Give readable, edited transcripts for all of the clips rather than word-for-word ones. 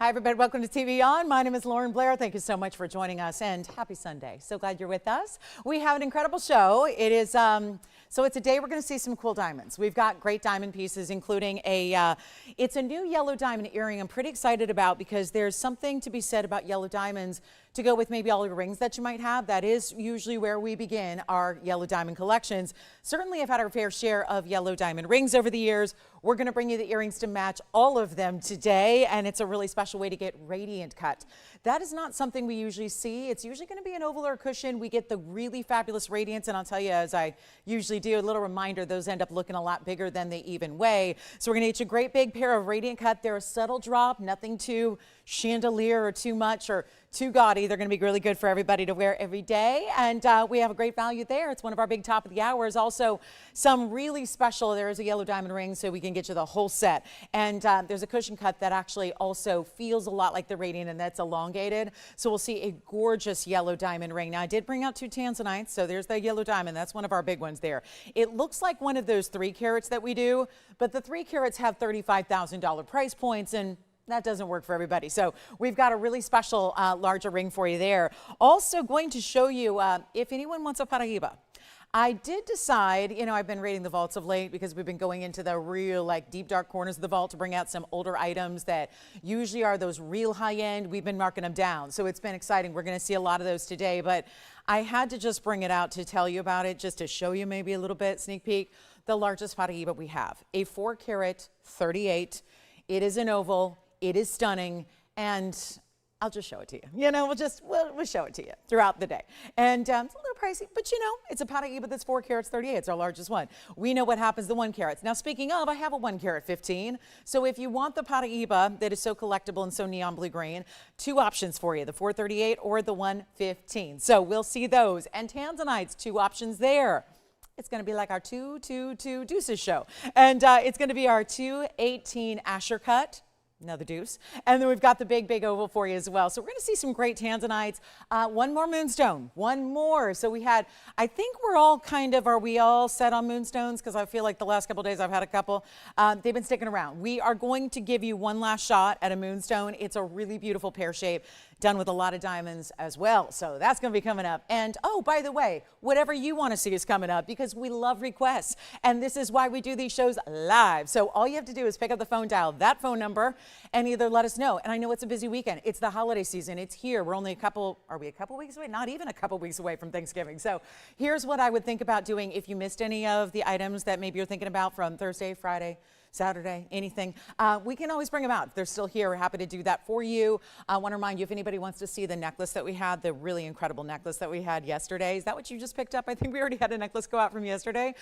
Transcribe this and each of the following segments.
Hi, everybody. Welcome to TVON. My name is Blair. Thank you so much for joining us, and happy Sunday. So glad you're with us. We have an incredible show. It is so it's a day we're going to see some cool diamonds. We've got great diamond pieces, including it's a new yellow diamond earring I'm pretty excited about because there's something to be said about yellow diamonds to go with maybe all your rings that you might have. That is usually where we begin our yellow diamond collections. Certainly, I've had our fair share of yellow diamond rings over the years. We're going to bring you the earrings to match all of them today, and it's a really special way to get radiant cut. That is not something we usually see. It's usually going to be an oval or a cushion. We get the really fabulous radiance, and I'll tell you, as I usually do, a little reminder, those end up looking a lot bigger than they even weigh. So we're going to get you a great big pair of radiant cut. They're a subtle drop, nothing too chandelier or too much or too gaudy. They're going to be really good for everybody to wear every day, and we have a great value there. It's one of our big top of the hours. Also, some really special, there is a yellow diamond ring, so we can get you the whole set. And there's a cushion cut that actually also feels a lot like the radiant, and that's elongated. So we'll see a gorgeous yellow diamond ring. Now, I did bring out two tanzanites, so there's the yellow diamond. That's one of our big ones there. It looks like one of those 3 carats that we do, but the 3 carats have $35,000 price points, and that doesn't work for everybody. So we've got a really special larger ring for you there. Also going to show you if anyone wants a Paraíba. I did decide, you know, I've been raiding the vaults of late because we've been going into the real like deep dark corners of the vault to bring out some older items that usually are those real high end. We've been marking them down. So it's been exciting. We're going to see a lot of those today, but I had to just bring it out to tell you about it, just to show you maybe a little bit sneak peek. The largest Paraíba we have, a 4 carat 38. It is an oval. It is stunning, and I'll just show it to you. You know, we'll show it to you throughout the day. And it's a little pricey, but you know, it's a Paraíba that's 4 carats 38. It's our largest one. We know what happens to 1 carats. Now, speaking of, I have a 1 carat 15. So if you want the Paraíba that is so collectible and so neon blue green, 2 options for you, the 438 or the 115. So we'll see those. And tanzanites, 2 options there. It's going to be like our 222 deuces show. And it's going to be our 218 Asher cut. Another deuce. And then we've got the big oval for you as well. So we're going to see some great tanzanites. 1 more moonstone. 1 more. So we had, I think we're all kind of, are we all set on moonstones? Because I feel like the last couple of days I've had a couple. They've been sticking around. We are going to give you one last shot at a moonstone. It's a really beautiful pear shape, done with a lot of diamonds as well. So that's going to be coming up. And oh, by the way, whatever you want to see is coming up because we love requests. And this is why we do these shows live. So all you have to do is pick up the phone, dial that phone number, and either let us know. And I know it's a busy weekend. It's the holiday season. It's here. We're only are we a couple weeks away? Not even a couple weeks away from Thanksgiving. So here's what I would think about doing if you missed any of the items that maybe you're thinking about from Thursday, Friday, Saturday, anything. We can always bring them out. If they're still here, we're happy to do that for you. I want to remind you, if anybody wants to see the necklace that we had, the really incredible necklace that we had yesterday. Is that what you just picked up? I think we already had a necklace go out from yesterday.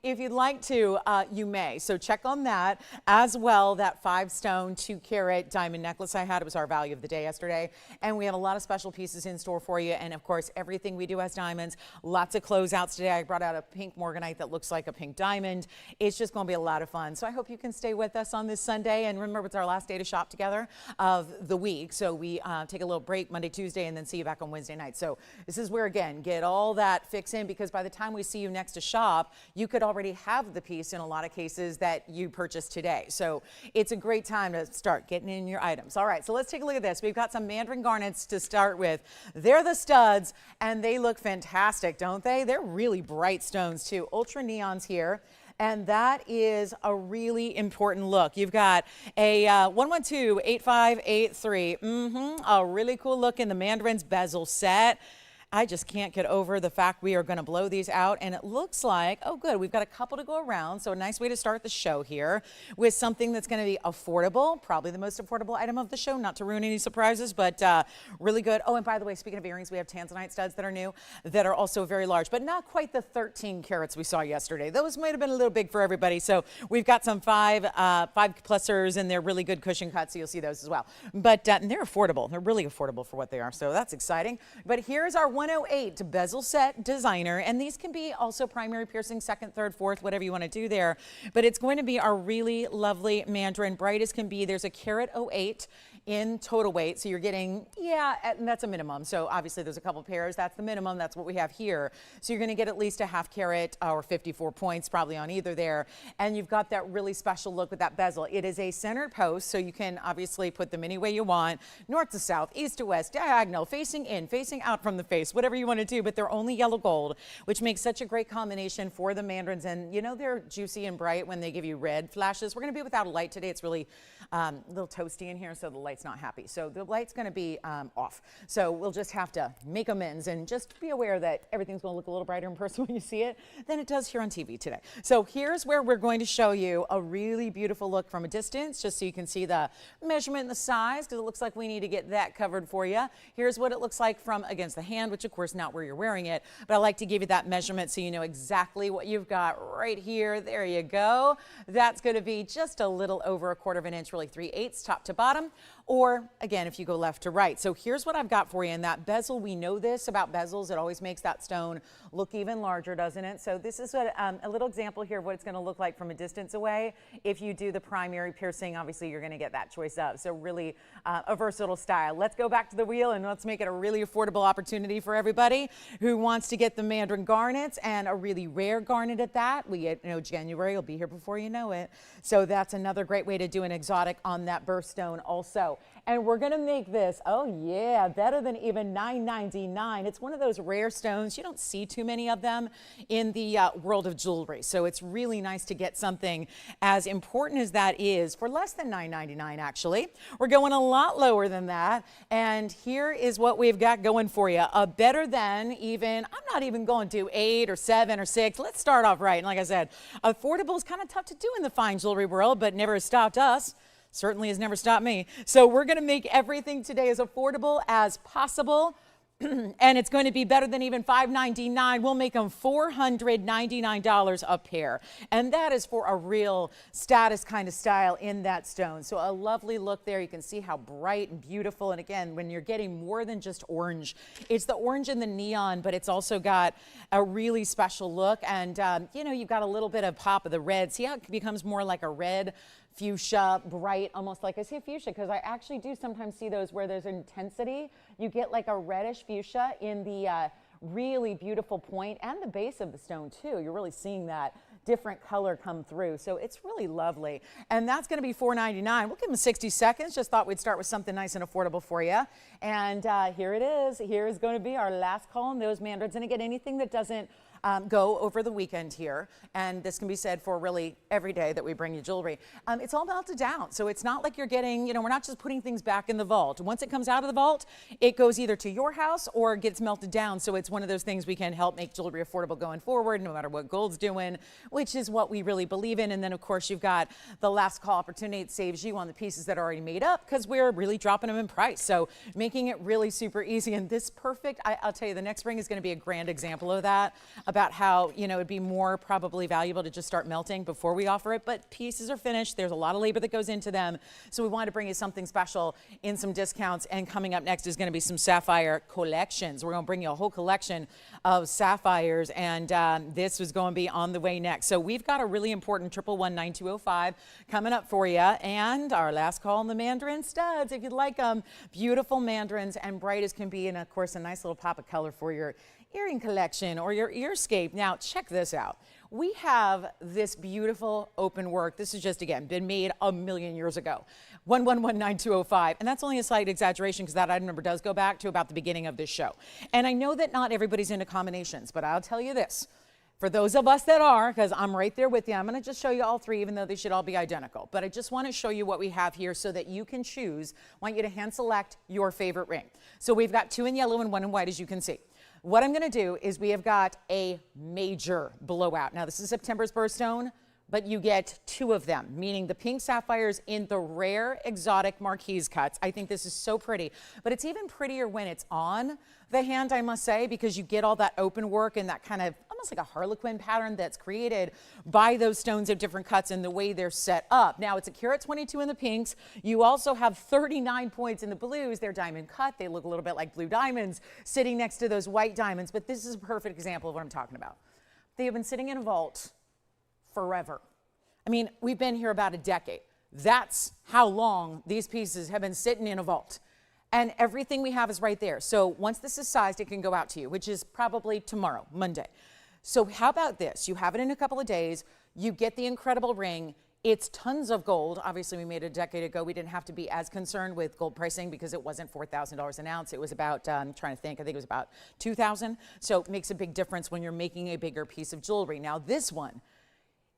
If you'd like to, you may. So check on that as well. That 5 stone, 2 carat diamond necklace I had, it was our value of the day yesterday. And we have a lot of special pieces in store for you. And of course, everything we do has diamonds. Lots of closeouts today. I brought out a pink morganite that looks like a pink diamond. It's just going to be a lot of fun. So I hope you can stay with us on this Sunday. And remember, it's our last day to shop together of the week. So we take a little break Monday, Tuesday, and then see you back on Wednesday night. So this is where, again, get all that fix in, because by the time we see you next to shop, you could already have the piece in a lot of cases that you purchased today. So it's a great time to start getting in your items. All right, so let's take a look at this. We've got some mandarin garnets to start with. They're the studs, and they look fantastic, don't they? They're really bright stones, too. Ultra neons here. And that is a really important look. You've got a 112-8583. A really cool look in the mandarin's bezel set. I just can't get over the fact we are going to blow these out, and it looks like, oh good, we've got a couple to go around, so a nice way to start the show here with something that's going to be affordable, probably the most affordable item of the show, not to ruin any surprises, but really good. Oh, and by the way, speaking of earrings, we have tanzanite studs that are new that are also very large, but not quite the 13 carats we saw yesterday. Those might have been a little big for everybody, so we've got some 5 plusers, and they're really good cushion cuts, so you'll see those as well. But and they're affordable. They're really affordable for what they are, so that's exciting. But here's our 108 bezel set designer, and these can be also primary piercing, second, third, fourth, whatever you want to do there, but it's going to be our really lovely mandarin, bright as can be. There's a carat 08 in total weight. So you're getting, and that's a minimum. So obviously there's a couple pairs. That's the minimum. That's what we have here. So you're going to get at least a half carat or 54 points probably on either there. And you've got that really special look with that bezel. It is a centered post, so you can obviously put them any way you want, north to south, east to west, diagonal, facing in, facing out from the face, whatever you want to do, but they're only yellow gold, which makes such a great combination for the mandarins. And you know they're juicy and bright when they give you red flashes. We're going to be without a light today. It's really a little toasty in here, so the light's not happy. So the light's going to be off. So we'll just have to make amends and just be aware that everything's going to look a little brighter in person when you see it than it does here on TV today. So here's where we're going to show you a really beautiful look from a distance, just so you can see the measurement and the size, because it looks like we need to get that covered for you. Here's what it looks like from against the hand, which of course not where you're wearing it, but I like to give you that measurement so you know exactly what you've got right here. There you go. That's going to be just a little over 1/4 of an inch, really 3/8 top to bottom, or again if you go left to right. So here's what I've got for you in that bezel. We know this about bezels, it always makes that stone look even larger, doesn't it? So this is a little example here of what it's going to look like from a distance away. If you do the primary piercing, obviously you're going to get that choice up. So really a versatile style. Let's go back to the wheel and let's make it a really affordable opportunity for everybody who wants to get the mandarin garnets, and a really rare garnet at that. We know January will be here before you know it. So that's another great way to do an exotic on that birthstone also. And we're going to make this, oh yeah, better than even $9.99. It's one of those rare stones. You don't see too many of them in the world of jewelry. So it's really nice to get something as important as that is for less than $9.99 actually. We're going a lot lower than that. And here is what we've got going for you. A better than even, I'm not even going to 8 or 7 or 6. Let's start off right. And like I said, affordable is kind of tough to do in the fine jewelry world, but never has stopped us. Certainly has never stopped me. So we're going to make everything today as affordable as possible. And it's going to be better than even $5.99. We'll make them $499 a pair. And that is for a real status kind of style in that stone. So a lovely look there. You can see how bright and beautiful. And again, when you're getting more than just orange, it's the orange and the neon, but it's also got a really special look. And, you know, you've got a little bit of pop of the red. See how it becomes more like a red fuchsia, bright, almost like I say fuchsia, because I actually do sometimes see those where there's intensity. You get like a reddish fuchsia in the really beautiful point and the base of the stone too. You're really seeing that different color come through. So it's really lovely. And that's going to be $4.99. We'll give them 60 seconds. Just thought we'd start with something nice and affordable for you. And here it is. Here is going to be our last call on those mandarins. And again, anything that doesn't go over the weekend here, and this can be said for really every day that we bring you jewelry. It's all melted down, so it's not like you're getting, you know, we're not just putting things back in the vault. Once it comes out of the vault, it goes either to your house or gets melted down, so it's one of those things we can help make jewelry affordable going forward, no matter what gold's doing, which is what we really believe in. And then of course you've got the last call opportunity. It saves you on the pieces that are already made up because we're really dropping them in price, so making it really super easy. And this perfect, I'll tell you, the next ring is going to be a grand example of that, about how, you know, it'd be more probably valuable to just start melting before we offer it, but pieces are finished. There's a lot of labor that goes into them. So we wanted to bring you something special in some discounts. And coming up next is going to be some sapphire collections. We're going to bring you a whole collection of sapphires, and this was going to be on the way next. So we've got a really important 111-9205 coming up for you, and our last call on the mandarin studs, if you'd like them. Beautiful mandarins and bright as can be, and of course a nice little pop of color for your earring collection or your earscape. Now check this out. We have this beautiful open work. This is just, again, been made a million years ago. 111-9205, and that's only a slight exaggeration because that item number does go back to about the beginning of this show. And I know that not everybody's into combinations, but I'll tell you this. For those of us that are, because I'm right there with you, I'm going to just show you all three, even though they should all be identical. But I just want to show you what we have here so that you can choose. I want you to hand select your favorite ring. So we've got 2 in yellow and 1 in white, as you can see. What I'm going to do is we have got a major blowout. Now, this is September's birthstone, but you get 2 of them, meaning the pink sapphires in the rare exotic marquise cuts. I think this is so pretty, but it's even prettier when it's on the hand, I must say, because you get all that open work and that kind of almost like a harlequin pattern that's created by those stones of different cuts and the way they're set up. Now, it's a carat 22 in the pinks. You also have 39 points in the blues. They're diamond cut. They look a little bit like blue diamonds sitting next to those white diamonds, but this is a perfect example of what I'm talking about. They have been sitting in a vault forever. I mean, we've been here about a decade. That's how long these pieces have been sitting in a vault. And everything we have is right there. So once this is sized, it can go out to you, which is probably tomorrow, Monday. So how about this? You have it in a couple of days. You get the incredible ring. It's tons of gold. Obviously, we made it a decade ago. We didn't have to be as concerned with gold pricing because it wasn't $4,000 an ounce. It was about, I'm trying to think, I think it was about $2,000. So it makes a big difference when you're making a bigger piece of jewelry. Now, this one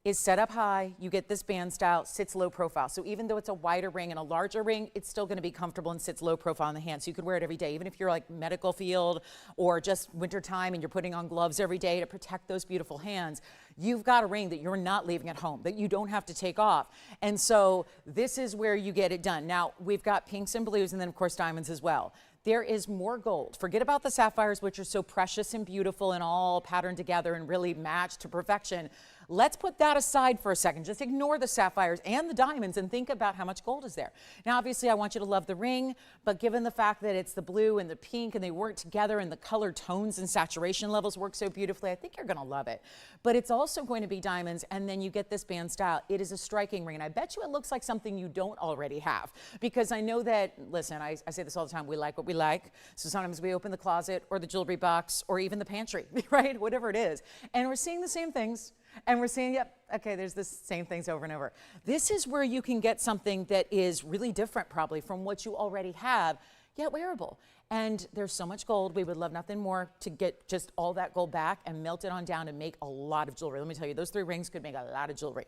is set up high. You get this band style, sits low profile. So even though it's a wider ring and a larger ring, it's still going to be comfortable and sits low profile in the hand. So you could wear it every day, even if you're like medical field or just wintertime and you're putting on gloves every day to protect those beautiful hands. You've got a ring that you're not leaving at home, that you don't have to take off. And so this is where you get it done. Now, we've got pinks and blues and then, of course, diamonds as well. There is more gold. Forget about the sapphires, which are so precious and beautiful and all patterned together and really matched to perfection. Let's put that aside for a second. Just ignore the sapphires and the diamonds and think about how much gold is there. Now, obviously, I want you to love the ring, but given the fact that it's the blue and the pink and they work together and the color tones and saturation levels work so beautifully, I think you're going to love it. But it's also going to be diamonds, and then you get this band style. It is a striking ring, and I bet you it looks like something you don't already have, because I know that, listen, I say this all the time, we like what we like, so sometimes we open the closet or the jewelry box or even the pantry, right, whatever it is, and we're seeing the same things. And we're seeing, yep, okay, there's the same things over and over. This is where you can get something that is really different probably from what you already have, yet wearable. And there's so much gold. We would love nothing more to get just all that gold back and melt it on down and make a lot of jewelry. Let me tell you, those 3 rings could make a lot of jewelry.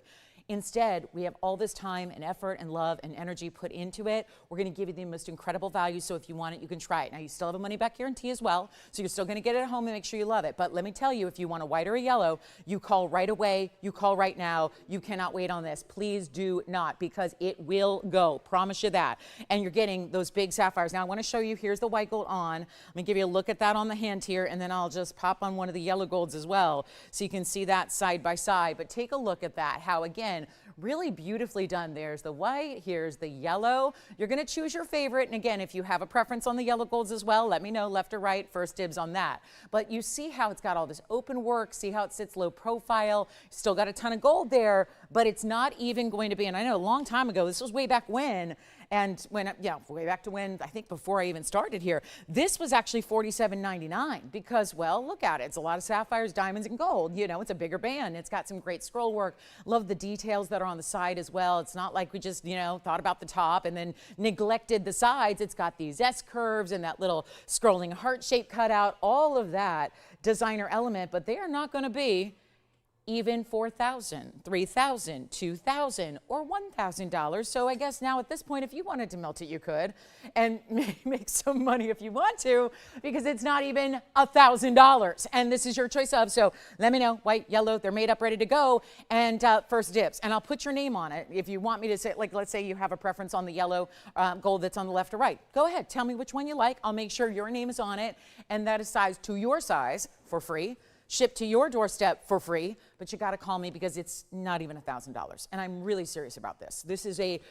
Instead, we have all this time and effort and love and energy put into it. We're going to give you the most incredible value, so if you want it, you can try it. Now, you still have a money-back guarantee as well, so you're still going to get it at home and make sure you love it. But let me tell you, if you want a white or a yellow, you call right away. You call right now. You cannot wait on this. Please do not, because it will go. Promise you that. And you're getting those big sapphires. Now, I want to show you, here's the white gold on. Let me give you a look at that on the hand here, and then I'll just pop on one of the yellow golds as well, so you can see that side by side. But take a look at that, how, again, really beautifully done. There's the white, here's the yellow. You're going to choose your favorite, and again, if you have a preference on the yellow golds as well, let me know, left or right, first dibs on that. But you see how it's got all this open work, see how it sits low profile, still got a ton of gold there, but it's not even going to be, and I know a long time ago, this was way back when, and way back to when, I think before I even started here, this was actually $47.99 because, well, look at it. It's a lot of sapphires, diamonds, and gold. You know, it's a bigger band. It's got some great scroll work. Love the details that are on the side as well. It's not like we just, thought about the top and then neglected the sides. It's got these S curves and that little scrolling heart shape cutout, all of that designer element, but they are not going to be even $4,000, $3,000, $2,000, or $1,000. So I guess now at this point, if you wanted to melt it, you could, and make some money if you want to, because it's not even $1,000. And this is your choice of. So let me know, white, yellow, they're made up, ready to go, and first dibs. And I'll put your name on it. If you want me to say, like, let's say you have a preference on the yellow gold that's on the left or right. Go ahead, tell me which one you like. I'll make sure your name is on it, and that is sized to your size for free. Shipped to your doorstep for free, but you got to call me because it's not even $1,000. And I'm really serious about this. It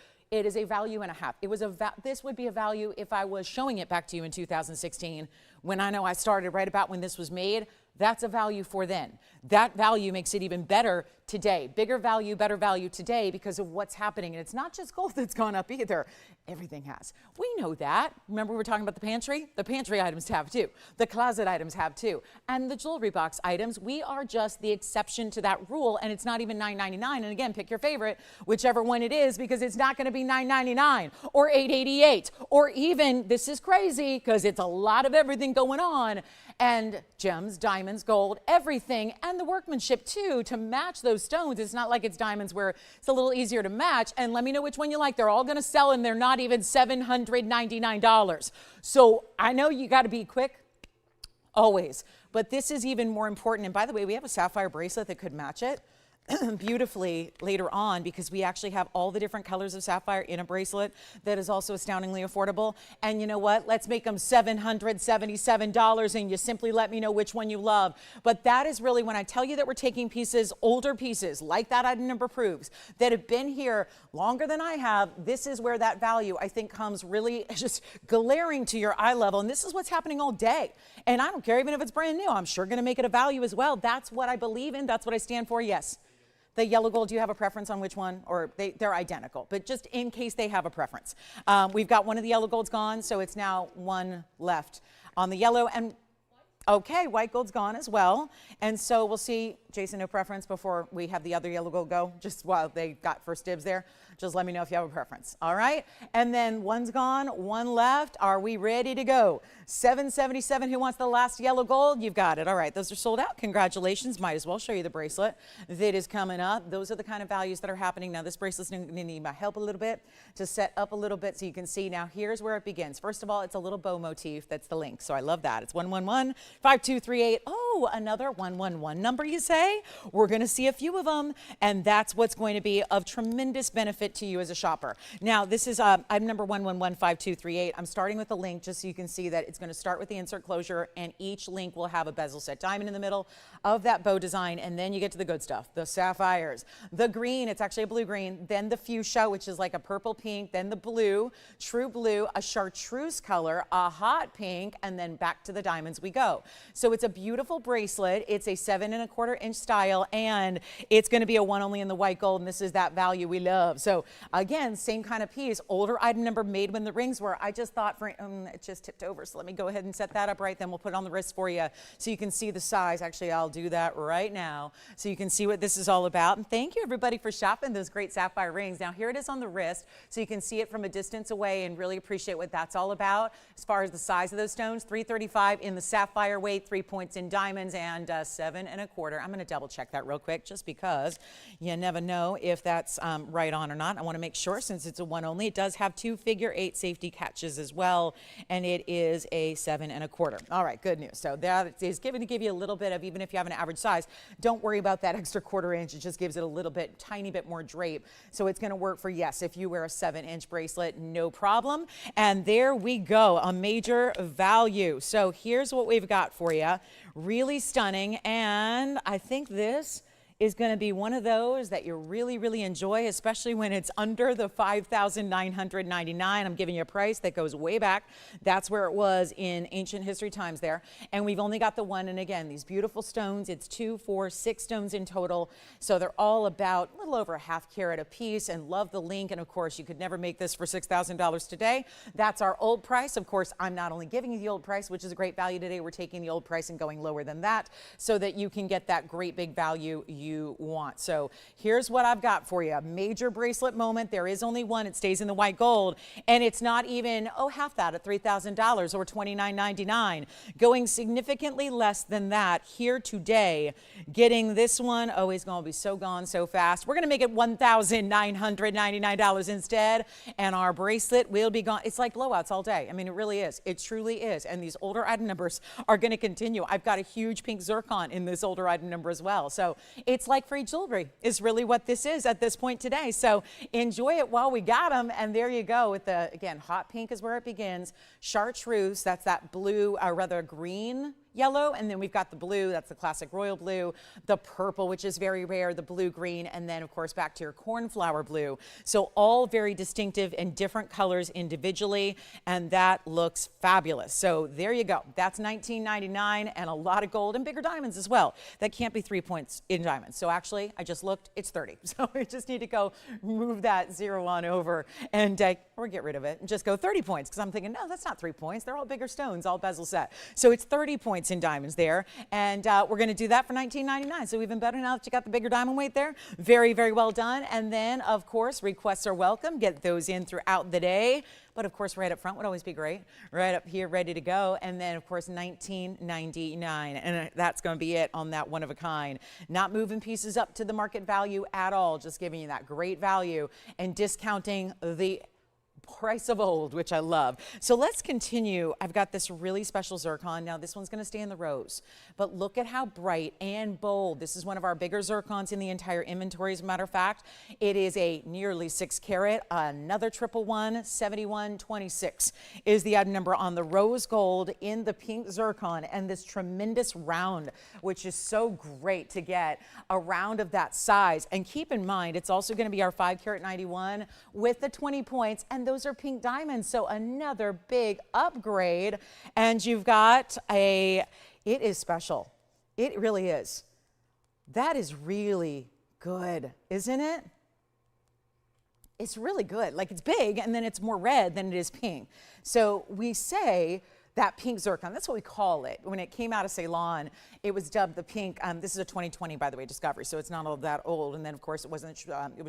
is a value and a half. This would be a value if I was showing it back to you in 2016, when I know I started right about when this was made. That's a value for then. That value makes it even better today. Bigger value, better value today because of what's happening. And it's not just gold that's gone up either. Everything has. We know that. Remember we were talking about the pantry? The pantry items have too. The closet items have too. And the jewelry box items, we are just the exception to that rule, and it's not even $9.99. And again, pick your favorite, whichever one it is, because it's not going to be $9.99 or $8.88 or even, this is crazy because it's a lot of everything going on, and gems, diamonds, gold, everything, and the workmanship too to match those stones. It's not like it's diamonds where it's a little easier to match. And let me know which one you like. They're all going to sell, and they're not even $799. So I know you got to be quick always, but this is even more important. And by the way, we have a sapphire bracelet that could match it beautifully later on, because we actually have all the different colors of sapphire in a bracelet that is also astoundingly affordable. And you know what? Let's make them $777, and you simply let me know which one you love. But that is really when I tell you that we're taking pieces, older pieces, like that item number proves, that have been here longer than I have. This is where that value, I think, comes really just glaring to your eye level. And this is what's happening all day. And I don't care even if it's brand new. I'm sure going to make it a value as well. That's what I believe in. That's what I stand for. Yes. The yellow gold, do you have a preference on which one? Or they're identical, but just in case they have a preference. We've got one of the yellow golds gone, so it's now one left on the yellow. And okay, white gold's gone as well. And so we'll see, Jason, no preference before we have the other yellow gold go, just while they got first dibs there. Just let me know if you have a preference, all right? And then one's gone, one left. Are we ready to go? 777, who wants the last yellow gold? You've got it. All right, those are sold out. Congratulations. Might as well show you the bracelet that is coming up. Those are the kind of values that are happening. Now, this bracelet's going to need my help a little bit to set up a little bit so you can see. Now, here's where it begins. First of all, it's a little bow motif. That's the link, so I love that. It's 111-5238. Oh, another 111 number, you say? We're going to see a few of them, and that's what's going to be of tremendous benefit to you as a shopper. Now, this is item number 111-5238. I'm starting with the link just so you can see that it's going to start with the insert closure, and each link will have a bezel set diamond in the middle of that bow design, and then you get to the good stuff, the sapphires, the green, it's actually a blue green, then the fuchsia, which is like a purple pink, then the blue, true blue, a chartreuse color, a hot pink, and then back to the diamonds we go. So it's a beautiful bracelet. It's a 7¼ inch style, and it's going to be a one only in the white gold, and this is that value we love. So again, same kind of piece, older item number, made when the rings were. I just thought it just tipped over, so let me go ahead and set that up right, then we'll put it on the wrist for you so you can see the size. Actually, I'll do that right now so you can see what this is all about. And thank you everybody for shopping those great sapphire rings. Now here it is on the wrist so you can see it from a distance away and really appreciate what that's all about. As far as the size of those stones, 335 in the sapphire weight, 3 points in diamonds, and 7¼ I'm going to double check that real quick just because you never know if that's right on or not. I want to make sure, since it's a one only, it does have 2 figure-8 safety catches as well, and it is a 7¼ All right, good news. So that is given to give you a little bit of, even if you have an average size, don't worry about that extra ½ inch. It just gives it a little bit, tiny bit more drape. So it's going to work for, yes, if you wear a 7-inch bracelet, no problem. And there we go, a major value. So here's what we've got for you. Really stunning, and I think this is going to be one of those that you really, really enjoy, especially when it's under the $5,999. I'm giving you a price that goes way back. That's where it was in ancient history times there. And we've only got the one. And again, these beautiful stones, it's 2, 4, 6 stones in total. So they're all about a little over a ½ carat a piece, and love the link. And of course, you could never make this for $6,000 today. That's our old price. Of course, I'm not only giving you the old price, which is a great value today, we're taking the old price and going lower than that so that you can get that great big value you want. So here's what I've got for you. Major bracelet moment. There is only one. It stays in the white gold, and it's not even, half that at $3,000 or $2,999. Going significantly less than that here today. Getting this one, he's going to be so gone so fast. We're going to make it $1,999 instead, and our bracelet will be gone. It's like blowouts all day. I mean, it really is. It truly is. And these older item numbers are going to continue. I've got a huge pink zircon in this older item number as well. So it's like free jewelry is really what this is at this point today. So enjoy it while we got them. And there you go with the, again, hot pink is where it begins. Chartreuse, that's that blue, or rather green yellow, and then we've got the blue, that's the classic royal blue, the purple, which is very rare, the blue green, and then of course back to your cornflower blue. So all very distinctive and different colors individually, and that looks fabulous. So there you go. That's $19.99, and a lot of gold and bigger diamonds as well. That can't be 3 points in diamonds. So actually, I just looked, it's 30. So we just need to go move that 0 on over and or get rid of it and just go 30 points, because I'm thinking, no, that's not 3 points. They're all bigger stones, all bezel set. So it's 30 points in diamonds there, and we're going to do that for $19.99. So even better now that you got the bigger diamond weight there. Very, very well done. And then, of course, requests are welcome. Get those in throughout the day. But of course, right up front would always be great. Right up here, ready to go. And then, of course, $19.99. And that's going to be it on that one of a kind. Not moving pieces up to the market value at all. Just giving you that great value and discounting the price of old, which I love. So let's continue. I've got this really special zircon. Now this one's going to stay in the rose, but look at how bright and bold. This is one of our bigger zircons in the entire inventory. As a matter of fact, it is a nearly 6 carat, another 111, 7126 is the item number on the rose gold in the pink zircon, and this tremendous round, which is so great to get a round of that size. And keep in mind, it's also going to be our 5 carat 91 with the 20 points, and those are pink diamonds, so another big upgrade. And you've got it is special. It really is. That is really good, isn't it? It's really good. Like, it's big, and then it's more red than it is pink. So we say that pink zircon, that's what we call it. When it came out of Ceylon, it was dubbed the pink. This is a 2020, by the way, discovery, so it's not all that old. And then, of course, it was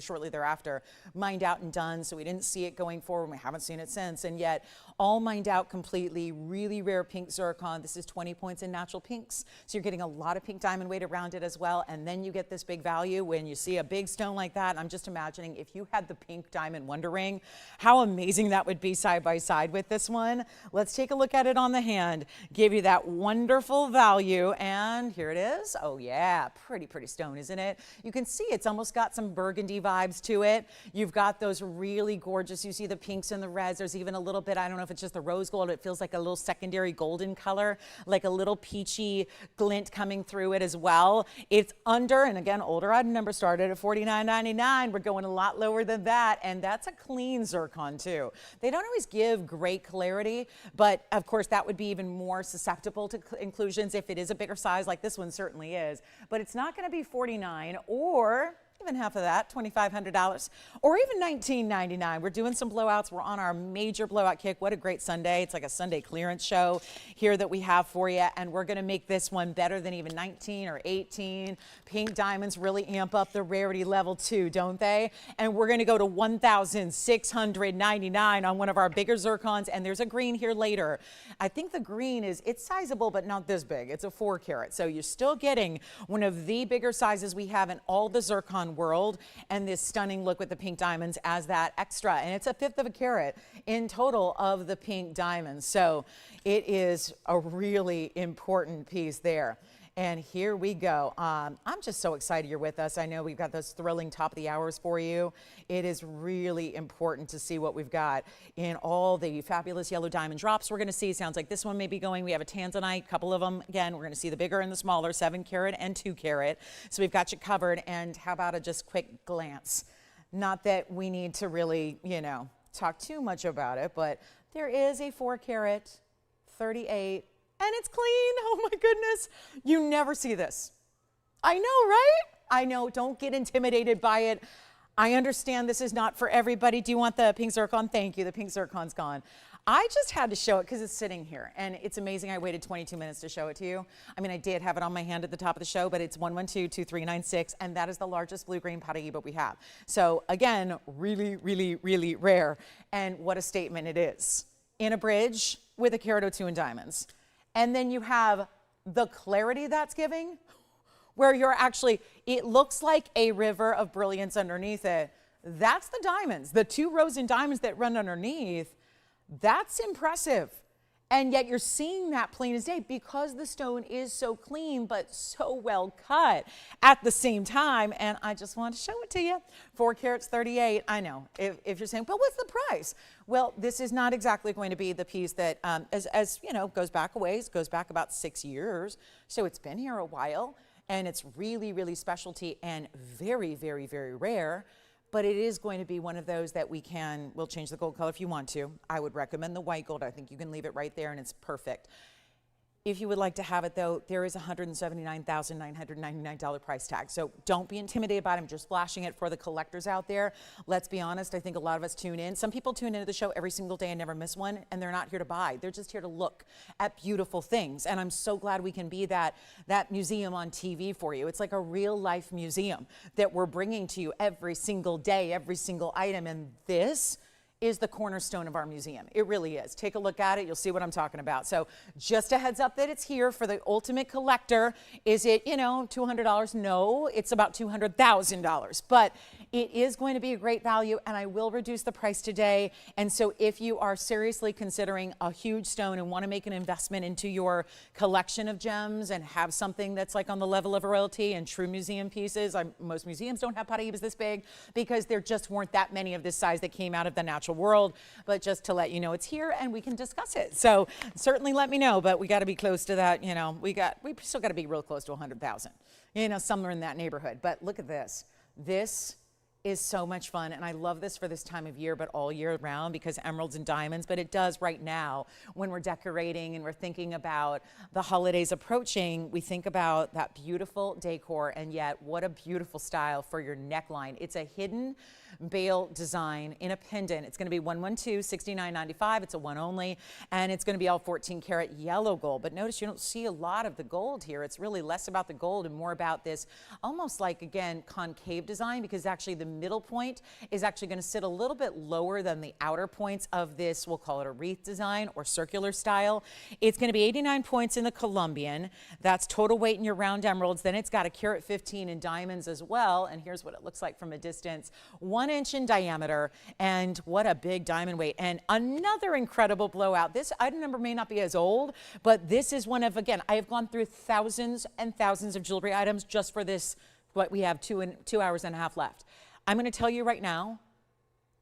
shortly thereafter mined out and done, so we didn't see it going forward, and we haven't seen it since. And yet, all mined out completely, really rare pink zircon. This is 20 points in natural pinks, so you're getting a lot of pink diamond weight around it as well. And then you get this big value when you see a big stone like that. And I'm just imagining if you had the pink diamond wonder ring, how amazing that would be side by side with this one. Let's take a look at it on the hand, give you that wonderful value, and here it is. Oh yeah, pretty stone, isn't it? You can see it's almost got some burgundy vibes to it. You've got those really gorgeous, you see the pinks and the reds. There's even a little bit, I don't know if it's just the rose gold, it feels like a little secondary golden color, like a little peachy glint coming through it as well. It's under, and again, older item number started at $49.99. We're going a lot lower than that, and that's a clean zircon too. They don't always give great clarity, but of course that would be even more susceptible to inclusions if it is a bigger size, like this one certainly is. But it's not going to be $49 or even half of that, $2,500, or even $19.99. We're doing some blowouts. We're on our major blowout kick. What a great Sunday. It's like a Sunday clearance show here that we have for you, and we're going to make this one better than even 19 or 18. Pink diamonds really amp up the rarity level too, don't they? And we're going to go to $1,699 on one of our bigger zircons, and there's a green here later. I think the green it's sizable, but not this big. It's a 4 carat, so you're still getting one of the bigger sizes we have in all the zircon world, and this stunning look with the pink diamonds as that extra, and it's 1/5 of a carat in total of the pink diamonds, so it is a really important piece there. And here we go. I'm just so excited you're with us. I know we've got those thrilling top of the hours for you. It is really important to see what we've got in all the fabulous yellow diamond drops we're going to see. Sounds like this one may be going. We have a tanzanite, a couple of them. Again, we're going to see the bigger and the smaller, 7 carat and 2 carat. So we've got you covered. And how about a just quick glance? Not that we need to really, talk too much about it, but there is a 4 carat, 38, and it's clean. Oh my goodness. You never see this. I know, right? I know. Don't get intimidated by it. I understand this is not for everybody. Do you want the pink zircon? Thank you. The pink zircon's gone. I just had to show it because it's sitting here, and it's amazing. I waited 22 minutes to show it to you. I mean, I did have it on my hand at the top of the show, but it's 112-2396, and that is the largest blue-green Paraíba we have. So again, really, really, really rare, and what a statement it is. In a bridge with a carat or 2 in diamonds. And then you have the clarity that's giving, where you're actually, it looks like a river of brilliance underneath it. That's the diamonds, the 2 rows in diamonds that run underneath. That's impressive. And yet you're seeing that plain as day because the stone is so clean, but so well cut at the same time. And I just wanted to show it to you. 4 carats, 38. I know if you're saying, but what's the price? Well, this is not exactly going to be the piece that, as you know, goes back a ways, goes back about 6 years. So it's been here a while, and it's really, really specialty and very, very, very rare. But it is going to be one of those that we'll change the gold color if you want to. I would recommend the white gold. I think you can leave it right there and it's perfect. If you would like to have it though, there is a $179,999 price tag. So don't be intimidated by it. I'm just flashing it for the collectors out there. Let's be honest, I think a lot of us tune in. Some people tune into the show every single day and never miss one, and they're not here to buy. They're just here to look at beautiful things. And I'm so glad we can be that museum on TV for you. It's like a real life museum that we're bringing to you every single day, every single item. And this is the cornerstone of our museum. It really is. Take a look at it. You'll see what I'm talking about. So just a heads up that it's here for the ultimate collector. Is it, $200? No, it's about $200,000. But it is going to be a great value, and I will reduce the price today. And so if you are seriously considering a huge stone and want to make an investment into your collection of gems and have something that's like on the level of a royalty and true museum pieces, most museums don't have Paraíbas this big because there just weren't that many of this size that came out of the natural world. But just to let you know, it's here and we can discuss it. So certainly let me know, but we got to be close to that. We still got to be real close to 100,000, somewhere in that neighborhood. But look at this. This is so much fun, and I love this for this time of year, but all year round, because emeralds and diamonds, but it does right now when we're decorating and we're thinking about the holidays approaching. We think about that beautiful decor, and yet what a beautiful style for your neckline. It's a hidden bail design in a pendant. It's going to be 112, $69.95. It's a one only, and it's going to be all 14 karat yellow gold. But notice you don't see a lot of the gold here. It's really less about the gold and more about this almost like, again, concave design, because actually the middle point is actually going to sit a little bit lower than the outer points of this. We'll call it a wreath design or circular style. It's going to be 89 points in the Colombian. That's total weight in your round emeralds. Then it's got a carat 15 in diamonds as well. And here's what it looks like from a distance. 1 inch in diameter, and what a big diamond weight. And another incredible blowout. This item number may not be as old, but this is one of, again, I have gone through thousands and thousands of jewelry items just for this, what we have 2 hours and a half left. I'm going to tell you right now,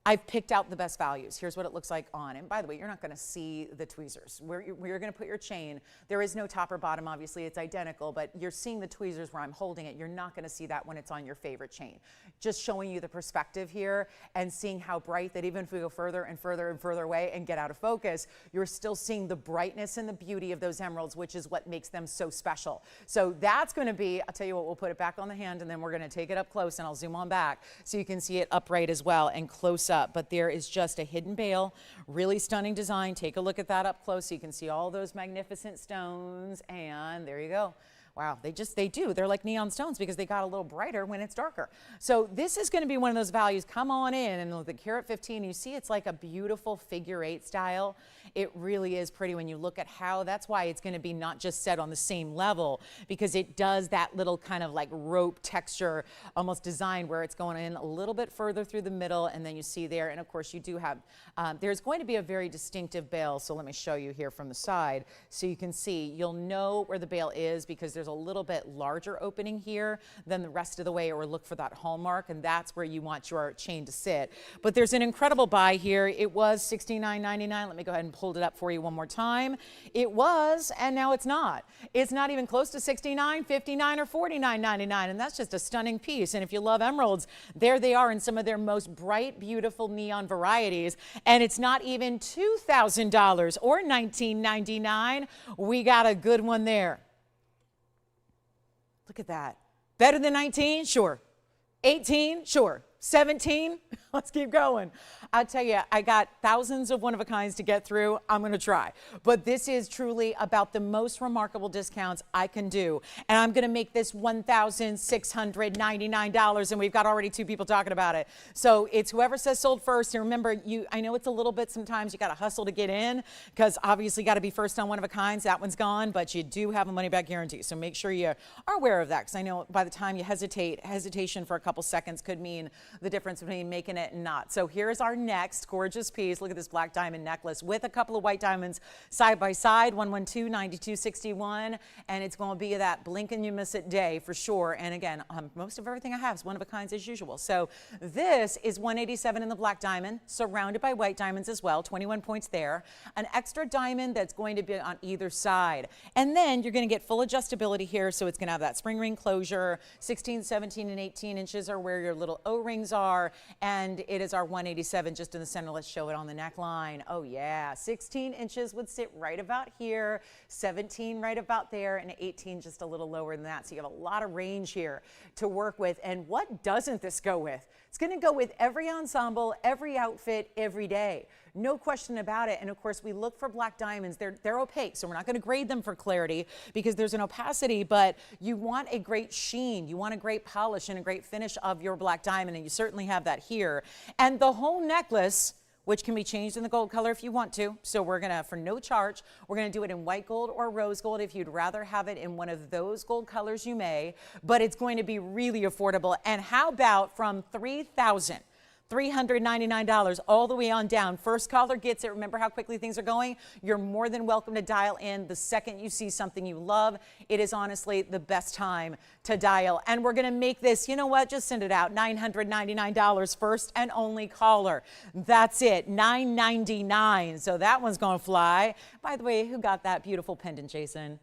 I've picked out the best values. Here's what it looks like on. And by the way, you're not going to see the tweezers. Where you're going to put your chain, there is no top or bottom, obviously. It's identical, but you're seeing the tweezers where I'm holding it. You're not going to see that when it's on your favorite chain. Just showing you the perspective here and seeing how bright that even if we go further and further and further away and get out of focus, you're still seeing the brightness and the beauty of those emeralds, which is what makes them so special. So that's going to be, I'll tell you what, we'll put it back on the hand, and then we're going to take it up close, and I'll zoom on back so you can see it upright as well and close up. But there is just a hidden bail, really stunning design. Take a look at that up close so you can see all those magnificent stones, and there you go. Wow, they do. They're like neon stones because they got a little brighter when it's darker. So this is going to be one of those values. Come on in, and with the carat 15, you see it's like a beautiful figure 8 style. It really is pretty when you look at how, that's why it's going to be not just set on the same level, because it does that little kind of like rope texture almost design where it's going in a little bit further through the middle, and then you see there, and of course you do have, there's going to be a very distinctive bail. So let me show you here from the side so you can see. You'll know where the bail is because there's a little bit larger opening here than the rest of the way, or look for that hallmark, and that's where you want your chain to sit. But there's an incredible buy here. It was $69.99. Let me go ahead and pull it up for you one more time. It was, and now it's not. It's not even close to $69, $59, or $49.99, and that's just a stunning piece. And if you love emeralds, there they are in some of their most bright, beautiful neon varieties, and it's not even $2,000 or $19.99. We got a good one there. Look at that. Better than 19? Sure. 18? Sure. 17? Let's keep going. I'll tell you, I got thousands of one-of-a-kinds to get through. I'm going to try. But this is truly about the most remarkable discounts I can do. And I'm going to make this $1,699. And we've got already 2 people talking about it. So it's whoever says sold first. And remember, I know it's a little bit, sometimes you got to hustle to get in, because obviously got to be first on one-of-a-kinds. That one's gone, but you do have a money-back guarantee. So make sure you are aware of that, because I know by the time you hesitation for a couple seconds could mean the difference between making it and not. So here's our next gorgeous piece. Look at this black diamond necklace with a couple of white diamonds side by side, 112, 9261, and it's going to be that blink and you miss it day for sure. And again, most of everything I have is one of a kinds as usual. So this is 187 in the black diamond, surrounded by white diamonds as well, 21 points there. An extra diamond that's going to be on either side. And then you're going to get full adjustability here, so it's going to have that spring ring closure. 16, 17, and 18 inches are where your little O-rings are, and it is our 187 just in the center. Let's show it on the neckline. Oh yeah, 16 inches would sit right about here, 17 right about there, and 18 just a little lower than that. So you have a lot of range here to work with. And what doesn't this go with? It's going to go with every ensemble, every outfit, every day. No question about it. And of course, we look for black diamonds. They're opaque, so we're not going to grade them for clarity because there's an opacity, but you want a great sheen. You want a great polish and a great finish of your black diamond, and you certainly have that here. And the whole necklace, which can be changed in the gold color if you want to. So we're going to, for no charge, we're going to do it in white gold or rose gold. If you'd rather have it in one of those gold colors, you may, but it's going to be really affordable. And how about from $3,399 all the way on down? First caller gets it. Remember how quickly things are going? You're more than welcome to dial in the second you see something you love. It is honestly the best time to dial. And we're going to make this, you know what, just send it out, $999 first and only caller. That's it, $999. So that one's going to fly. By the way, who got that beautiful pendant, Jason?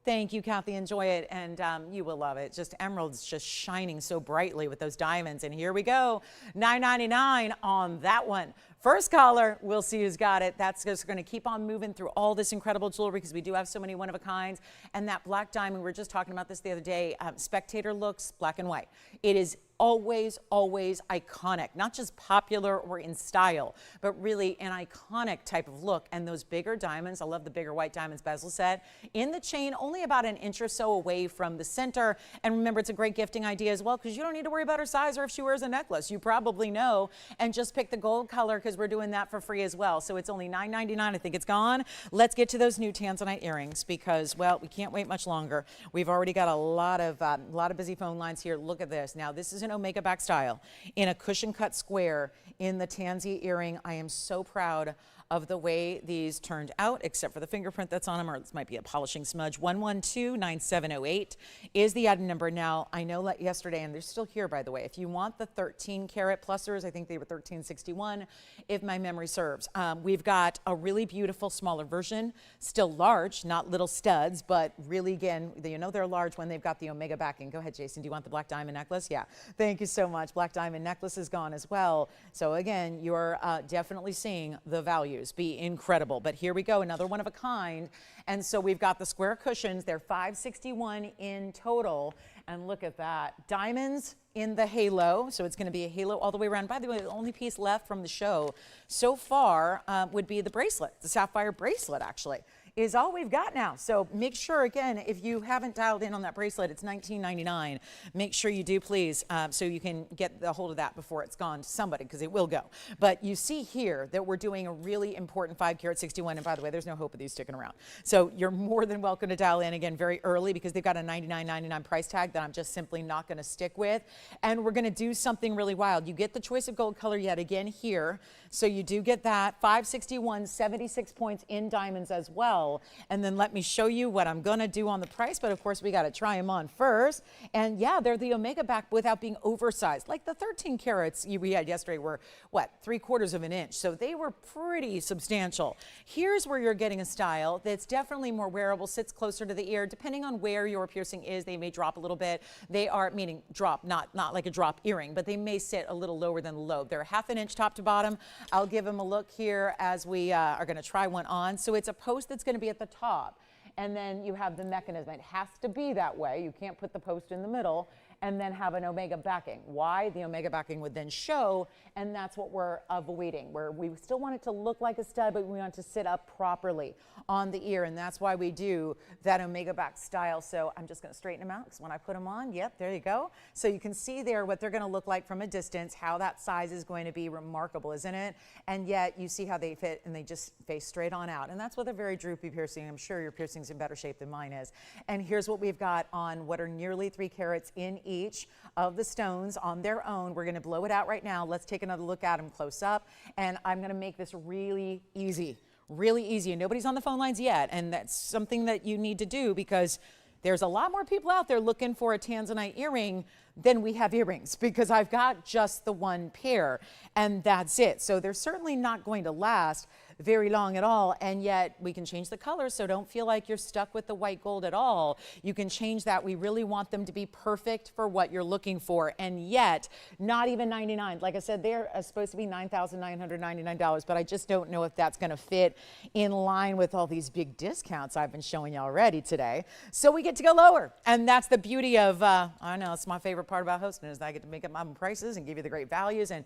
Thank you, Kathy. Enjoy it, and you will love it. Just emeralds just shining so brightly with those diamonds. And here we go, $9.99 on that one. First caller, we'll see who's got it. That's just going to keep on moving through all this incredible jewelry because we do have so many one-of-a-kinds. And that black diamond, we were just talking about this the other day, spectator looks black and white. It is always, always iconic, not just popular or in style, but really an iconic type of look. And those bigger diamonds, I love the bigger white diamonds bezel set, in the chain, only about an inch or so away from the center. And remember, it's a great gifting idea as well because you don't need to worry about her size or if she wears a necklace. You probably know. And just pick the gold color because we're doing that for free as well. So it's only $9.99. I think it's gone. Let's get to those new tanzanite earrings because, well, we can't wait much longer. We've already got a lot of busy phone lines here. Look at this. Now, this is an omega back style in a cushion cut square in the tansy earring. I am so proud of the way these turned out, except for the fingerprint that's on them, or this might be a polishing smudge. 112-9708 is the item number. Now, I know that yesterday, and they're still here, by the way, if you want the 13 karat plusers, I think they were 1361, if my memory serves. We've got a really beautiful smaller version, still large, not little studs, but really, again, you know they're large when they've got the omega backing. Go ahead, Jason, do you want the black diamond necklace? Yeah, thank you so much. Black diamond necklace is gone as well. So again, you're definitely seeing the value be incredible. But here we go, another one of a kind. And so we've got the square cushions. They're $561 in total. And look at that. Diamonds in the halo. So it's going to be a halo all the way around. By the way, the only piece left from the show so far would be the bracelet, the sapphire bracelet, actually, is all we've got now. So make sure, again, if you haven't dialed in on that bracelet, it's $19.99. Make sure you do, please, so you can get a hold of that before it's gone to somebody, because it will go. But you see here that we're doing a really important 5 karat 61. And by the way, there's no hope of these sticking around. So you're more than welcome to dial in again very early because they've got a $99.99 price tag that I'm just simply not going to stick with. And we're going to do something really wild. You get the choice of gold color yet again here. So you do get that. 561, 76 points in diamonds as well. And then let me show you what I'm going to do on the price. But of course, we got to try them on first. And yeah, they're the omega back without being oversized. Like the 13 carats we had yesterday were, what, 3/4 of an inch. So they were pretty substantial. Here's where you're getting a style that's definitely more wearable, sits closer to the ear. Depending on where your piercing is, they may drop a little bit. They are, meaning drop, not like a drop earring, but they may sit a little lower than the lobe. They're 1/2 inch top to bottom. I'll give them a look here as we are going to try one on. So it's a post that's going to be at the top. And then you have the mechanism. It has to be that way. You can't put the post in the middle and then have an omega backing. Why? The omega backing would then show, and that's what we're avoiding, where we still want it to look like a stud, but we want it to sit up properly on the ear, and that's why we do that omega back style. So I'm just going to straighten them out, because when I put them on, yep, there you go. So you can see there what they're going to look like from a distance, how that size is going to be remarkable, isn't it? And yet you see how they fit, and they just face straight on out. And that's with a very droopy piercing. I'm sure your piercing's in better shape than mine is. And here's what we've got on what are nearly 3 carats in each of the stones on their own. We're going to blow it out right now. Let's take another look at them close up. And I'm going to make this really easy. Really easy. And nobody's on the phone lines yet. And that's something that you need to do because there's a lot more people out there looking for a tanzanite earring than we have earrings, because I've got just the one pair and that's it. So they're certainly not going to last very long at all, and yet we can change the color, so don't feel like you're stuck with the white gold at all. You can change that. We really want them to be perfect for what you're looking for, and yet not even $99. Like I said, they're supposed to be $9,999, but I just don't know if that's going to fit in line with all these big discounts I've been showing you already today. So we get to go lower, and that's the beauty of, I know it's my favorite part about hosting is that I get to make up my own prices and give you the great values, and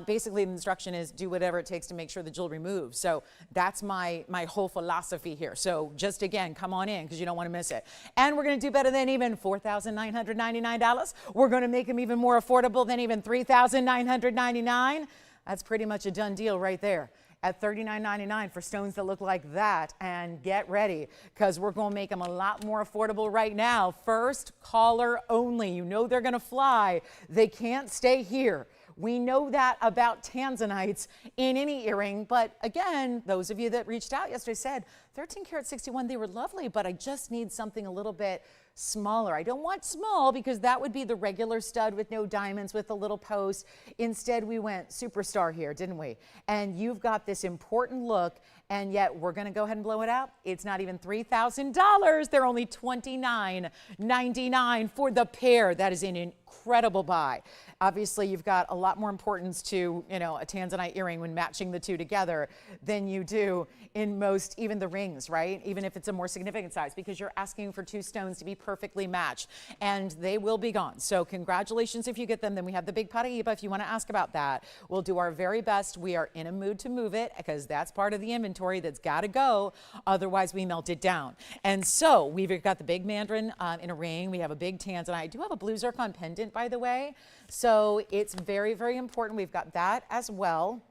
basically the instruction is do whatever it takes to make sure the jewelry moves. So that's my whole philosophy here. So just again, come on in because you don't want to miss it. And we're going to do better than even $4,999. We're going to make them even more affordable than even $3,999. That's pretty much a done deal right there at $39.99 for stones that look like that. And get ready because we're going to make them a lot more affordable right now. First caller only. You know they're going to fly. They can't stay here. We know that about tanzanites in any earring, but again, those of you that reached out yesterday said 13 karat 61, they were lovely, but I just need something a little bit smaller. I don't want small because that would be the regular stud with no diamonds with a little post. Instead, we went superstar here, didn't we? And you've got this important look And yet we're going to go ahead and blow it out. It's not even $3,000. They're only $29.99 for the pair. That is an incredible buy. Obviously, you've got a lot more importance to, a tanzanite earring when matching the two together than you do in most, even the rings, right? Even if it's a more significant size, because you're asking for two stones to be perfectly matched, and they will be gone. So congratulations if you get them. Then we have the big Paraíba if you want to ask about that. We'll do our very best. We are in a mood to move it because that's part of the inventory that's got to go. Otherwise, we melt it down. And so we've got the big mandarin in a ring. We have a big tanzanite. I do have a blue zircon pendant, by the way. So it's very, very important. We've got that as well.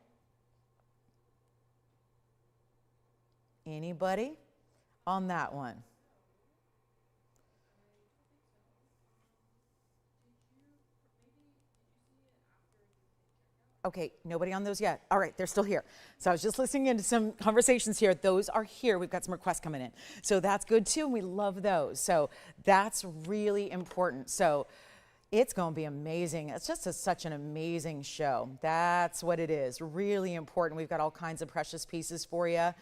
Anybody on that one? Okay, nobody on those yet. All right, they're still here. So I was just listening into some conversations here. Those are here. We've got some requests coming in. So that's good too, and we love those. So that's really important. So it's going to be amazing. It's just such an amazing show. That's what it is. Really important. We've got all kinds of precious pieces for you.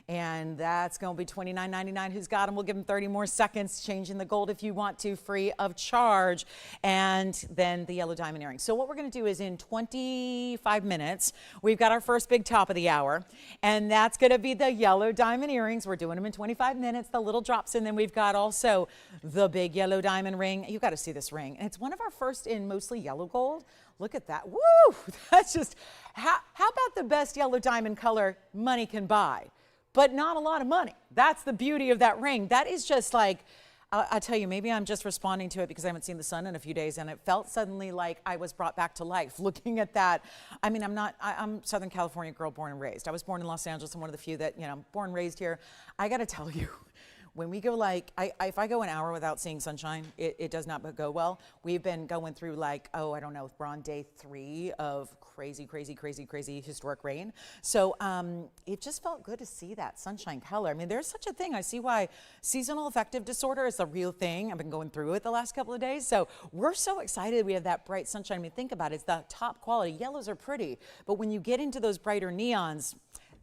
And that's going to be $29.99. Who's got them? We'll give them 30 more seconds, changing the gold if you want to, free of charge. And then the yellow diamond earrings. So what we're going to do is in 25 minutes, we've got our first big top of the hour. And that's going to be the yellow diamond earrings. We're doing them in 25 minutes, the little drops. And then we've got also the big yellow diamond ring. You've got to see this ring. And it's one of our first in mostly yellow gold. Look at that. Woo! That's just, how about the best yellow diamond color money can buy? But not a lot of money. That's the beauty of that ring. That is just like, I'll tell you, maybe I'm just responding to it because I haven't seen the sun in a few days, and it felt suddenly like I was brought back to life looking at that. I mean, I'm Southern California girl, born and raised. I was born in Los Angeles. I'm one of the few that, born and raised here. I got to tell you, when we go if I go an hour without seeing sunshine, it does not go well. We've been going through I don't know, we're on day 3 of crazy historic rain. So it just felt good to see that sunshine color. I mean, there's such a thing. I see why seasonal affective disorder is a real thing. I've been going through it the last couple of days. So we're so excited we have that bright sunshine. I mean, think about it. It's the top quality. Yellows are pretty, but when you get into those brighter neons,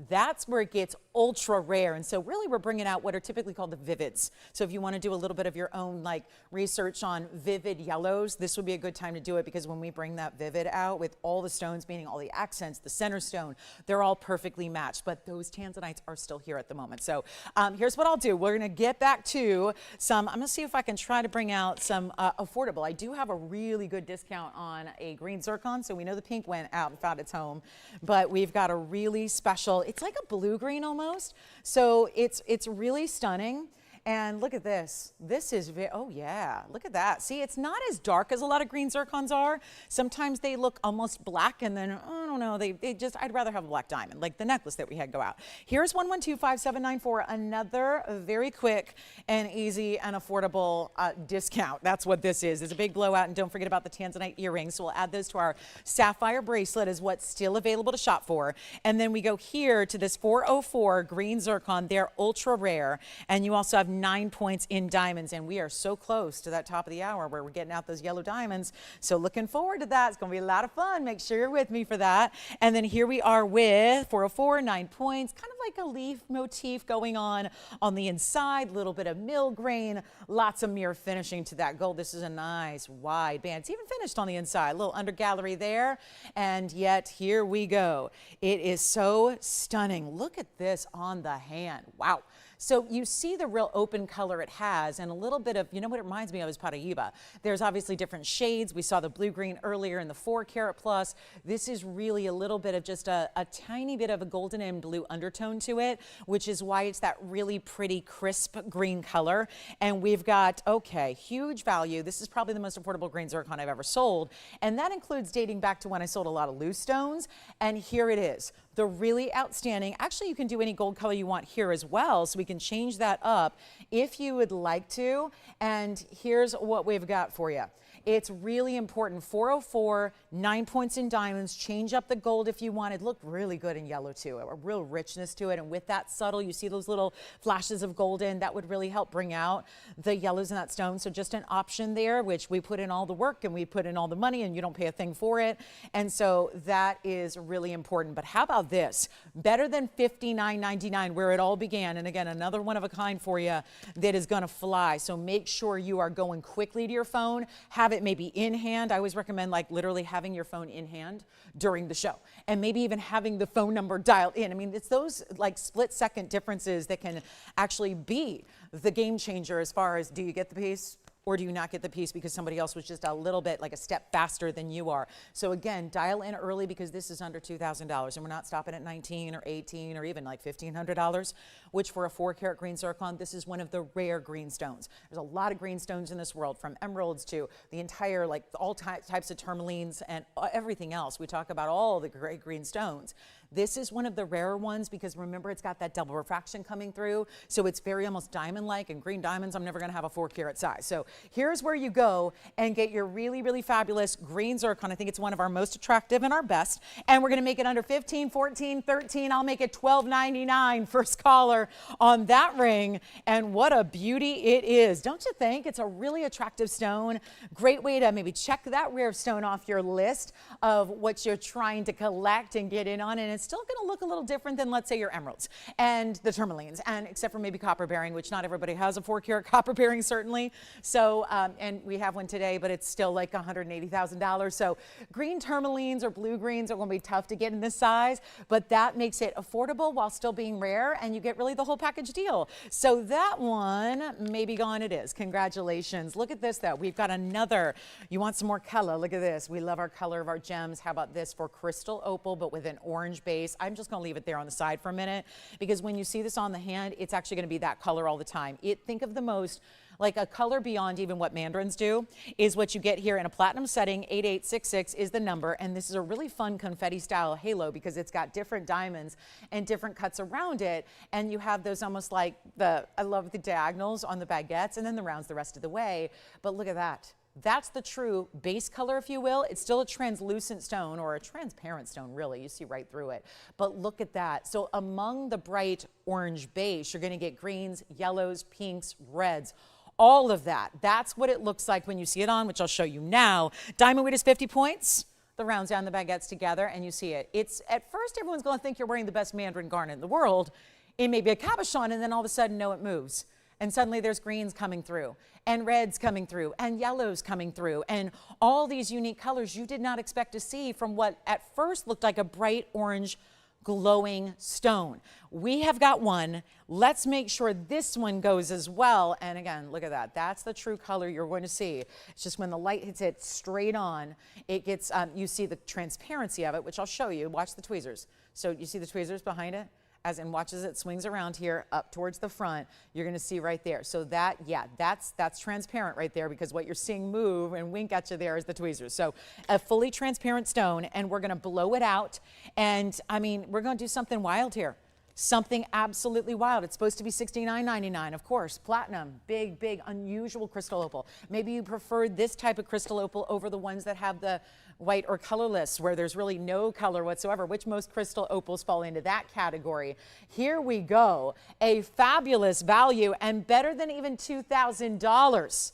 that's where it gets ultra rare. And so really we're bringing out what are typically called the vivids. So if you want to do a little bit of your own research on vivid yellows, this would be a good time to do it, because when we bring that vivid out with all the stones, meaning all the accents, the center stone, they're all perfectly matched. But those tanzanites are still here at the moment. So here's what I'll do. We're going to get back to I'm going to see if I can try to bring out some affordable. I do have a really good discount on a green zircon. So we know the pink went out and found its home, but we've got a really special, it's like a blue-green almost. So it's really stunning. And look at this. This is, oh yeah, look at that. See, it's not as dark as a lot of green zircons are. Sometimes they look almost black, and then, I don't know, I'd rather have a black diamond, like the necklace that we had go out. Here's 1125-794, another very quick and easy and affordable discount. That's what this is. It's a big blowout, and don't forget about the tanzanite earrings. So we'll add those to our sapphire bracelet is what's still available to shop for. And then we go here to this 404 green zircon. They're ultra rare, and you also have 9 points in diamonds, and we are so close to that top of the hour where we're getting out those yellow diamonds. So looking forward to that. It's going to be a lot of fun. Make sure you're with me for that. And then here we are with 404, 9 points, kind of like a leaf motif going on the inside, a little bit of mill grain, lots of mirror finishing to that gold. This is a nice wide band. It's even finished on the inside, a little under gallery there. And yet here we go. It is so stunning. Look at this on the hand. Wow. So you see the real open color it has, and a little bit of, what it reminds me of is Paraíba. There's obviously different shades. We saw the blue-green earlier in the 4 karat plus. This is really a little bit of just a tiny bit of a golden and blue undertone to it, which is why it's that really pretty crisp green color. And we've got, okay, huge value. This is probably the most affordable green zircon I've ever sold. And that includes dating back to when I sold a lot of loose stones. And here it is. The really outstanding, actually you can do any gold color you want here as well, so we can change that up if you would like to. And here's what we've got for you. It's really important. 404, 9 points in diamonds. Change up the gold if you wanted. Look really good in yellow too. A real richness to it. And with that subtle, you see those little flashes of gold in, that would really help bring out the yellows in that stone. So just an option there, which we put in all the work and we put in all the money and you don't pay a thing for it. And so that is really important. But how about this? Better than $59.99, where it all began. And again, another one of a kind for you that is going to fly. So make sure you are going quickly to your phone. Have it maybe in hand. I always recommend like literally having your phone in hand during the show, and maybe even having the phone number dialed in. I mean, it's those like split-second differences that can actually be the game changer as far as, do you get the piece or do you not get the piece because somebody else was just a little bit like a step faster than you are? So again, dial in early because this is under $2,000, and we're not stopping at 19 or 18 or even like $1,500, which for a 4-carat green zircon, this is one of the rare green stones. There's a lot of green stones in this world, from emeralds to the entire, like all types of tourmalines and everything else. We talk about all the great green stones. This is one of the rarer ones because remember, it's got that double refraction coming through. So it's very almost diamond-like, and green diamonds, I'm never gonna have a 4-carat size. So here's where you go and get your really, really fabulous green zircon. I think it's one of our most attractive and our best. And we're gonna make it under 15, 14, 13. I'll make it $12.99, first caller on that ring. And what a beauty it is. Don't you think? It's a really attractive stone. Great way to maybe check that rare stone off your list of what you're trying to collect and get in on. And it's still going to look a little different than, let's say, your emeralds and the tourmalines, and except for maybe copper bearing, which not everybody has a 4-carat copper bearing, certainly. So, and we have one today, but it's still like $180,000. So green tourmalines or blue greens are going to be tough to get in this size, but that makes it affordable while still being rare, and you get really the whole package deal. So that one, maybe gone it is. Congratulations. Look at this though. We've got another. You want some more color? Look at this. We love our color of our gems. How about this for crystal opal, but with an orange base? I'm just going to leave it there on the side for a minute, because when you see this on the hand, it's actually going to be that color all the time. Think of the most like a color beyond even what mandarins do is what you get here in a platinum setting. 8866 is the number, and this is a really fun confetti style halo because it's got different diamonds and different cuts around it, and you have those almost like I love the diagonals on the baguettes and then the rounds the rest of the way. But look at that. That's the true base color, if you will. It's still a translucent stone, or a transparent stone, really. You see right through it. But look at that. So among the bright orange base, you're going to get greens, yellows, pinks, reds, all of that. That's what it looks like when you see it on, which I'll show you now. Diamond weight is 50 points. The rounds down the baguettes together, and you see it. It's at first everyone's going to think you're wearing the best mandarin garnet in the world. It may be a cabochon, and then all of a sudden, no, it moves. And suddenly there's greens coming through, and reds coming through, and yellows coming through, and all these unique colors you did not expect to see from what at first looked like a bright orange glowing stone. We have got one. Let's make sure this one goes as well. And again, look at that. That's the true color you're going to see. It's just when the light hits it straight on, it gets, you see the transparency of it, which I'll show you. Watch the tweezers. So you see the tweezers behind it? As in, watch as it swings around here up towards the front, you're going to see right there. So that, yeah, that's transparent right there, because what you're seeing move and wink at you there is the tweezers. So a fully transparent stone, and we're going to blow it out. And I mean, we're going to do something wild here. Something absolutely wild. It's supposed to be $69.99, of course. Platinum, big, big, unusual crystal opal. Maybe you prefer this type of crystal opal over the ones that have the white or colorless, where there's really no color whatsoever, which most crystal opals fall into that category. Here we go. A fabulous value, and better than even $2,000.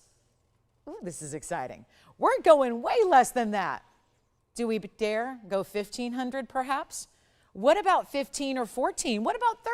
Ooh, this is exciting. We're going way less than that. Do we dare go $1,500 perhaps? What about 15 or 14? What about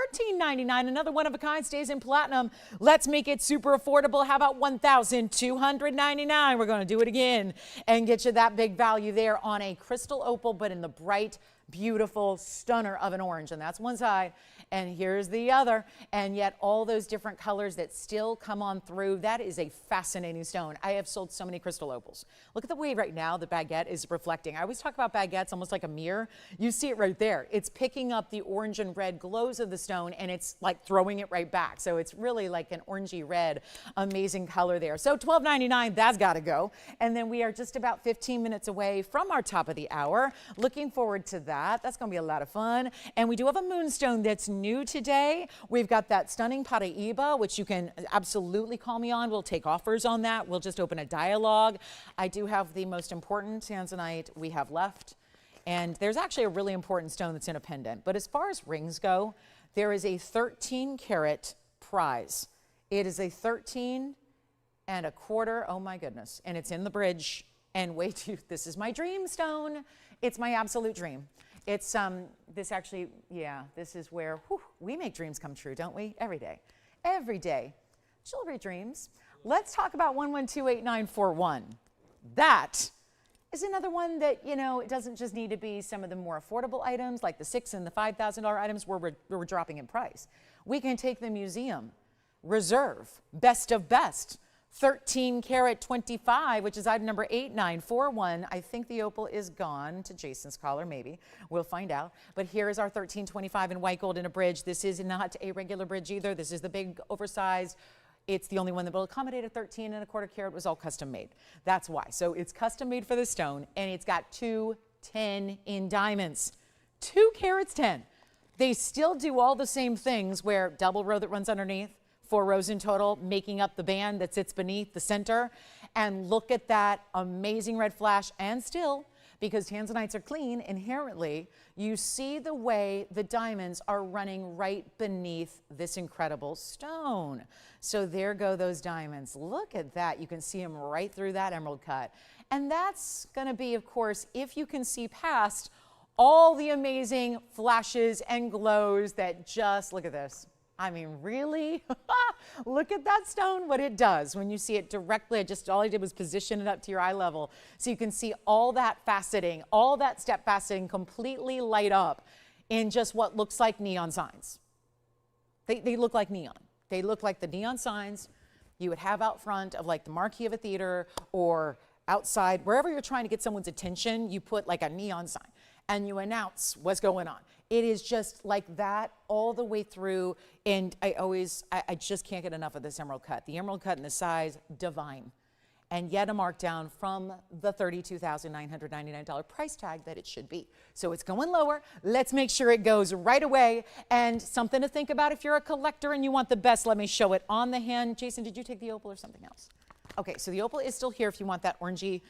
$13.99? Another one of a kind stays in platinum. Let's make it super affordable. How about $1,299? We're going to do it again and get you that big value there on a crystal opal, but in the bright, beautiful stunner of an orange. And that's one side, and here's the other. And yet all those different colors that still come on through. That is a fascinating stone. I have sold so many crystal opals. Look at the way right now the baguette is reflecting. I always talk about baguettes almost like a mirror. You see it right there. It's picking up the orange and red glows of the stone, and it's like throwing it right back. So it's really like an orangey red, amazing color there. So $12.99, that's got to go. And then we are just about 15 minutes away from our top of the hour. Looking forward to that. That's going to be a lot of fun. And we do have a moonstone that's new new today. We've got that stunning Paraiba, which you can absolutely call me on. We'll take offers on that. We'll just open a dialogue. I do have the most important tanzanite we have left. And there's actually a really important stone that's in a pendant. But as far as rings go, there is a 13 karat prize. It is a 13 and a quarter, oh my goodness. And it's in the bridge. And wait, this is my dream stone. It's my absolute dream. It's this actually, yeah, this is where we make dreams come true, don't we? Every day. Every day. Celebrate dreams. Let's talk about 112891. That is another one that, you know, it doesn't just need to be some of the more affordable items like the $6,000 and the $5,000 items where we're dropping in price. We can take the museum, reserve, best of best, 13 karat 25, which is item number 8941. I think the opal is gone to Jason's collar, maybe. We'll find out. But here is our 1325 in white gold in a bridge. This is not a regular bridge either. This is the big oversized. It's the only one that will accommodate a 13 and a quarter carat. It was all custom made. That's why. So it's custom made for the stone, and it's got 210 in diamonds. 2 carats 10. They still do all the same things where double row that runs underneath, 4 rows in total, making up the band that sits beneath the center. And look at that amazing red flash. And still, because tanzanites are clean inherently, you see the way the diamonds are running right beneath this incredible stone. So there go those diamonds. Look at that. You can see them right through that emerald cut. And that's going to be, of course, if you can see past all the amazing flashes and glows that just, look at this. I mean, really? Look at that stone, what it does when you see it directly. All I did was position it up to your eye level. So you can see all that faceting, all that step faceting completely light up in just what looks like neon signs. They look like neon. They look like the neon signs you would have out front of like the marquee of a theater or outside. Wherever you're trying to get someone's attention, you put like a neon sign and you announce what's going on. It is just like that all the way through, and I just can't get enough of this emerald cut. The emerald cut and the size, divine. And yet a markdown from the $32,999 price tag that it should be. So it's going lower. Let's make sure it goes right away. And something to think about if you're a collector and you want the best, let me show it on the hand. Jason, did you take the opal or something else? Okay, so the opal is still here if you want that orangey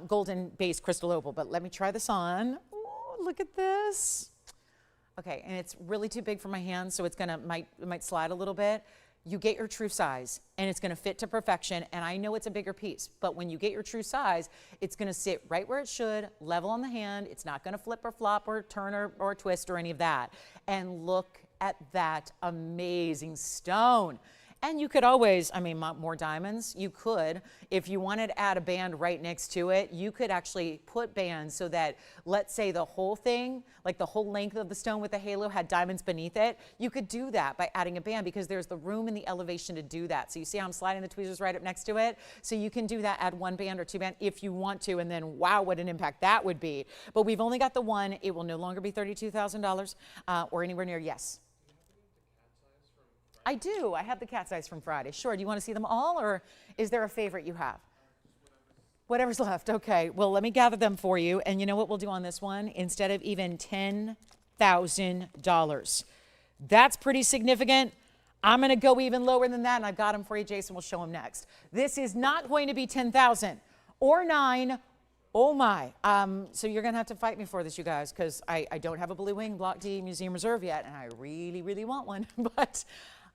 golden base crystal opal, but let me try this on. Ooh, look at this. Okay, and it's really too big for my hand, so it might slide a little bit. You get your true size, and it's gonna fit to perfection, and I know it's a bigger piece, but when you get your true size, it's gonna sit right where it should, level on the hand. It's not gonna flip or flop or turn or twist or any of that. And look at that amazing stone. And you could always, I mean, more diamonds, you could, if you wanted to add a band right next to it, you could actually put bands so that, let's say the whole thing, like the whole length of the stone with the halo had diamonds beneath it. You could do that by adding a band because there's the room and the elevation to do that. So you see how I'm sliding the tweezers right up next to it? So you can do that, add 1 band or 2 band if you want to, and then wow, what an impact that would be. But we've only got the one. It will no longer be $32,000 or anywhere near, yes. I do. I have the cat's eyes from Friday. Sure. Do you want to see them all, or is there a favorite you have? Whatever's left. Okay. Well, let me gather them for you. And you know what we'll do on this one? Instead of even $10,000. That's pretty significant. I'm going to go even lower than that, and I've got them for you. Jason will show them next. This is not going to be $10,000 or $9,000. Oh my. So you're going to have to fight me for this, you guys, because I don't have a Blue Wing Block D Museum Reserve yet, and I really, really want one. But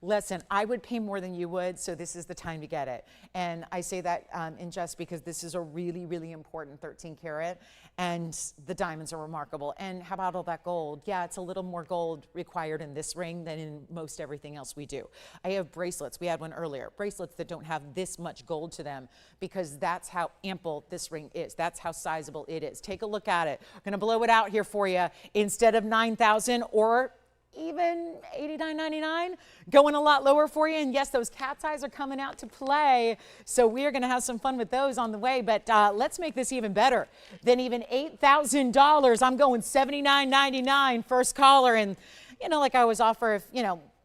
listen, I would pay more than you would, so this is the time to get it. And I say that in jest because this is a really, really important 13 karat, and the diamonds are remarkable. And how about all that gold? Yeah, it's a little more gold required in this ring than in most everything else we do. I have bracelets. We had one earlier. Bracelets that don't have this much gold to them because that's how ample this ring is. That's how sizable it is. Take a look at it. I'm going to blow it out here for you. Instead of $9,000 or even $89.99, going a lot lower for you. And yes, those cat's eyes are coming out to play. So we are going to have some fun with those on the way. But let's make this even better than even $8,000. I'm going $79.99 first caller. And, you know, like I always offer,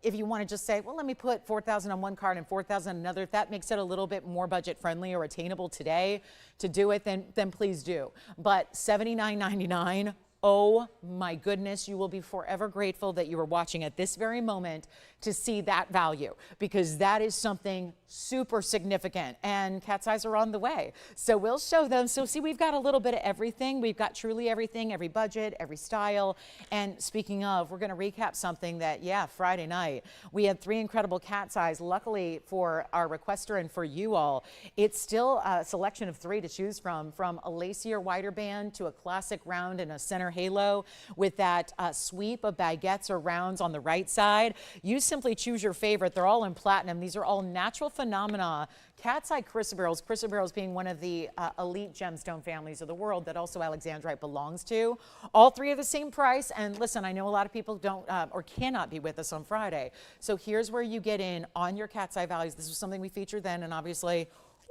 if you want to just say, well, let me put $4,000 on one card and $4,000 on another, if that makes it a little bit more budget friendly or attainable today to do it, then please do. But $79.99. Oh my goodness, you will be forever grateful that you are watching at this very moment to see that value, because that is something super significant, and cat's eyes are on the way. So we'll show them. So see, we've got a little bit of everything. We've got truly everything, every budget, every style. And speaking of, we're going to recap something that, yeah, Friday night, we had 3 incredible cat's eyes. Luckily for our requester and for you all, it's still a selection of 3 to choose from a lacier, wider band to a classic round and a center halo with that sweep of baguettes or rounds on the right side. You simply choose your favorite. They're all in platinum. These are all natural phenomena. Cat's eye chrysoberyls being one of the elite gemstone families of the world that also alexandrite belongs to. All 3 are the same price. And listen, I know a lot of people don't or cannot be with us on Friday. So here's where you get in on your cat's eye values. This was something we featured then, and obviously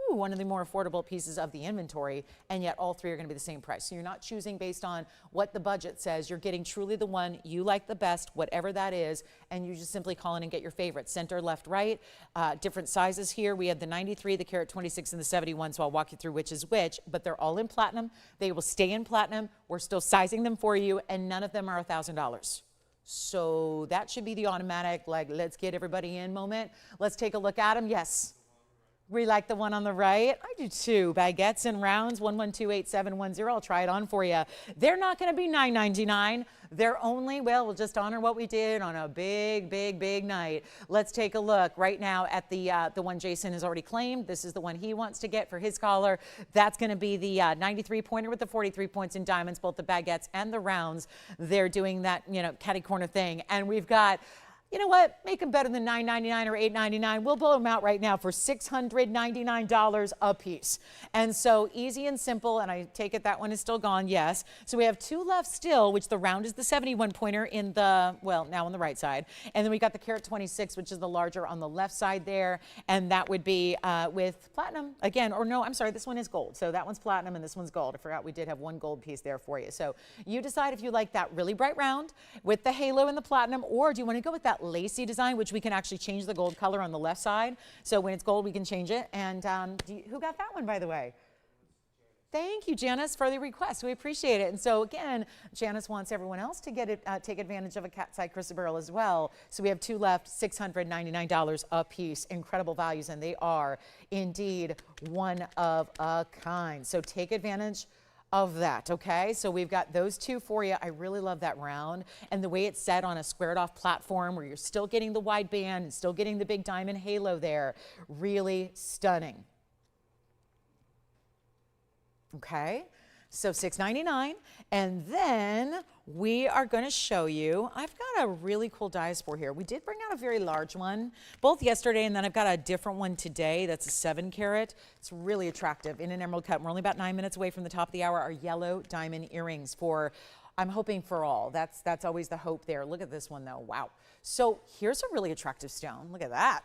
one of the more affordable pieces of the inventory, and yet all 3 are going to be the same price. So you're not choosing based on what the budget says. You're getting truly the one you like the best, whatever that is, and you just simply call in and get your favorite. Center, left, right, different sizes here. We have the 93, the carat 26, and the 71, so I'll walk you through which is which, but they're all in platinum. They will stay in platinum. We're still sizing them for you, and none of them are $1,000. So that should be the automatic, like, let's get everybody in moment. Let's take a look at them. Yes. We like the one on the right. I do too. Baguettes and rounds, 1128710. I'll try it on for you. They're not going to be $9.99. They're only, well, we'll just honor what we did on a big, big, big night. Let's take a look right now at the one Jason has already claimed. This is the one he wants to get for his collar. That's going to be the 93 pointer with the 43 points in diamonds, both the baguettes and the rounds. They're doing that, you know, catty corner thing. And we've got, you know what? Make them better than $9.99 or $8.99. We'll blow them out right now for $699 a piece. And so easy and simple, and I take it that one is still gone, yes. So we have 2 left still, which the round is the 71 pointer in the, well, now on the right side. And then we got the carat 26, which is the larger on the left side there. And that would be with platinum again, or no, I'm sorry, this one is gold. So that one's platinum and this one's gold. I forgot we did have 1 gold piece there for you. So you decide if you like that really bright round with the halo and the platinum, or do you want to go with that lacy design, which we can actually change the gold color on the left side. So when it's gold, we can change it. And who got that one, by the way? Thank you, Janice, for the request. We appreciate it. And so again, Janice wants everyone else to get it, take advantage of a cat's eye chrysoberyl as well. So we have 2 left, $699 a piece. Incredible values, and they are indeed one of a kind. So take advantage of that, okay? So we've got those 2 for you. I really love that round, and the way it's set on a squared off platform where you're still getting the wide band and still getting the big diamond halo there. Really stunning. Okay, so $699, and then we are going to show you, I've got a really cool diaspora here. We did bring out a very large one, both yesterday, and then I've got a different one today that's a 7 carat. It's really attractive in an emerald cut. We're only about 9 minutes away from the top of the hour. Our yellow diamond earrings for, I'm hoping for all. That's always the hope there. Look at this one though, wow. So here's a really attractive stone. Look at that.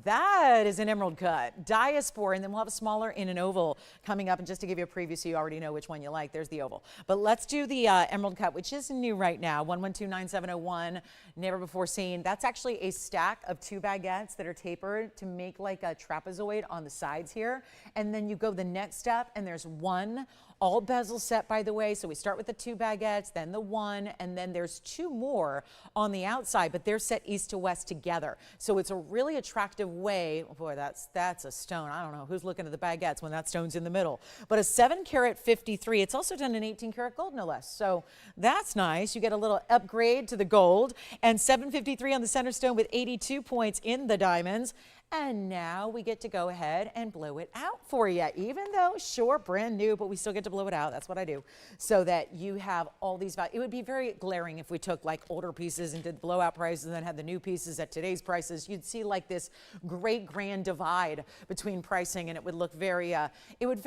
That is an emerald cut, diaspora, and then we'll have a smaller in an oval coming up. And just to give you a preview so you already know which one you like, there's the oval. But let's do the emerald cut, which is new right now, 1129701, never before seen. That's actually a stack of 2 baguettes that are tapered to make like a trapezoid on the sides here. And then you go the next step, and there's 1 all bezel set, by the way. So we start with the 2 baguettes, then the 1, and then there's 2 more on the outside, but they're set east to west together. So it's a really attractive way. Oh boy, that's a stone. I don't know who's looking at the baguettes when that stone's in the middle. But a 7 carat 53. It's also done in 18 karat gold, no less. So that's nice. You get a little upgrade to the gold, and 753 on the center stone with 82 points in the diamonds. And now we get to go ahead and blow it out for you, even though, sure, brand new, but we still get to blow it out. That's what I do, so that you have all these values. It would be very glaring if we took like older pieces and did blowout prices and then had the new pieces at today's prices. You'd see like this great grand divide between pricing, and it would look very, it would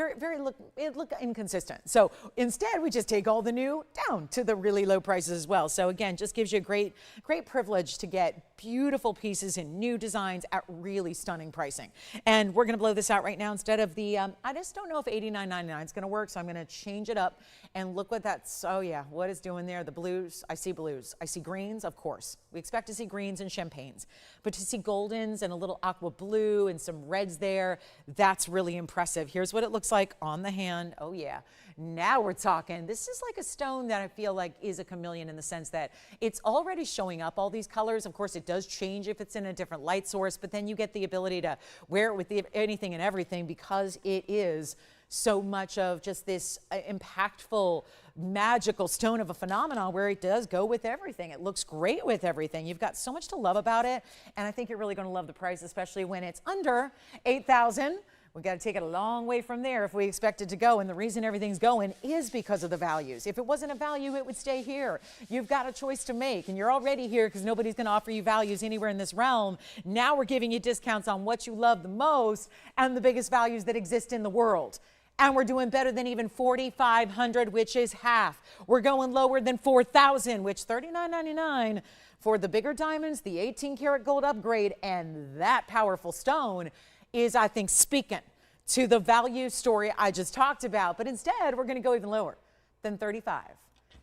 it'd look inconsistent. So instead, we just take all the new down to the really low prices as well. So again, just gives you a great privilege to get beautiful pieces in new designs at really stunning pricing. And we're going to blow this out right now instead of the, I just don't know if $89.99 is going to work, so I'm going to change it up and look what that's, oh yeah, what it's doing there. The blues, I see blues. I see greens, of course. We expect to see greens and champagnes, but to see goldens and a little aqua blue and some reds there, that's really impressive. Here's what it looks like on the hand. Oh yeah. Now we're talking. This is like a stone that I feel like is a chameleon in the sense that it's already showing up all these colors. Of course, it does change if it's in a different light source, but then you get the ability to wear it with anything and everything because it is so much of just this impactful, magical stone of a phenomenon where it does go with everything. It looks great with everything. You've got so much to love about it, and I think you're really going to love the price, especially when it's under $8,000. We've got to take it a long way from there if we expect it to go, and the reason everything's going is because of the values. If it wasn't a value, it would stay here. You've got a choice to make, and you're already here because nobody's going to offer you values anywhere in this realm. Now we're giving you discounts on what you love the most and the biggest values that exist in the world. And we're doing better than even $4,500, which is half. We're going lower than $4,000, which $39.99 for the bigger diamonds, the 18-karat gold upgrade, and that powerful stone is, I think, speaking to the value story I just talked about. But instead, we're going to go even lower than 35.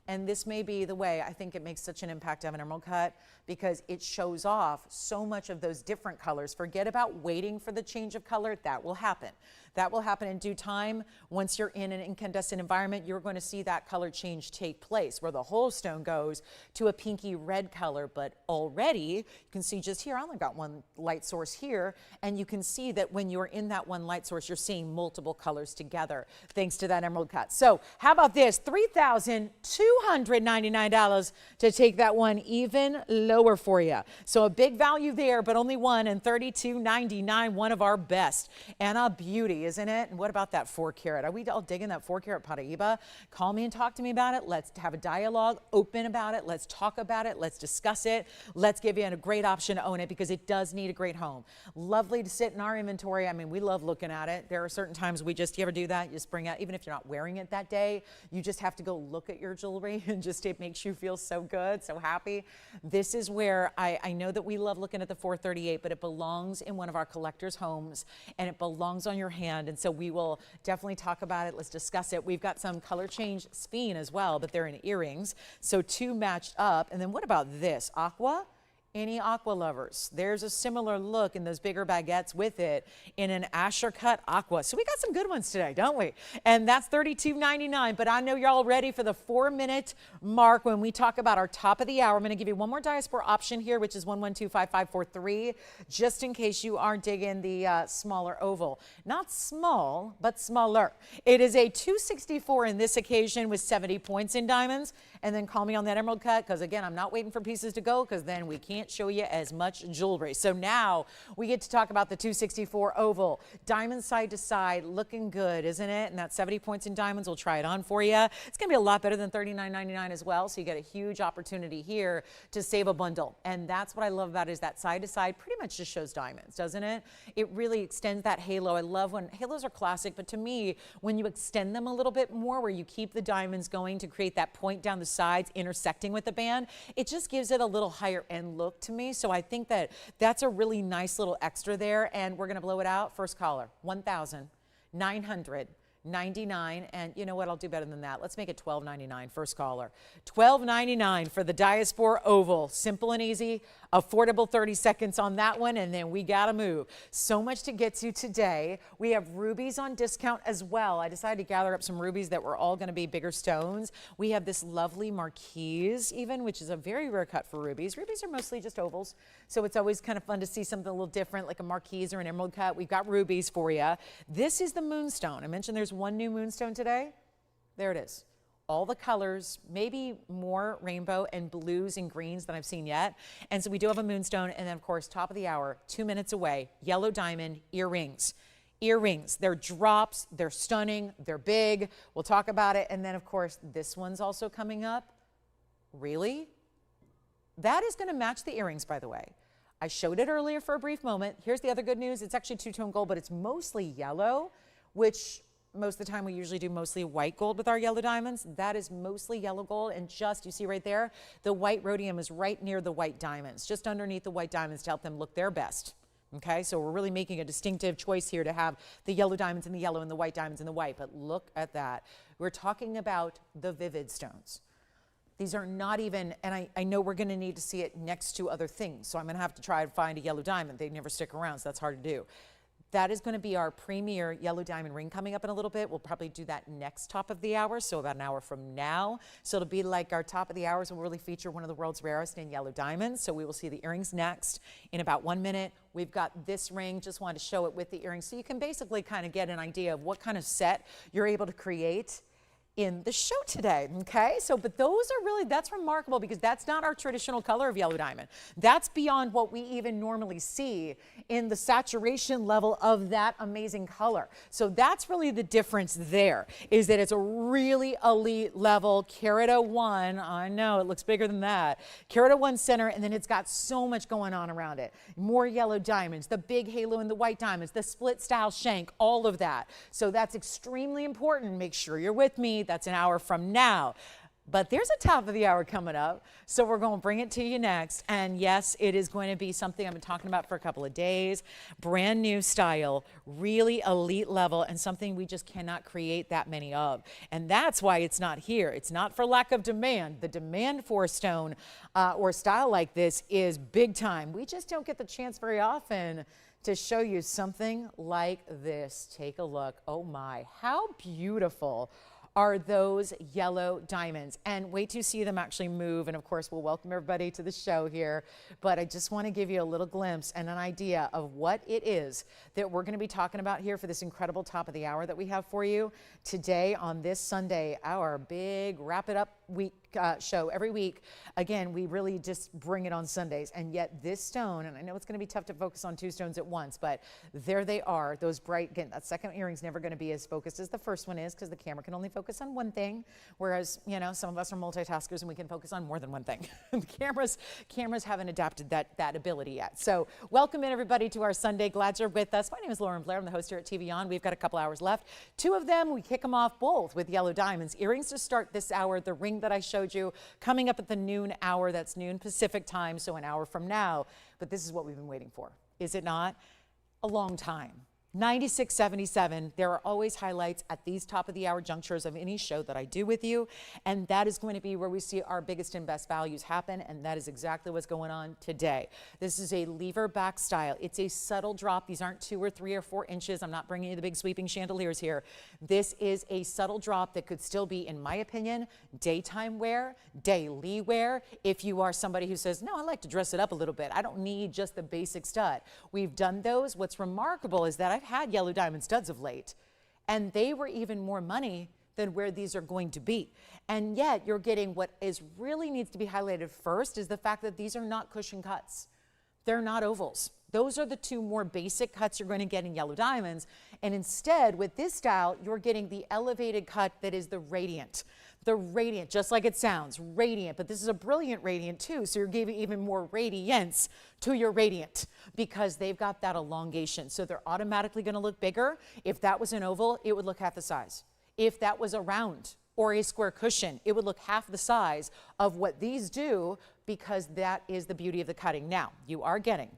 And this may be the way I think it makes such an impact to have an emerald cut because it shows off so much of those different colors. Forget about waiting for the change of color. That will happen. That will happen in due time. Once you're in an incandescent environment, you're going to see that color change take place where the whole stone goes to a pinky red color. But already, you can see just here, I only got one light source here, and you can see that when you're in that one light source, you're seeing multiple colors together thanks to that emerald cut. So how about this? $3,299 to take that one even lower for you. So a big value there, but only one, and $32.99, one of our best. And a beauty, isn't it? And what about that 4-carat? Are we all digging that 4-carat Paraíba? Call me and talk to me about it. Let's have a dialogue, open about it. Let's talk about it. Let's discuss it. Let's give you a great option to own it because it does need a great home. Lovely to sit in our inventory. I mean, we love looking at it. There are certain times you ever do that? You just bring out, even if you're not wearing it that day, you just have to go look at your jewelry and just it makes you feel so good, so happy. This is where I know that we love looking at the 438, but it belongs in one of our collectors' homes and it belongs on your hand. And so we will definitely talk about it. Let's discuss it. We've got some color change speen as well, but they're in earrings. So two matched up. And then what about this? Aqua? Any aqua lovers? There's a similar look in those bigger baguettes with it in an Asher cut aqua. So we got some good ones today, don't we? And that's $32.99. But I know you're all ready for the 4-minute mark when we talk about our top of the hour. I'm going to give you one more diaspora option here, which is 1125543, just in case you are digging the smaller oval. Not small, but smaller. It is a 264 in this occasion with 70 points in diamonds. And then call me on that emerald cut because, again, I'm not waiting for pieces to go because then we can't show you as much jewelry. So now we get to talk about the 264 oval. Diamonds side to side, looking good, isn't it? And that 70 points in diamonds, we'll try it on for you. It's going to be a lot better than $39.99 as well. So you get a huge opportunity here to save a bundle. And that's what I love about it is that side to side pretty much just shows diamonds, doesn't it? It really extends that halo. I love when halos are classic, but to me, when you extend them a little bit more, where you keep the diamonds going to create that point down the sides intersecting with the band, it just gives it a little higher end look to me. So I think that that's a really nice little extra there, and we're going to blow it out. First caller, 1,999, and you know what, I'll do better than that. Let's make it $12.99. First caller, $12.99 for the Diaspora Oval. Simple and easy, affordable. 30 seconds on that one, and then we gotta move. So much to get to today. We have rubies on discount as well. I decided to gather up some rubies that were all going to be bigger stones. We have this lovely marquise even, which is a very rare cut for rubies. Rubies are mostly just ovals, so it's always kind of fun to see something a little different like a marquise or an emerald cut. We've got rubies for you. This is the moonstone. I mentioned there's one new moonstone today. There it is. All the colors, maybe more rainbow and blues and greens than I've seen yet. And so we do have a moonstone. And then, of course, top of the hour, 2 minutes away, yellow diamond earrings. Earrings, they're drops, they're stunning, they're big. We'll talk about it. And then, of course, this one's also coming up. Really? That is going to match the earrings, by the way. I showed it earlier for a brief moment. Here's the other good news. It's actually two-tone gold, but it's mostly yellow, which most of the time we usually do mostly white gold with our yellow diamonds. That is mostly yellow gold, and just, you see right there, the white rhodium is right near the white diamonds, just underneath the white diamonds to help them look their best. Okay, so we're really making a distinctive choice here to have the yellow diamonds in the yellow and the white diamonds in the white, but look at that. We're talking about the vivid stones. These are not even, and I know we're gonna need to see it next to other things, so I'm gonna have to try and find a yellow diamond. They never stick around, so that's hard to do. That is going to be our premier yellow diamond ring coming up in a little bit. We'll probably do that next top of the hour, so about an hour from now. So it'll be like our top of the hours will really feature one of the world's rarest in yellow diamonds. So we will see the earrings next in about 1 minute. We've got this ring, just wanted to show it with the earrings so you can basically kind of get an idea of what kind of set you're able to create in the show today, okay? So, but those are really, that's remarkable because that's not our traditional color of yellow diamond. That's beyond what we even normally see in the saturation level of that amazing color. So that's really the difference there, is that it's a really elite level carat 01. I know, it looks bigger than that. Carat 01 center, and then it's got so much going on around it. More yellow diamonds, the big halo and the white diamonds, the split style shank, all of that. So that's extremely important. Make sure you're with me. That's an hour from now. But there's a top of the hour coming up, so we're going to bring it to you next. And yes, it is going to be something I've been talking about for a couple of days. Brand new style, really elite level, and something we just cannot create that many of. And that's why it's not here. It's not for lack of demand. The demand for a stone or style like this is big time. We just don't get the chance very often to show you something like this. Take a look. Oh my, how beautiful are those yellow diamonds. And wait to see them actually move. And of course, we'll welcome everybody to the show here. But I just want to give you a little glimpse and an idea of what it is that we're going to be talking about here for this incredible top of the hour that we have for you today on this Sunday, our big wrap it up week show every week. Again, we really just bring it on Sundays, and yet this stone, and I know it's going to be tough to focus on two stones at once, but there they are, those bright, again, that second earring's never going to be as focused as the first one is because the camera can only focus on one thing, whereas, you know, some of us are multitaskers and we can focus on more than one thing. The cameras haven't adapted that ability yet. So welcome in everybody to our Sunday. Glad you're with us. My name is Lauren Blair. I'm the host here at TVON. We've got a couple hours left. Two of them, we kick them off both with yellow diamonds. Earrings to start this hour, the ring that I showed you coming up at the noon hour. That's noon Pacific time, so an hour from now. But this is what we've been waiting for, is it not? A long time. 96.77. There are always highlights at these top of the hour junctures of any show that I do with you, and that is going to be where we see our biggest and best values happen, and that is exactly what's going on today. This is a lever back style. It's a subtle drop. These aren't 2 or 3 or 4 inches. I'm not bringing you the big sweeping chandeliers here. This is a subtle drop that could still be, in my opinion, daytime wear, daily wear. If you are somebody who says, no, I like to dress it up a little bit, I don't need just the basic stud. We've done those. What's remarkable is that I've had yellow diamond studs of late, and they were even more money than where these are going to be. And yet you're getting what is really needs to be highlighted first is the fact that these are not cushion cuts. They're not ovals. Those are the 2 more basic cuts you're going to get in yellow diamonds. And instead, with this style, you're getting the elevated cut that is the radiant. The radiant, just like it sounds, radiant, but this is a brilliant radiant too, so you're giving even more radiance to your radiant because they've got that elongation. So they're automatically going to look bigger. If that was an oval, it would look half the size. If that was a round or a square cushion, it would look half the size of what these do because that is the beauty of the cutting. Now, you are getting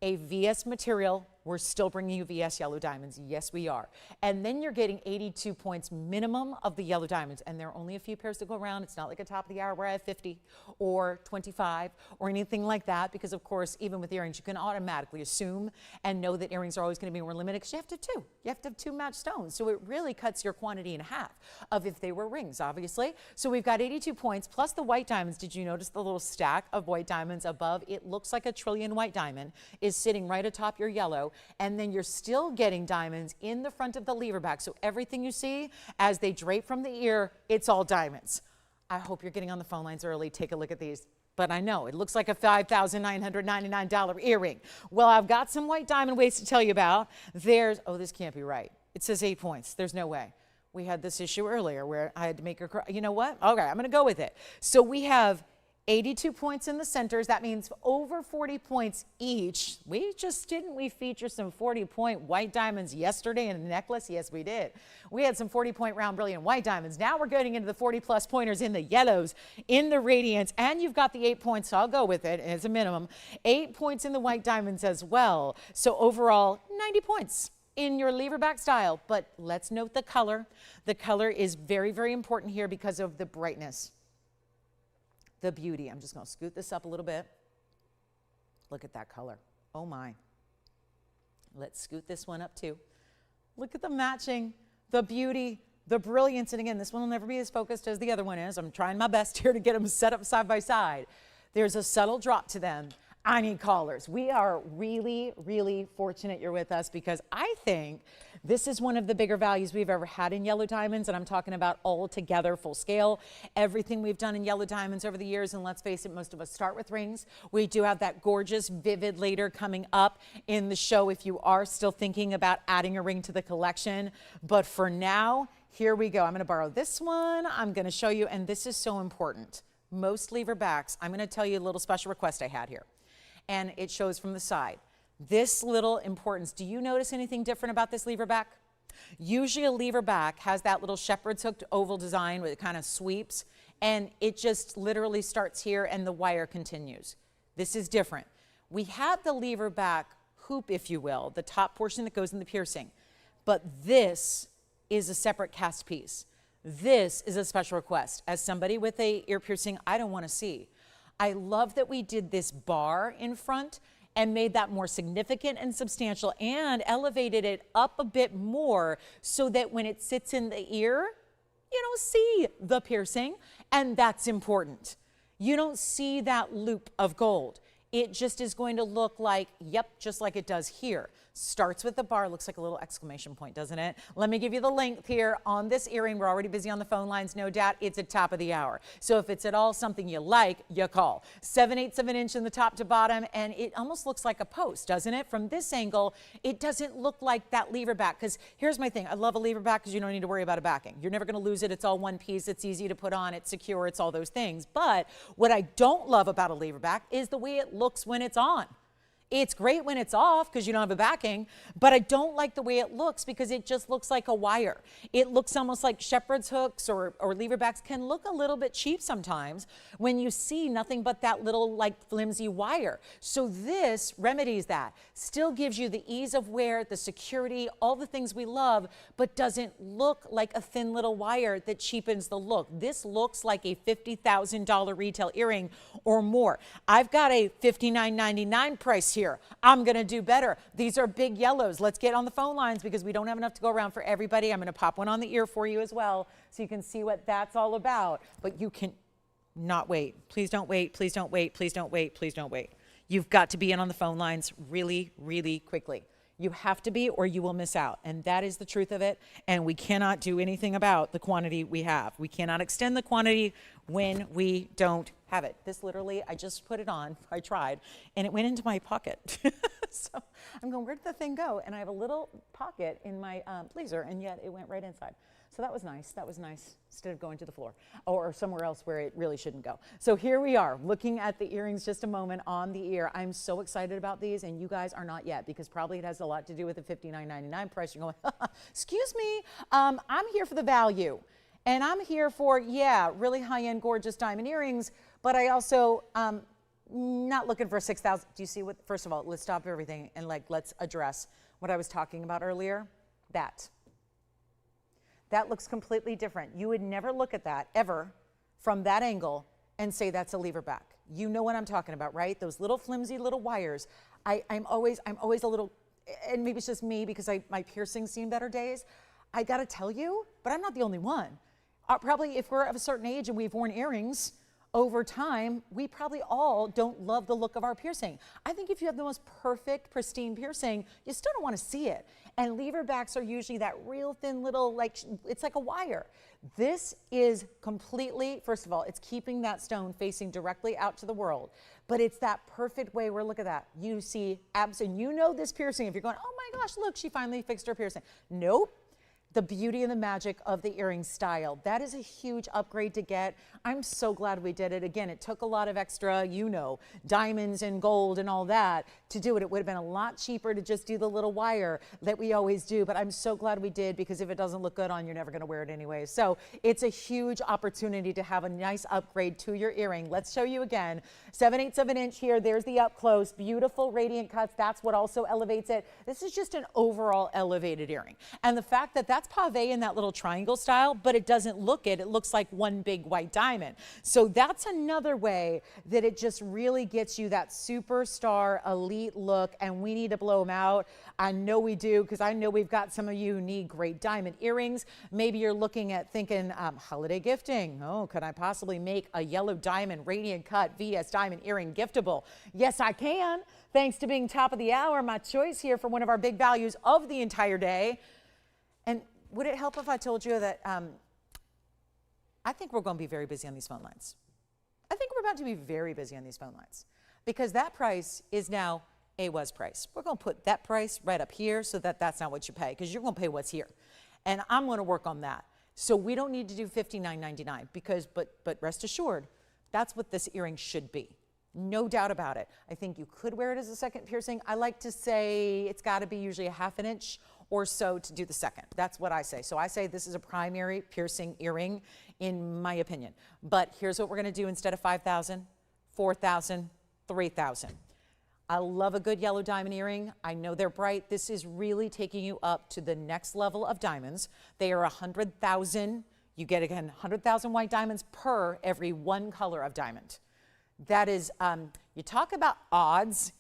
a VS material. We're still bringing you VS yellow diamonds. Yes, we are. And then you're getting 82 points minimum of the yellow diamonds. And there are only a few pairs to go around. It's not like a top of the hour where I have 50 or 25 or anything like that. Because, of course, even with earrings, you can automatically assume and know that earrings are always going to be more limited because you have to have 2. You have to have 2 matched stones. So it really cuts your quantity in half of if they were rings, obviously. So we've got 82 points plus the white diamonds. Did you notice the little stack of white diamonds above? It looks like a trillion white diamond is sitting right atop your yellow. And then you're still getting diamonds in the front of the lever back. So everything you see as they drape from the ear, it's all diamonds. I hope you're getting on the phone lines early. Take a look at these. But I know it looks like a $5,999 earring. Well, I've got some white diamond ways to tell you about. There's, oh, this can't be right. It says 8 points. There's no way. We had this issue earlier where I had to make her cry. You know what? Okay, I'm going to go with it. So we have 82 points in the centers. That means over 40 points each. We feature some 40-point white diamonds yesterday in a necklace? Yes, we did. We had some 40-point round brilliant white diamonds. Now we're getting into the 40-plus pointers in the yellows, in the radiance, and you've got the 8 points, so I'll go with it as a minimum. 8 points in the white diamonds as well. So overall, 90 points in your lever back style. But let's note the color. The color is very, very important here because of the brightness. The beauty. I'm just going to scoot this up a little bit. Look at that color. Oh my. Let's scoot this one up too. Look at the matching, the beauty, the brilliance. And again, this one will never be as focused as the other one is. I'm trying my best here to get them set up side by side. There's a subtle drop to them. I need callers. We are really, really fortunate you're with us because I think this is one of the bigger values we've ever had in yellow diamonds, and I'm talking about all together, full scale, everything we've done in yellow diamonds over the years. And let's face it, most of us start with rings. We do have that gorgeous, vivid later coming up in the show if you are still thinking about adding a ring to the collection. But for now, here we go. I'm going to borrow this one. I'm going to show you, and this is so important. Most lever backs, I'm going to tell you a little special request I had here. And it shows from the side. This little importance, do you notice anything different about this lever back? Usually a lever back has that little shepherd's hooked oval design where it kind of sweeps, and it just literally starts here and the wire continues. This is different. We have the lever back hoop, if you will, the top portion that goes in the piercing, but this is a separate cast piece. This is a special request. As somebody with a ear piercing, I don't want to see. I love that we did this bar in front and made that more significant and substantial and elevated it up a bit more so that when it sits in the ear, you don't see the piercing, and that's important. You don't see that loop of gold. It just is going to look like, yep, just like it does here. Starts with the bar, looks like a little exclamation point, doesn't it? Let me give you the length here on this earring. We're already busy on the phone lines, no doubt. It's at top of the hour. So if it's at all something you like, you call. 7/8 of an inch in the top to bottom, and it almost looks like a post, doesn't it? From this angle, it doesn't look like that lever back, because here's my thing. I love a lever back because you don't need to worry about a backing. You're never going to lose it. It's all one piece. It's easy to put on. It's secure. It's all those things. But what I don't love about a lever back is the way it looks when it's on. It's great when it's off because you don't have a backing, but I don't like the way it looks because it just looks like a wire. It looks almost like shepherd's hooks or lever backs can look a little bit cheap sometimes when you see nothing but that little like flimsy wire. So this remedies that. Still gives you the ease of wear, the security, all the things we love, but doesn't look like a thin little wire that cheapens the look. This looks like a $50,000 retail earring or more. I've got a $59.99 price here. I'm going to do better. These are big yellows. Let's get on the phone lines because we don't have enough to go around for everybody. I'm going to pop one on the ear for you as well so you can see what that's all about. But you can not wait. Please don't wait. Please don't wait. Please don't wait. Please don't wait. You've got to be in on the phone lines really, really quickly. You have to be or you will miss out. And that is the truth of it. And we cannot do anything about the quantity we have. We cannot extend the quantity when we don't have it. This literally, I just put it on. I tried. And it went into my pocket. So I'm going, where did the thing go? And I have a little pocket in my blazer, and yet it went right inside. So that was nice. That was nice instead of going to the floor or somewhere else where it really shouldn't go. So here we are looking at the earrings just a moment on the ear. I'm so excited about these, and you guys are not yet because probably it has a lot to do with the $59.99 price. You're going, excuse me, I'm here for the value. And I'm here for, yeah, really high-end, gorgeous diamond earrings, but I also not looking for 6,000. Do you see what, first of all, let's stop everything and let's address what I was talking about earlier. That looks completely different. You would never look at that ever from that angle and say that's a lever back. You know what I'm talking about, right? Those little flimsy little wires. I'm always a little, and maybe it's just me because my piercings seen better days. I gotta tell you, but I'm not the only one. Probably if we're of a certain age and we've worn earrings over time, we probably all don't love the look of our piercing. I think if you have the most perfect, pristine piercing, you still don't want to see it. And lever backs are usually that real thin little, it's like a wire. This is completely, first of all, it's keeping that stone facing directly out to the world. But it's that perfect way where, look at that. You see abs, and you know this piercing. If you're going, oh my gosh, look, she finally fixed her piercing. Nope. The beauty and the magic of the earring style. That is a huge upgrade to get. I'm so glad we did it. Again, it took a lot of extra, diamonds and gold and all that to do it. It would have been a lot cheaper to just do the little wire that we always do, but I'm so glad we did because if it doesn't look good on, you're never gonna wear it anyway. So it's a huge opportunity to have a nice upgrade to your earring. Let's show you again. 7/8 of an inch here. There's the up close. Beautiful radiant cuts. That's what also elevates it. This is just an overall elevated earring. And the fact that that's pave in that little triangle style, but it doesn't look it. It looks like one big white diamond. So that's another way that it just really gets you that superstar elite elite look and we need to blow them out. I know we do, because I know we've got some of you who need great diamond earrings. Maybe you're looking at thinking holiday gifting. Oh, could I possibly make a yellow diamond radiant cut VS diamond earring giftable? Yes, I can. Thanks to being top of the hour, my choice here for one of our big values of the entire day. And would it help if I told you that I think we're going to be very busy on these phone lines? I think we're about to be very busy on these phone lines, because that price is now a was price. We're going to put that price right up here so that that's not what you pay, because you're going to pay what's here. And I'm going to work on that. So we don't need to do $59.99, because, but rest assured, that's what this earring should be. No doubt about it. I think you could wear it as a second piercing. I like to say it's got to be usually a half an inch or so to do the second. That's what I say. So I say this is a primary piercing earring, in my opinion. But here's what we're going to do instead of 5,000, 4,000, 3,000. I love a good yellow diamond earring. I know they're bright. This is really taking you up to the next level of diamonds. They are 100,000. You get, again, 100,000 white diamonds per every one color of diamond. That is, you talk about odds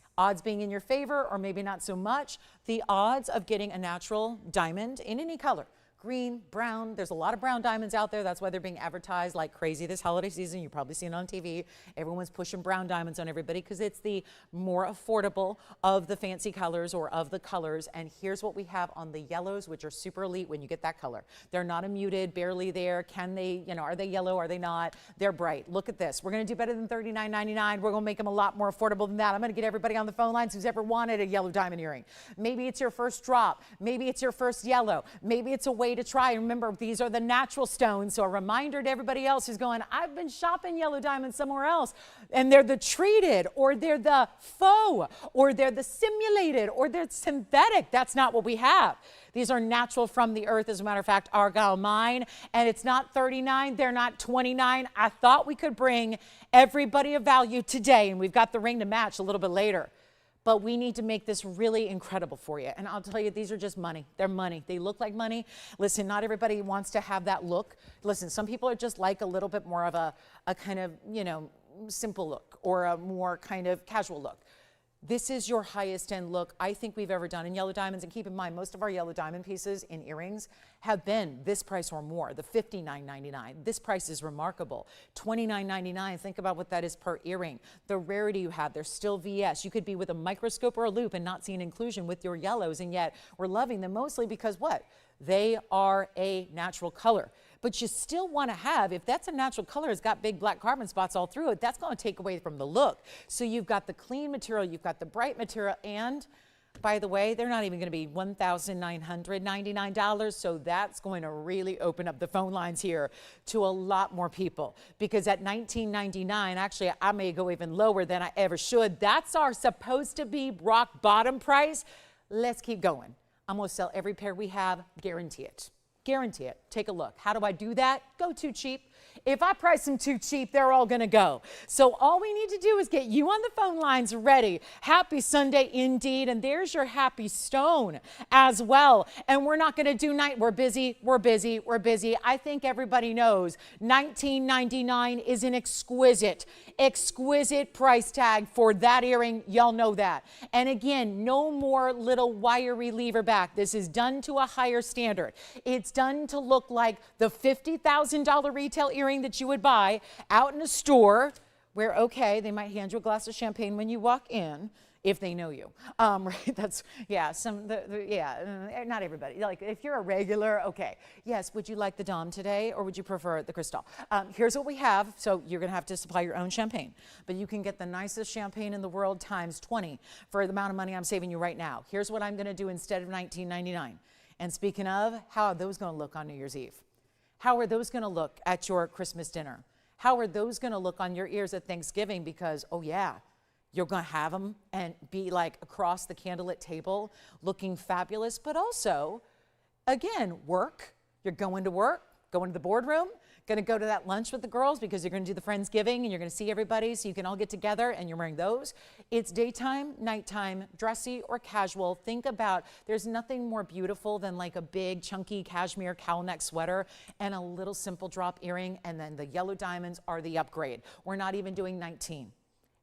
being in your favor or maybe not so much. The odds of getting a natural diamond in any color, green, brown, there's a lot of brown diamonds out there. That's why they're being advertised like crazy this holiday season. You've probably seen it on TV. Everyone's pushing brown diamonds on everybody because it's the more affordable of the fancy colors or of the colors. And here's what we have on the yellows, which are super elite when you get that color. They're not a muted, barely there. Can they, you know, are they yellow? Are they not? They're bright. Look at this. We're going to do better than $39.99. We're going to make them a lot more affordable than that. I'm going to get everybody on the phone lines who's ever wanted a yellow diamond earring. Maybe it's your first drop. Maybe it's your first yellow. Maybe it's a way to try. Remember, these are the natural stones. So a reminder to everybody else who's going, I've been shopping yellow diamonds somewhere else, and they're the treated, or they're the faux, or they're the simulated, or they're synthetic. That's not what we have. These are natural from the earth. As a matter of fact, Argyle mine, and it's not 39. They're not 29. I thought we could bring everybody of value today, and we've got the ring to match a little bit later. But we need to make this really incredible for you. And I'll tell you, these are just money. They're money. They look like money. Listen, not everybody wants to have that look. Listen, some people are just like a little bit more of a kind of, you know, simple look or a more kind of casual look. This is your highest end look I think we've ever done in yellow diamonds. And keep in mind, most of our yellow diamond pieces in earrings have been this price or more, the $59.99. This price is remarkable. $29.99, think about what that is per earring. The rarity you have, they're still VS. You could be with a microscope or a loop and not see an inclusion with your yellows, and yet we're loving them mostly because what? They are a natural color. But you still want to have, if that's a natural color, it's got big black carbon spots all through it, that's going to take away from the look. So you've got the clean material, you've got the bright material, and by the way, they're not even going to be $1,999, so that's going to really open up the phone lines here to a lot more people. Because at $19.99, actually, I may go even lower than I ever should. That's our supposed to be rock bottom price. Let's keep going. I'm going to sell every pair we have, guarantee it. Guarantee it. Take a look. How do I do that? Go too cheap. If I price them too cheap, they're all going to go. So all we need to do is get you on the phone lines ready. Happy Sunday indeed. And there's your happy stone as well. And we're not going to do night. We're busy. We're busy. We're busy. I think everybody knows $19.99 is an exquisite price tag for that earring. Y'all know that. And again, no more little wiry lever back. This is done to a higher standard. It's done to look like the $50,000 retail earring that you would buy out in a store where, okay, they might hand you a glass of champagne when you walk in if they know you. Right? That's, yeah, not everybody. Like if you're a regular, okay. Yes, would you like the Dom today or would you prefer the Cristal? Here's what we have. So you're going to have to supply your own champagne, but you can get the nicest champagne in the world times 20 for the amount of money I'm saving you right now. Here's what I'm going to do instead of $19.99. And speaking of, how are those going to look on New Year's Eve? How are those going to look at your Christmas dinner? How are those going to look on your ears at Thanksgiving? Because, oh yeah, you're going to have them and be like across the candlelit table looking fabulous. But also, again, work. You're going to work, going to the boardroom, going to go to that lunch with the girls because you're going to do the Friendsgiving and you're going to see everybody so you can all get together and you're wearing those. It's daytime, nighttime, dressy or casual. Think about, there's nothing more beautiful than like a big chunky cashmere cowl neck sweater and a little simple drop earring, and then the yellow diamonds are the upgrade. We're not even doing 19.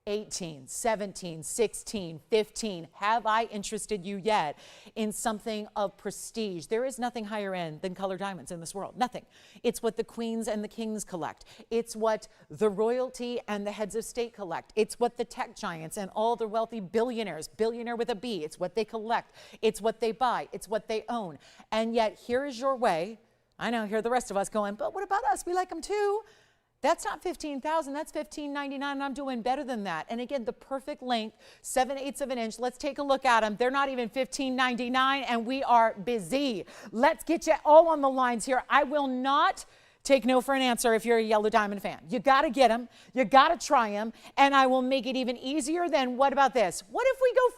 18, 17, 16, 15. Have I interested you yet in something of prestige? There is nothing higher end than colored diamonds in this world. Nothing. It's what the queens and the kings collect. It's what the royalty and the heads of state collect. It's what the tech giants and all the wealthy billionaires, billionaire with a B, it's what they collect. It's what they buy. It's what they own. And yet here is your way. I know, here are the rest of us going, but what about us? We like them too. That's not 15,000, that's 15.99, and I'm doing better than that. And again, the perfect length, 7/8 of an inch. Let's take a look at them. They're not even 15.99, and we are busy. Let's get you all on the lines here. I will not take no for an answer if you're a yellow diamond fan. You got to get them. You got to try them. And I will make it even easier than, what about this? What if we go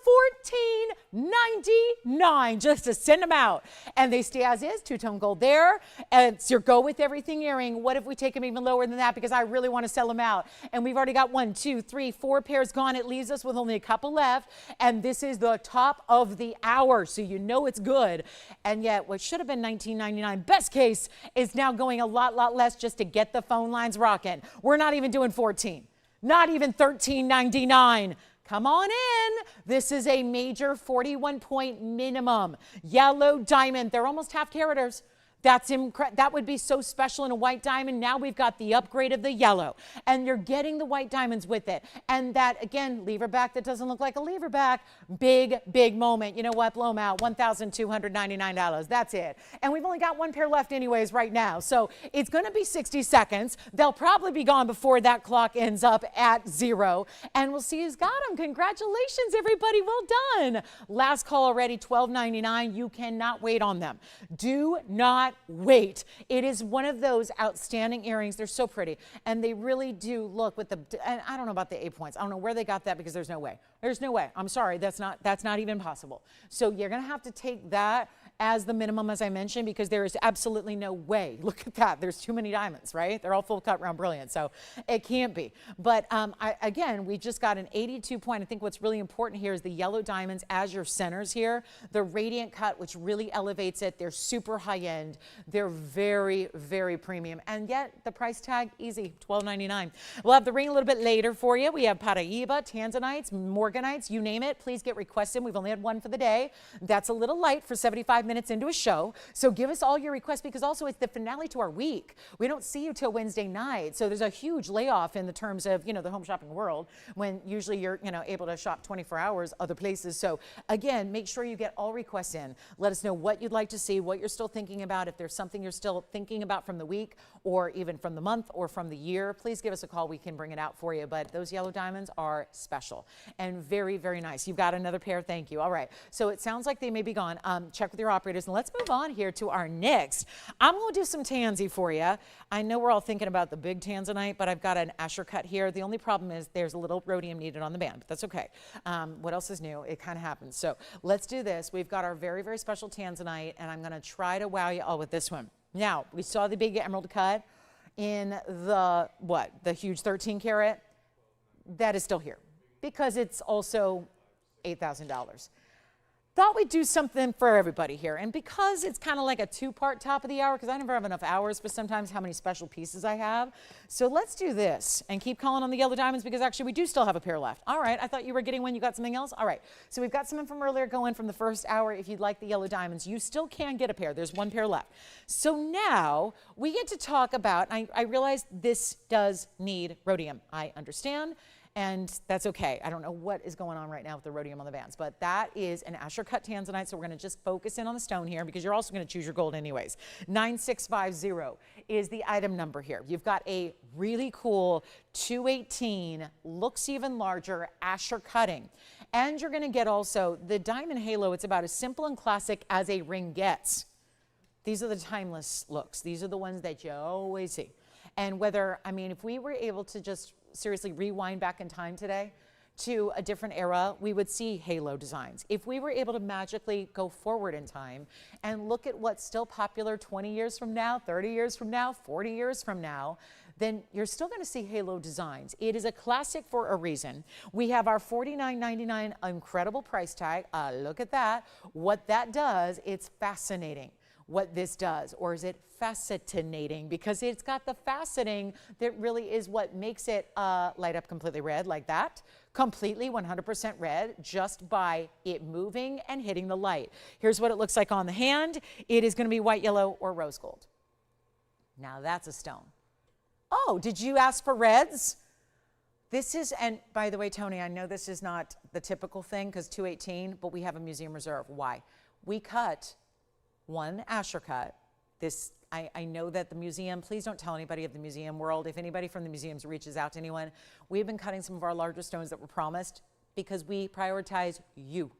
$14.99 just to send them out? And they stay as is, two-tone gold there. And it's your go with everything earring. What if we take them even lower than that because I really want to sell them out? And we've already got 1, 2, 3, 4 pairs gone. It leaves us with only a couple left. And this is the top of the hour, so you know it's good. And yet what should have been $19.99, best case, is now going a lot less just to get the phone lines rocking. We're not even doing 14, not even $13.99. Come on in. This is a major 41-point minimum. Yellow diamond. They're almost half caraters. That's that would be so special in a white diamond. Now we've got the upgrade of the yellow, and you're getting the white diamonds with it. And that, again, lever back that doesn't look like a lever back. Big moment. You know what? Blow them out. $1,299. That's it. And we've only got 1 pair left anyways right now. So it's going to be 60 seconds. They'll probably be gone before that clock ends up at 0. And we'll see who's got them. Congratulations, everybody. Well done. Last call already, $12.99. You cannot wait on them. Do not wait. It is one of those outstanding earrings. They're so pretty, and they really do look with the, and I don't know about the 8 points. I don't know where they got that because there's no way. There's no way. I'm sorry. That's not even possible. So you're going to have to take that as the minimum, as I mentioned, because there is absolutely no way. Look at that. There's too many diamonds, right? They're all full cut round brilliant, so it can't be. But again, we just got an 82 point. I think what's really important here is the yellow diamonds as your centers here. The radiant cut, which really elevates it. They're super high end. They're very, very premium. And yet the price tag, easy, $12.99. We'll have the ring a little bit later for you. We have Paraiba, Tanzanites, Morganites, you name it. Please get requests in. We've only had 1 for the day. That's a little light for 75 minutes into a show. So give us all your requests, because also it's the finale to our week. We don't see you till Wednesday night. So there's a huge layoff in the terms of, the home shopping world, when usually you're, able to shop 24 hours other places. So again, make sure you get all requests in. Let us know what you'd like to see, what you're still thinking about. If there's something you're still thinking about from the week or even from the month or from the year, please give us a call. We can bring it out for you. But those yellow diamonds are special and very, very nice. You've got another pair. Thank you. All right. So it sounds like they may be gone. Check with your operators. And let's move on here to our next. I'm going to do some tansy for you. I know we're all thinking about the big tanzanite, but I've got an Asher cut here. The only problem is there's a little rhodium needed on the band, but that's okay. What else is new? It kind of happens. So let's do this. We've got our very, very special tanzanite, and I'm going to try to wow you all with this one. Now, we saw the big emerald cut in the huge 13 karat. That is still here because it's also $8,000. Thought we'd do something for everybody here. And because it's kind of like a 2-part top of the hour, because I never have enough hours for sometimes how many special pieces I have. So let's do this and keep calling on the yellow diamonds, because actually we do still have a pair left. All right, I thought you were getting one. You got something else? All right, so we've got something from earlier going from the first hour. If you'd like the yellow diamonds, you still can get a pair. There's 1 pair left. So now we get to talk about, I realize this does need rhodium. I understand. And that's okay. I don't know what is going on right now with the rhodium on the bands, but that is an Asher cut tanzanite. So we're going to just focus in on the stone here, because you're also going to choose your gold anyways. 9650 is the item number here. You've got a really cool 218, looks even larger Asher cutting. And you're going to get also the diamond halo. It's about as simple and classic as a ring gets. These are the timeless looks. These are the ones that you always see. And whether, if we were able to just seriously rewind back in time today to a different era, we would see halo designs. If we were able to magically go forward in time and look at what's still popular 20 years from now, 30 years from now, 40 years from now, then you're still going to see halo designs. It is a classic for a reason. We have our $49.99 incredible price tag. Look at that. What that does, it's fascinating. what this does? Or is it fascinating? Because it's got the faceting that really is what makes it light up completely red like that. Completely 100% red just by it moving and hitting the light. Here's what it looks like on the hand. It is going to be white, yellow, or rose gold. Now that's a stone. Oh, did you ask for reds? This is, and by the way, Tony, I know this is not the typical thing because 218, but we have a museum reserve. Why? We cut one Asher cut. This, I know that the museum, please don't tell anybody of the museum world. If anybody from the museums reaches out to anyone, we've been cutting some of our larger stones that were promised because we prioritize you.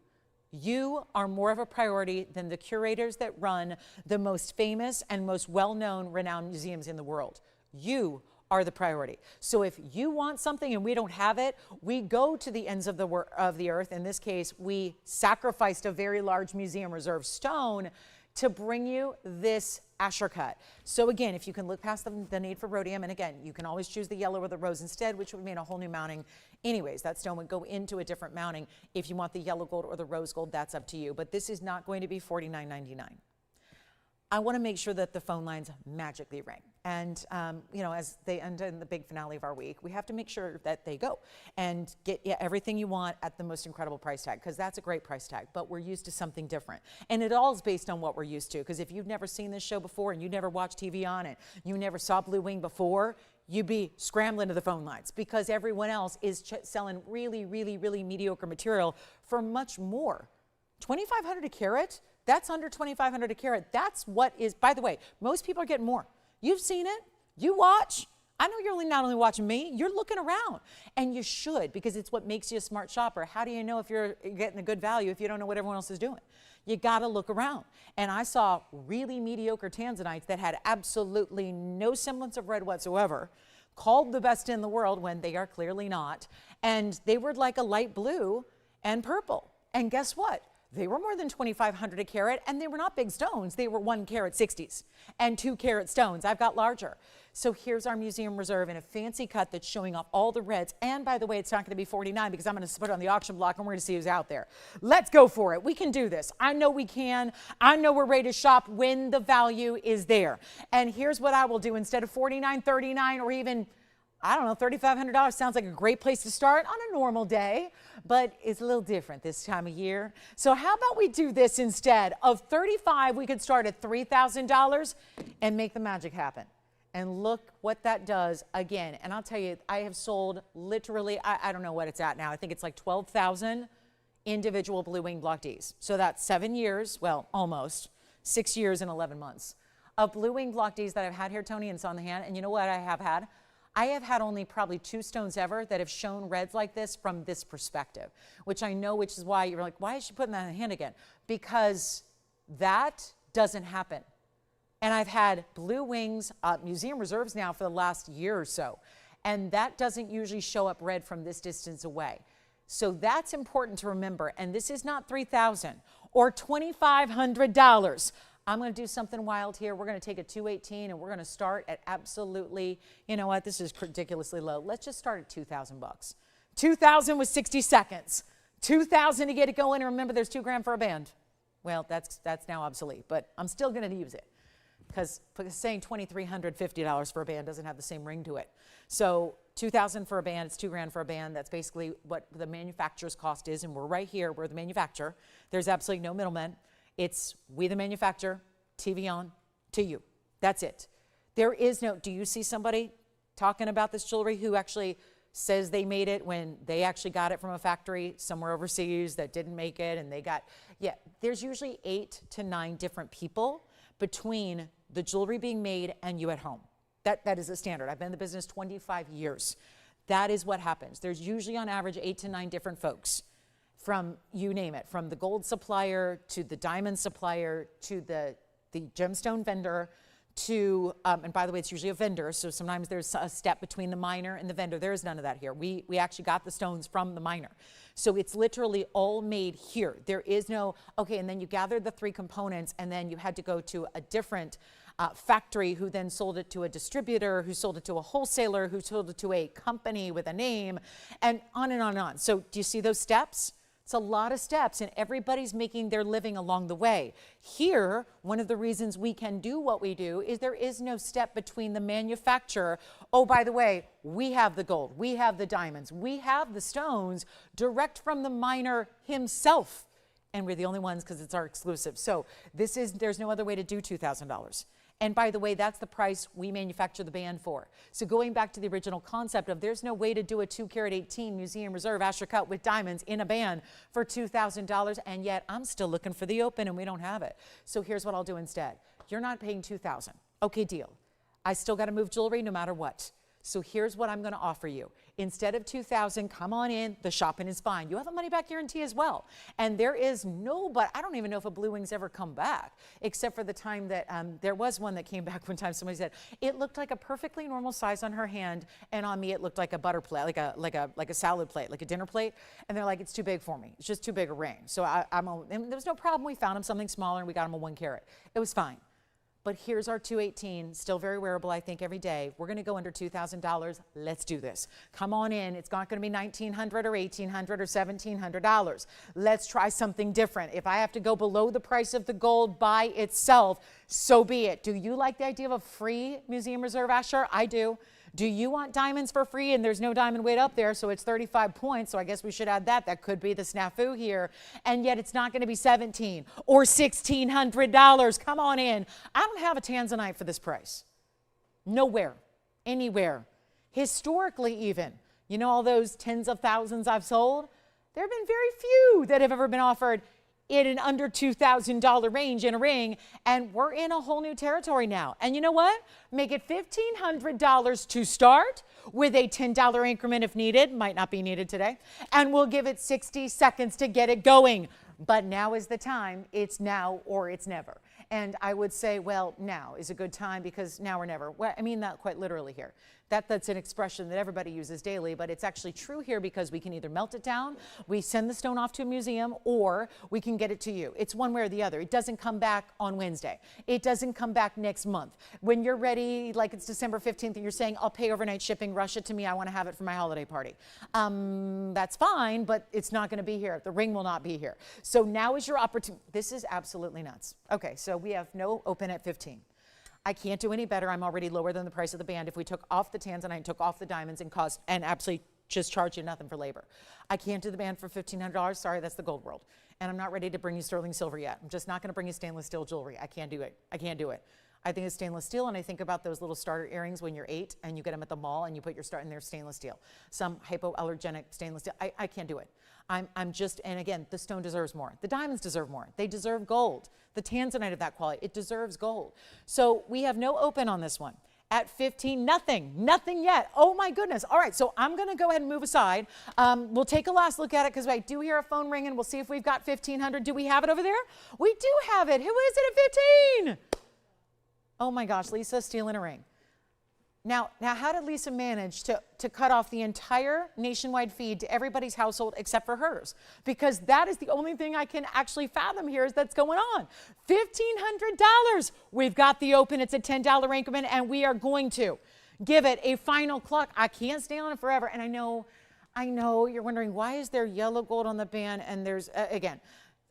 You are more of a priority than the curators that run the most famous and most well-known, renowned museums in the world. You are the priority. So if you want something and we don't have it, we go to the ends of the earth. In this case, we sacrificed a very large museum reserve stone to bring you this Asher cut. So again, if you can look past the need for rhodium, and again, you can always choose the yellow or the rose instead, which would mean a whole new mounting. Anyways, that stone would go into a different mounting. If you want the yellow gold or the rose gold, that's up to you. But this is not going to be $49.99. I want to make sure that the phone lines magically ring. And, you know, as they end in the big finale of our week, we have to make sure that they go and get everything you want at the most incredible price tag, because that's a great price tag, but we're used to something different. And it all is based on what we're used to, because if you've never seen this show before and you never watched TVON and you never saw Blue Wing before, you'd be scrambling to the phone lines because everyone else is selling really, really, really mediocre material for much more. $2,500 a carat? That's under $2,500 a carat. That's what is, by the way, most people are getting more. You've seen it. You watch. I know you're not only watching me, you're looking around. And you should, because it's what makes you a smart shopper. How do you know if you're getting a good value if you don't know what everyone else is doing? You got to look around. And I saw really mediocre tanzanites that had absolutely no semblance of red whatsoever, called the best in the world when they are clearly not. And they were like a light blue and purple. And guess what? They were more than $2,500 a carat, and they were not big stones. They were 1 carat 60s and 2 carat stones. I've got larger. So here's our museum reserve in a fancy cut that's showing off all the reds. And by the way, it's not going to be $49 because I'm going to put it on the auction block and we're going to see who's out there. Let's go for it. We can do this. I know we can. I know we're ready to shop when the value is there. And here's what I will do. Instead of $49, $39, or even, I don't know, $3,500 sounds like a great place to start on a normal day, but it's a little different this time of year. So how about we do this instead of $35, we could start at $3,000 and make the magic happen. And look what that does again. And I'll tell you, I have sold literally, I don't know what it's at now. I think it's like 12,000 individual Blue Wing Block Ds. So that's 7 years, well, almost 6 years and 11 months of Blue Wing Block Ds that I've had here, Tony, and it's on the hand. And you know what I have had? I have had only probably 2 stones ever that have shown reds like this from this perspective, which I know, which is why you're like, why is she putting that in the hand again? Because that doesn't happen. And I've had Blue Wings museum reserves now for the last year or so, and that doesn't usually show up red from this distance away. So that's important to remember. And this is not $3,000 or $2,500. I'm going to do something wild here. We're going to take a 218 and we're going to start at absolutely, you know what, this is ridiculously low. Let's just start at 2,000 bucks. 2,000 with 60 seconds. 2,000 to get it going. And remember, there's $2,000 for a band. Well, that's now obsolete, but I'm still going to use it because saying $2,350 for a band doesn't have the same ring to it. So 2,000 for a band, it's $2,000 for a band. That's basically what the manufacturer's cost is. And we're right here. We're the manufacturer. There's absolutely no middlemen. It's we the manufacturer, TVON, to you. That's it. There is no, do you see somebody talking about this jewelry who actually says they made it when they actually got it from a factory somewhere overseas that didn't make it and they got, yeah, there's usually 8 to 9 different people between the jewelry being made and you at home. That is a standard. I've been in the business 25 years. That is what happens. There's usually on average 8 to 9 different folks. From, you name it, from the gold supplier to the diamond supplier to the gemstone vendor to, and by the way, it's usually a vendor, so sometimes there's a step between the miner and the vendor. There is none of that here. We actually got the stones from the miner. So it's literally all made here. There is no, okay, and then you gathered the 3 components and then you had to go to a different factory who then sold it to a distributor, who sold it to a wholesaler, who sold it to a company with a name, and on and on and on. So do you see those steps? It's a lot of steps, and everybody's making their living along the way. Here, one of the reasons we can do what we do is there is no step between the manufacturer. Oh, by the way, we have the gold, we have the diamonds, we have the stones direct from the miner himself. And we're the only ones because it's our exclusive. So there's no other way to do $2,000. And by the way, that's the price we manufacture the band for. So going back to the original concept of there's no way to do a 2-carat 18 Museum Reserve Asher cut with diamonds in a band for $2,000, and yet I'm still looking for the open and we don't have it. So here's what I'll do instead. You're not paying $2,000. Okay, deal. I still got to move jewelry no matter what. So here's what I'm going to offer you. Instead of $2,000, come on in. The shopping is fine. You have a money-back guarantee as well. And there is I don't even know if a Blue Wing's ever come back, except for the time that there was one that came back one time. Somebody said it looked like a perfectly normal size on her hand, and on me it looked like a butter plate, like a salad plate, like a dinner plate. And they're like, it's too big for me. It's just too big a ring. So and there was no problem. We found him something smaller, and we got him a 1 carat. It was fine. But here's our 218, still very wearable, I think, every day. We're going to go under $2,000. Let's do this. Come on in. It's not going to be $1,900 or $1,800 or $1,700. Let's try something different. If I have to go below the price of the gold by itself, so be it. Do you like the idea of a free Museum Reserve Asher? I do. Do you want diamonds for free? And there's no diamond weight up there, so it's 35 points. So I guess we should add that. That could be the snafu here. And yet it's not going to be $1,700 or $1,600. Come on in. I don't have a tanzanite for this price. Nowhere, anywhere. Historically even, you know, all those tens of thousands I've sold, there have been very few that have ever been offered in an under $2,000 range in a ring, and we're in a whole new territory now. And you know what? Make it $1,500 to start with a $10 increment if needed. Might not be needed today. And we'll give it 60 seconds to get it going. But now is the time. It's now or it's never. And I would say, well, now is a good time because now or never. Well, I mean that quite literally here. That's an expression that everybody uses daily, but it's actually true here because we can either melt it down, we send the stone off to a museum, or we can get it to you. It's one way or the other. It doesn't come back on Wednesday. It doesn't come back next month. When you're ready, like it's December 15th, and you're saying, I'll pay overnight shipping, rush it to me, I want to have it for my holiday party. That's fine, but it's not going to be here. The ring will not be here. So now is your opportunity. This is absolutely nuts. Okay, so we have no open at 15. I can't do any better. I'm already lower than the price of the band. If we took off the tanzanite, took off the diamonds and absolutely just charge you nothing for labor. I can't do the band for $1,500. Sorry, that's the gold world. And I'm not ready to bring you sterling silver yet. I'm just not going to bring you stainless steel jewelry. I can't do it. I can't do it. I think it's stainless steel, and I think about those little starter earrings when you're 8 and you get them at the mall and you put your start in there stainless steel. Some hypoallergenic stainless steel. I can't do it. I'm just, and again, the stone deserves more. The diamonds deserve more. They deserve gold. The tanzanite of that quality, it deserves gold. So we have no open on this one. At 15, nothing yet. Oh my goodness. All right, so I'm gonna go ahead and move aside. We'll take a last look at it because I do hear a phone ringing. We'll see if we've got 1,500. Do we have it over there? We do have it. Who is it at 15? Oh my gosh, Lisa stealing a ring. Now how did Lisa manage to cut off the entire nationwide feed to everybody's household except for hers? Because that is the only thing I can actually fathom here is that's going on. $1,500. We've got the open. It's a $10 increment, and we are going to give it a final cluck. I can't stay on it forever. And I know you're wondering, why is there yellow gold on the band? And there's, again,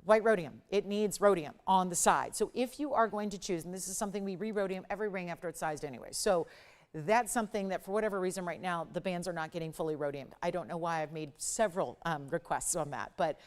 white rhodium. It needs rhodium on the side. So if you are going to choose, and this is something we re-rhodium every ring after it's sized anyway. So that's something that for whatever reason right now, the bands are not getting fully rhodiumed. I don't know why. I've made several requests on that, but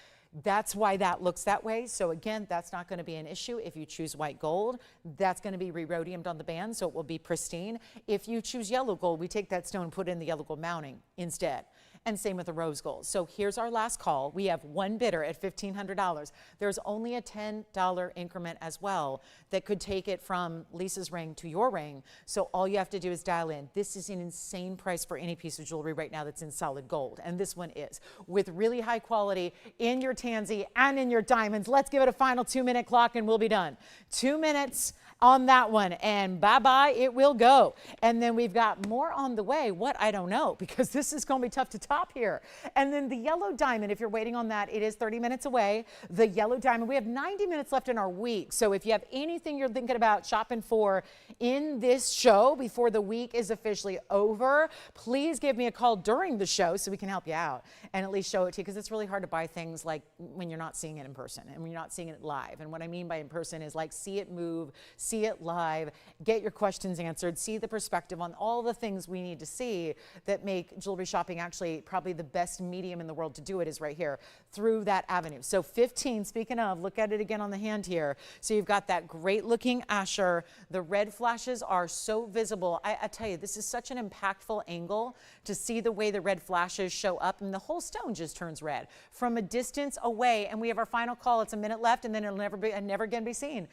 that's why that looks that way. So again, that's not going to be an issue. If you choose white gold, that's going to be re-rhodiumed on the band, so it will be pristine. If you choose yellow gold, we take that stone and put in the yellow gold mounting instead. And same with the rose gold. So here's our last call. We have one bidder at $1,500. There's only a $10 increment as well that could take it from Lisa's ring to your ring. So all you have to do is dial in. This is an insane price for any piece of jewelry right now that's in solid gold. And this one is with really high quality in your tansy and in your diamonds. Let's give it a final 2-minute clock and we'll be done. 2 minutes on that one, and bye-bye, it will go. And then we've got more on the way. What? I don't know, because this is going to be tough to top here. And then the yellow diamond, if you're waiting on that, it is 30 minutes away. The yellow diamond, we have 90 minutes left in our week. So if you have anything you're thinking about shopping for in this show before the week is officially over, please give me a call during the show so we can help you out and at least show it to you, because it's really hard to buy things like when you're not seeing it in person and when you're not seeing it live. And what I mean by in person is like see it move, see it live, get your questions answered, see the perspective on all the things we need to see that make jewelry shopping actually probably the best medium in the world to do it is right here through that avenue. So 15, speaking of, look at it again on the hand here. So you've got that great looking Asher. The red flashes are so visible. I tell you, this is such an impactful angle to see the way the red flashes show up, and the whole stone just turns red from a distance away. And we have our final call. It's a minute left, and then it'll never again be seen.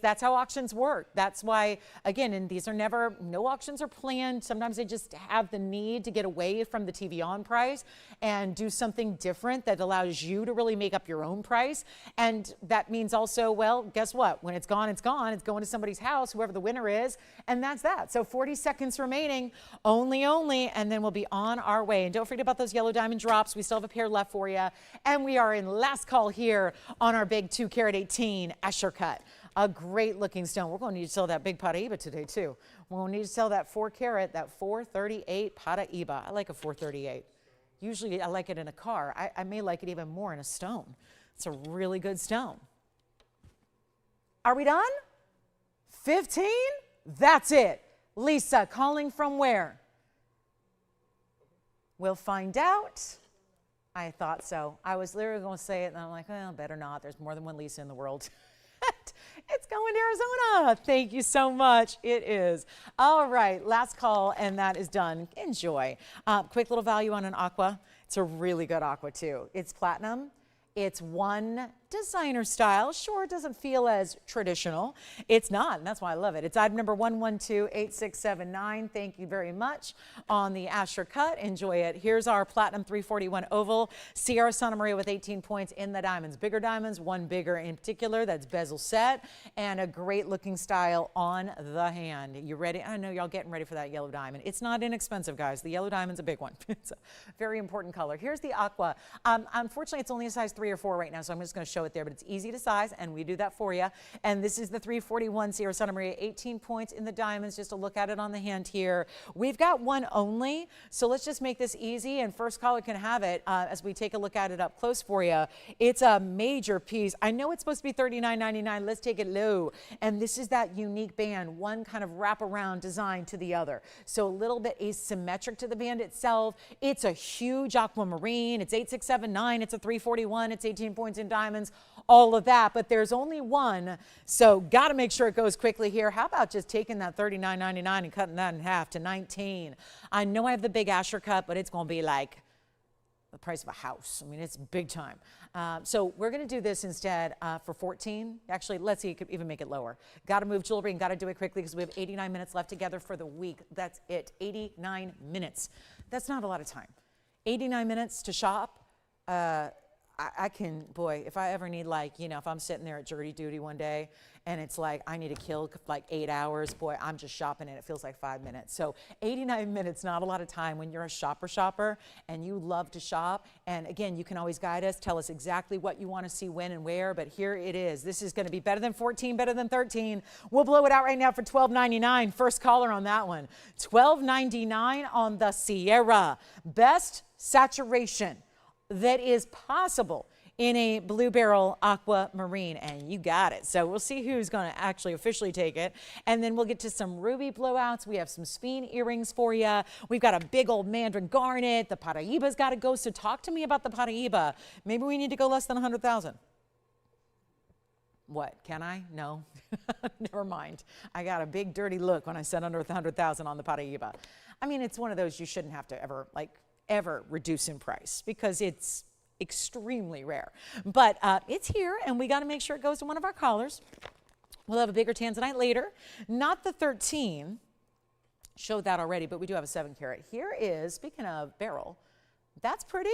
That's how auctions work. That's why, again, and these are never, no auctions are planned. Sometimes they just have the need to get away from the TVON price and do something different that allows you to really make up your own price. And that means also, well, guess what? When it's gone, it's gone. It's going to somebody's house, whoever the winner is, and that's that. So 40 seconds remaining, only, and then we'll be on our way. And don't forget about those yellow diamond drops. We still have a pair left for you. And we are in last call here on our big 2 carat 18 Asher cut. A great looking stone. We're going to need to sell that big Paraiba today too. We're going to need to sell that 4 carat, that 438 Paraiba. I like a 438. Usually I like it in a car. I may like it even more in a stone. It's a really good stone. Are we done? 15? That's it. Lisa, calling from where? We'll find out. I thought so. I was literally going to say it, and I'm like, well, better not. There's more than one Lisa in the world. It's going to Arizona. Thank you so much. It is. All right, last call, and that is done. Enjoy. Quick little value on an aqua. It's a really good aqua, too. It's platinum. It's one designer style. Sure, it doesn't feel as traditional. It's not, and that's why I love it. It's item number 1128679. Thank you very much on the Asher cut. Enjoy it. Here's our platinum 341 oval. Sierra Santa Maria with 18 points in the diamonds. Bigger diamonds, one bigger in particular. That's bezel set and a great looking style on the hand. You ready? I know y'all getting ready for that yellow diamond. It's not inexpensive, guys. The yellow diamond's a big one. It's a very important color. Here's the aqua. Unfortunately, it's only a size 3 or 4 right now, so I'm just going to show it there, but it's easy to size, and we do that for you. And this is the 341 Sierra Santa Maria, 18 points in the diamonds. Just to look at it on the hand here. We've got one only, so let's just make this easy, and first caller can have it as we take a look at it up close for you. It's a major piece. I know it's supposed to be $39.99. Let's take it low. And this is that unique band, one kind of wraparound design to the other. So a little bit asymmetric to the band itself. It's a huge aquamarine. It's 8679. It's a 341. It's 18 points in diamonds, all of that, but there's only one, so got to make sure it goes quickly here. How about just taking that $39.99 and cutting that in half to $19? I know I have the big Asher cut, but it's going to be like the price of a house. I mean, it's big time. So we're going to do this instead for 14. Actually, let's see, you could even make it lower. Got to move jewelry and got to do it quickly because we have 89 minutes left together for the week. That's it, 89 minutes. That's not a lot of time. 89 minutes to shop. I can, boy, if I ever need, like, you know, if I'm sitting there at jury duty one day and it's like I need to kill like 8 hours, boy, I'm just shopping and it feels like 5 minutes. So 89 minutes, not a lot of time when you're a shopper and you love to shop. And again, you can always guide us, tell us exactly what you want to see when and where, but here it is. This is going to be better than 14, better than 13. We'll blow it out right now for $12.99. First caller on that one. $12.99 on the Sierra. Best saturation that is possible in a blue beryl aquamarine, and you got it. So we'll see who's going to actually officially take it, and then we'll get to some ruby blowouts. We have some Speen earrings for you. We've got a big old mandarin garnet. The Paraiba's got to go, so talk to me about the Paraiba. Maybe we need to go less than 100,000. What, can I? No, never mind. I got a big dirty look when I said under 100,000 on the Paraiba. I mean, it's one of those you shouldn't have to ever reduce in price because it's extremely rare. But it's here, and we got to make sure it goes to one of our callers. We'll have a bigger tanzanite later. Not the 13. Showed that already, but we do have a 7 carat. Here is, speaking of beryl, that's pretty.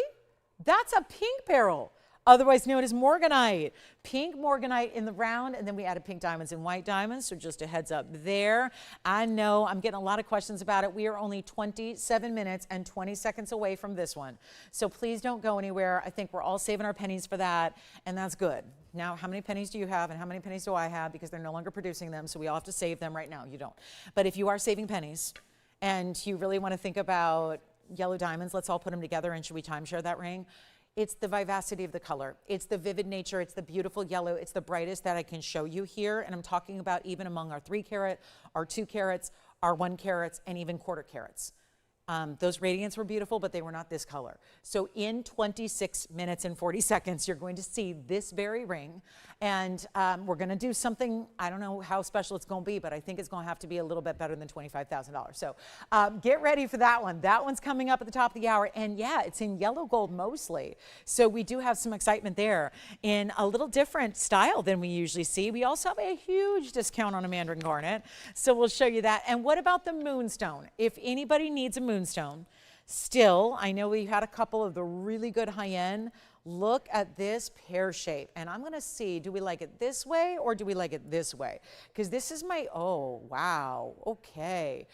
That's a pink beryl. otherwise known as morganite. Pink morganite in the round, and then we added pink diamonds and white diamonds, so just a heads up there. I know I'm getting a lot of questions about it. We are only 27 minutes and 20 seconds away from this one, so please don't go anywhere. I think we're all saving our pennies for that, and that's good. Now, how many pennies do you have and how many pennies do I have? Because they're no longer producing them, so we all have to save them right now. You don't. But if you are saving pennies and you really want to think about yellow diamonds, let's all put them together, and should we timeshare that ring? It's the vivacity of the color. It's the vivid nature. It's the beautiful yellow. It's the brightest that I can show you here. And I'm talking about even among our 3 carat, our 2 carats, our 1 carats, and even quarter carats. Those radiants were beautiful, but they were not this color. So in 26 minutes and 40 seconds, you're going to see this very ring. And we're going to do something, I don't know how special it's going to be, but I think it's going to have to be a little bit better than $25,000. So get ready for that one. That one's coming up at the top of the hour. And yeah, it's in yellow gold mostly. So we do have some excitement there in a little different style than we usually see. We also have a huge discount on a mandarin garnet. So we'll show you that. And what about the moonstone? If anybody needs a moonstone, still, I know we had a couple of the really good high-end. Look at this pear shape, and I'm gonna see, do we like it this way or do we like it this way? Because this is my, oh, wow, okay.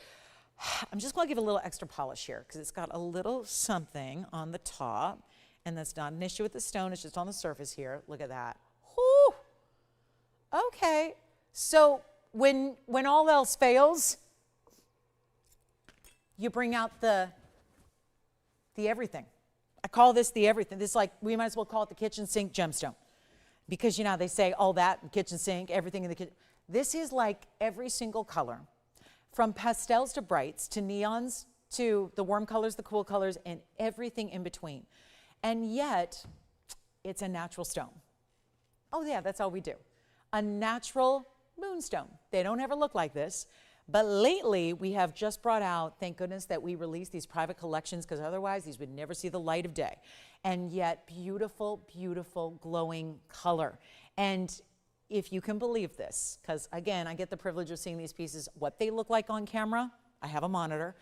I'm just gonna give a little extra polish here because it's got a little something on the top, and that's not an issue with the stone, it's just on the surface here. Look at that. Whew. Okay, so when all else fails, you bring out the everything. I call this the everything. This is like, we might as well call it the kitchen sink gemstone. Because, you know, they say all that, kitchen sink, everything in the kitchen. This is like every single color, from pastels to brights, to neons, to the warm colors, the cool colors, and everything in between. And yet, it's a natural stone. Oh yeah, that's all we do. A natural moonstone. They don't ever look like this. But lately, we have just brought out, thank goodness that we released these private collections, because otherwise these would never see the light of day. And yet, beautiful, beautiful, glowing color. And if you can believe this, because again, I get the privilege of seeing these pieces, what they look like on camera, I have a monitor,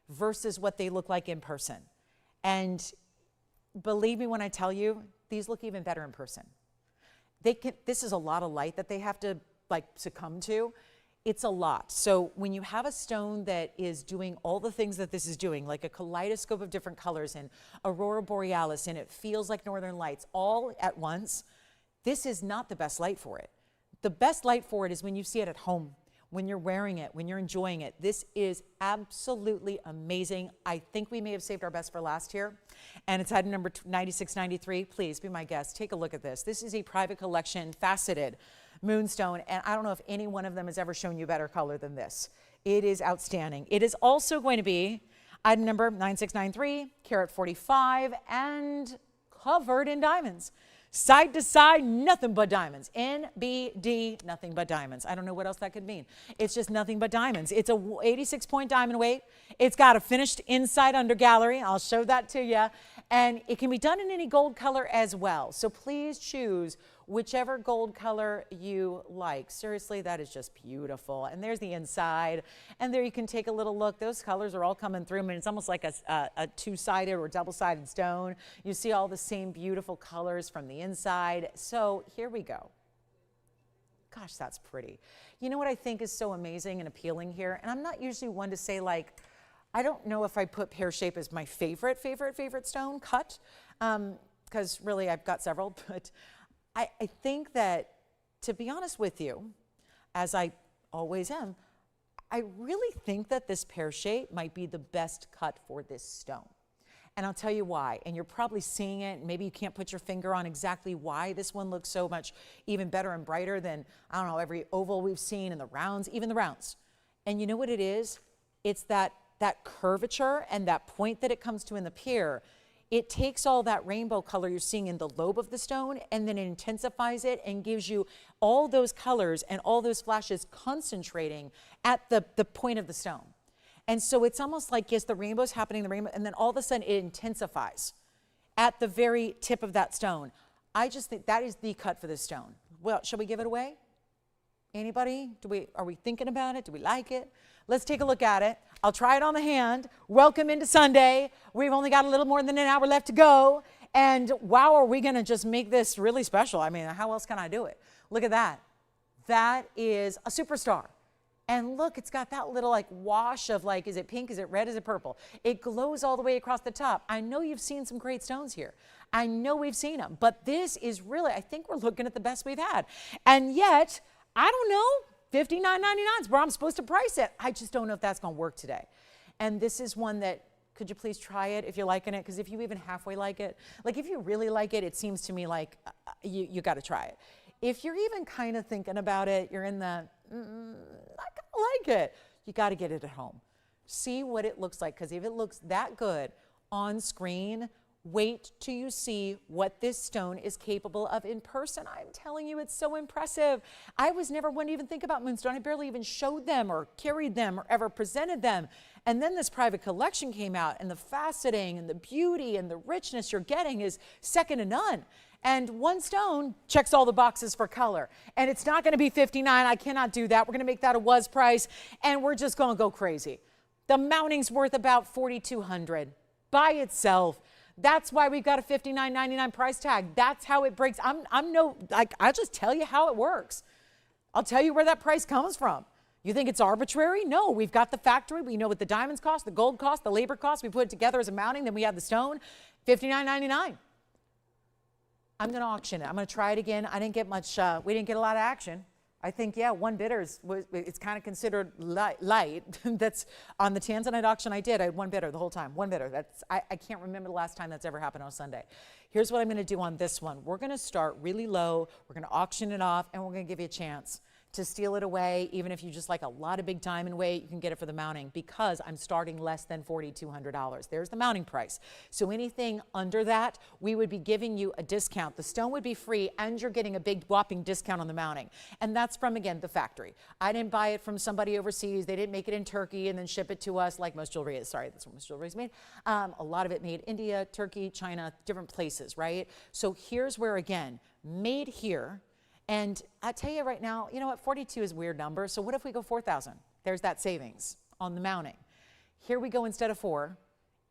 versus what they look like in person. And believe me when I tell you, these look even better in person. This is a lot of light that they have to like succumb to. It's a lot. So when you have a stone that is doing all the things that this is doing, like a kaleidoscope of different colors and aurora borealis, and it feels like northern lights all at once, this is not the best light for it. The best light for it is when you see it at home, when you're wearing it, when you're enjoying it. This is absolutely amazing. I think we may have saved our best for last here, and it's item number 9693. Please be my guest. Take a look at this. This is a private collection, faceted moonstone, and I don't know if any one of them has ever shown you better color than this. It is outstanding. It is also going to be item number 9693, carat 45, and covered in diamonds. Side to side, nothing but diamonds. NBD, nothing but diamonds. I don't know what else that could mean. It's just nothing but diamonds. It's a 86-point diamond weight. It's got a finished inside under gallery. I'll show that to you. And it can be done in any gold color as well. So please choose whichever gold color you like. Seriously, that is just beautiful. And there's the inside. And there you can take a little look. Those colors are all coming through. I mean, it's almost like a two-sided or double-sided stone. You see all the same beautiful colors from the inside. So here we go. Gosh, that's pretty. You know what I think is so amazing and appealing here? And I'm not usually one to say, like, I don't know if I put pear shape as my favorite stone cut, because really I've got several, but I think that, to be honest with you, as I always am, I really think that this pear shape might be the best cut for this stone. And I'll tell you why. And you're probably seeing it. Maybe you can't put your finger on exactly why this one looks so much even better and brighter than, I don't know, every oval we've seen and the rounds, even the rounds. And you know what it is? It's that curvature and that point that it comes to in the pear. It takes all that rainbow color you're seeing in the lobe of the stone, and then it intensifies it and gives you all those colors and all those flashes concentrating at the point of the stone. And so it's almost like, yes, the rainbow's happening, and then all of a sudden it intensifies at the very tip of that stone. I just think that is the cut for this stone. Well, shall we give it away? Anybody? Are we thinking about it? Do we like it? Let's take a look at it. I'll try it on the hand. Welcome into Sunday. We've only got a little more than an hour left to go. And wow, are we going to just make this really special? I mean, how else can I do it? Look at that. That is a superstar. And look, it's got that little like wash of like, is it pink, is it red, is it purple? It glows all the way across the top. I know you've seen some great stones here. I know we've seen them, but this is really, I think we're looking at the best we've had. And yet, I don't know, $59.99 is where I'm supposed to price it. I just don't know if that's going to work today. And this is one that, could you please try it if you're liking it? Because if you even halfway like it, like if you really like it, it seems to me like you got to try it. If you're even kind of thinking about it, you're in the, I kind of like it, you got to get it at home. See what it looks like, because if it looks that good on screen, wait till you see what this stone is capable of in person. I'm telling you, it's so impressive. I was never one to even think about moonstone. I barely even showed them or carried them or ever presented them. And then this private collection came out, and the faceting and the beauty and the richness you're getting is second to none. And one stone checks all the boxes for color. And it's not going to be $59. I cannot do that. We're going to make that a was price, and we're just going to go crazy. The mounting's worth about $4,200 by itself. That's why we've got a $59.99 price tag. That's how it breaks. I'll just tell you how it works. I'll tell you where that price comes from. You think it's arbitrary? No, we've got the factory. We know what the diamonds cost, the gold cost, the labor cost. We put it together as a mounting. Then we have the stone, $59.99. I'm going to auction it. I'm going to try it again. I didn't get much, we didn't get a lot of action. I think, yeah, one bidder it's kind of considered light. That's on the Tanzanite auction I did. I had one bidder the whole time. One bidder. I can't remember the last time that's ever happened on a Sunday. Here's what I'm going to do on this one. We're going to start really low. We're going to auction it off, and we're going to give you a chance to steal it away. Even if you just like a lot of big diamond weight, you can get it for the mounting, because I'm starting less than $4,200. There's the mounting price. So anything under that, we would be giving you a discount. The stone would be free, and you're getting a big whopping discount on the mounting. And that's from, again, the factory. I didn't buy it from somebody overseas. They didn't make it in Turkey and then ship it to us like most jewelry is. Sorry, that's what most jewelry is made. A lot of it made India, Turkey, China, different places, right? So here's where, again, made here. And I tell you right now, you know what, 42 is a weird number. So what if we go 4,000? There's that savings on the mounting. Here we go, instead of 4,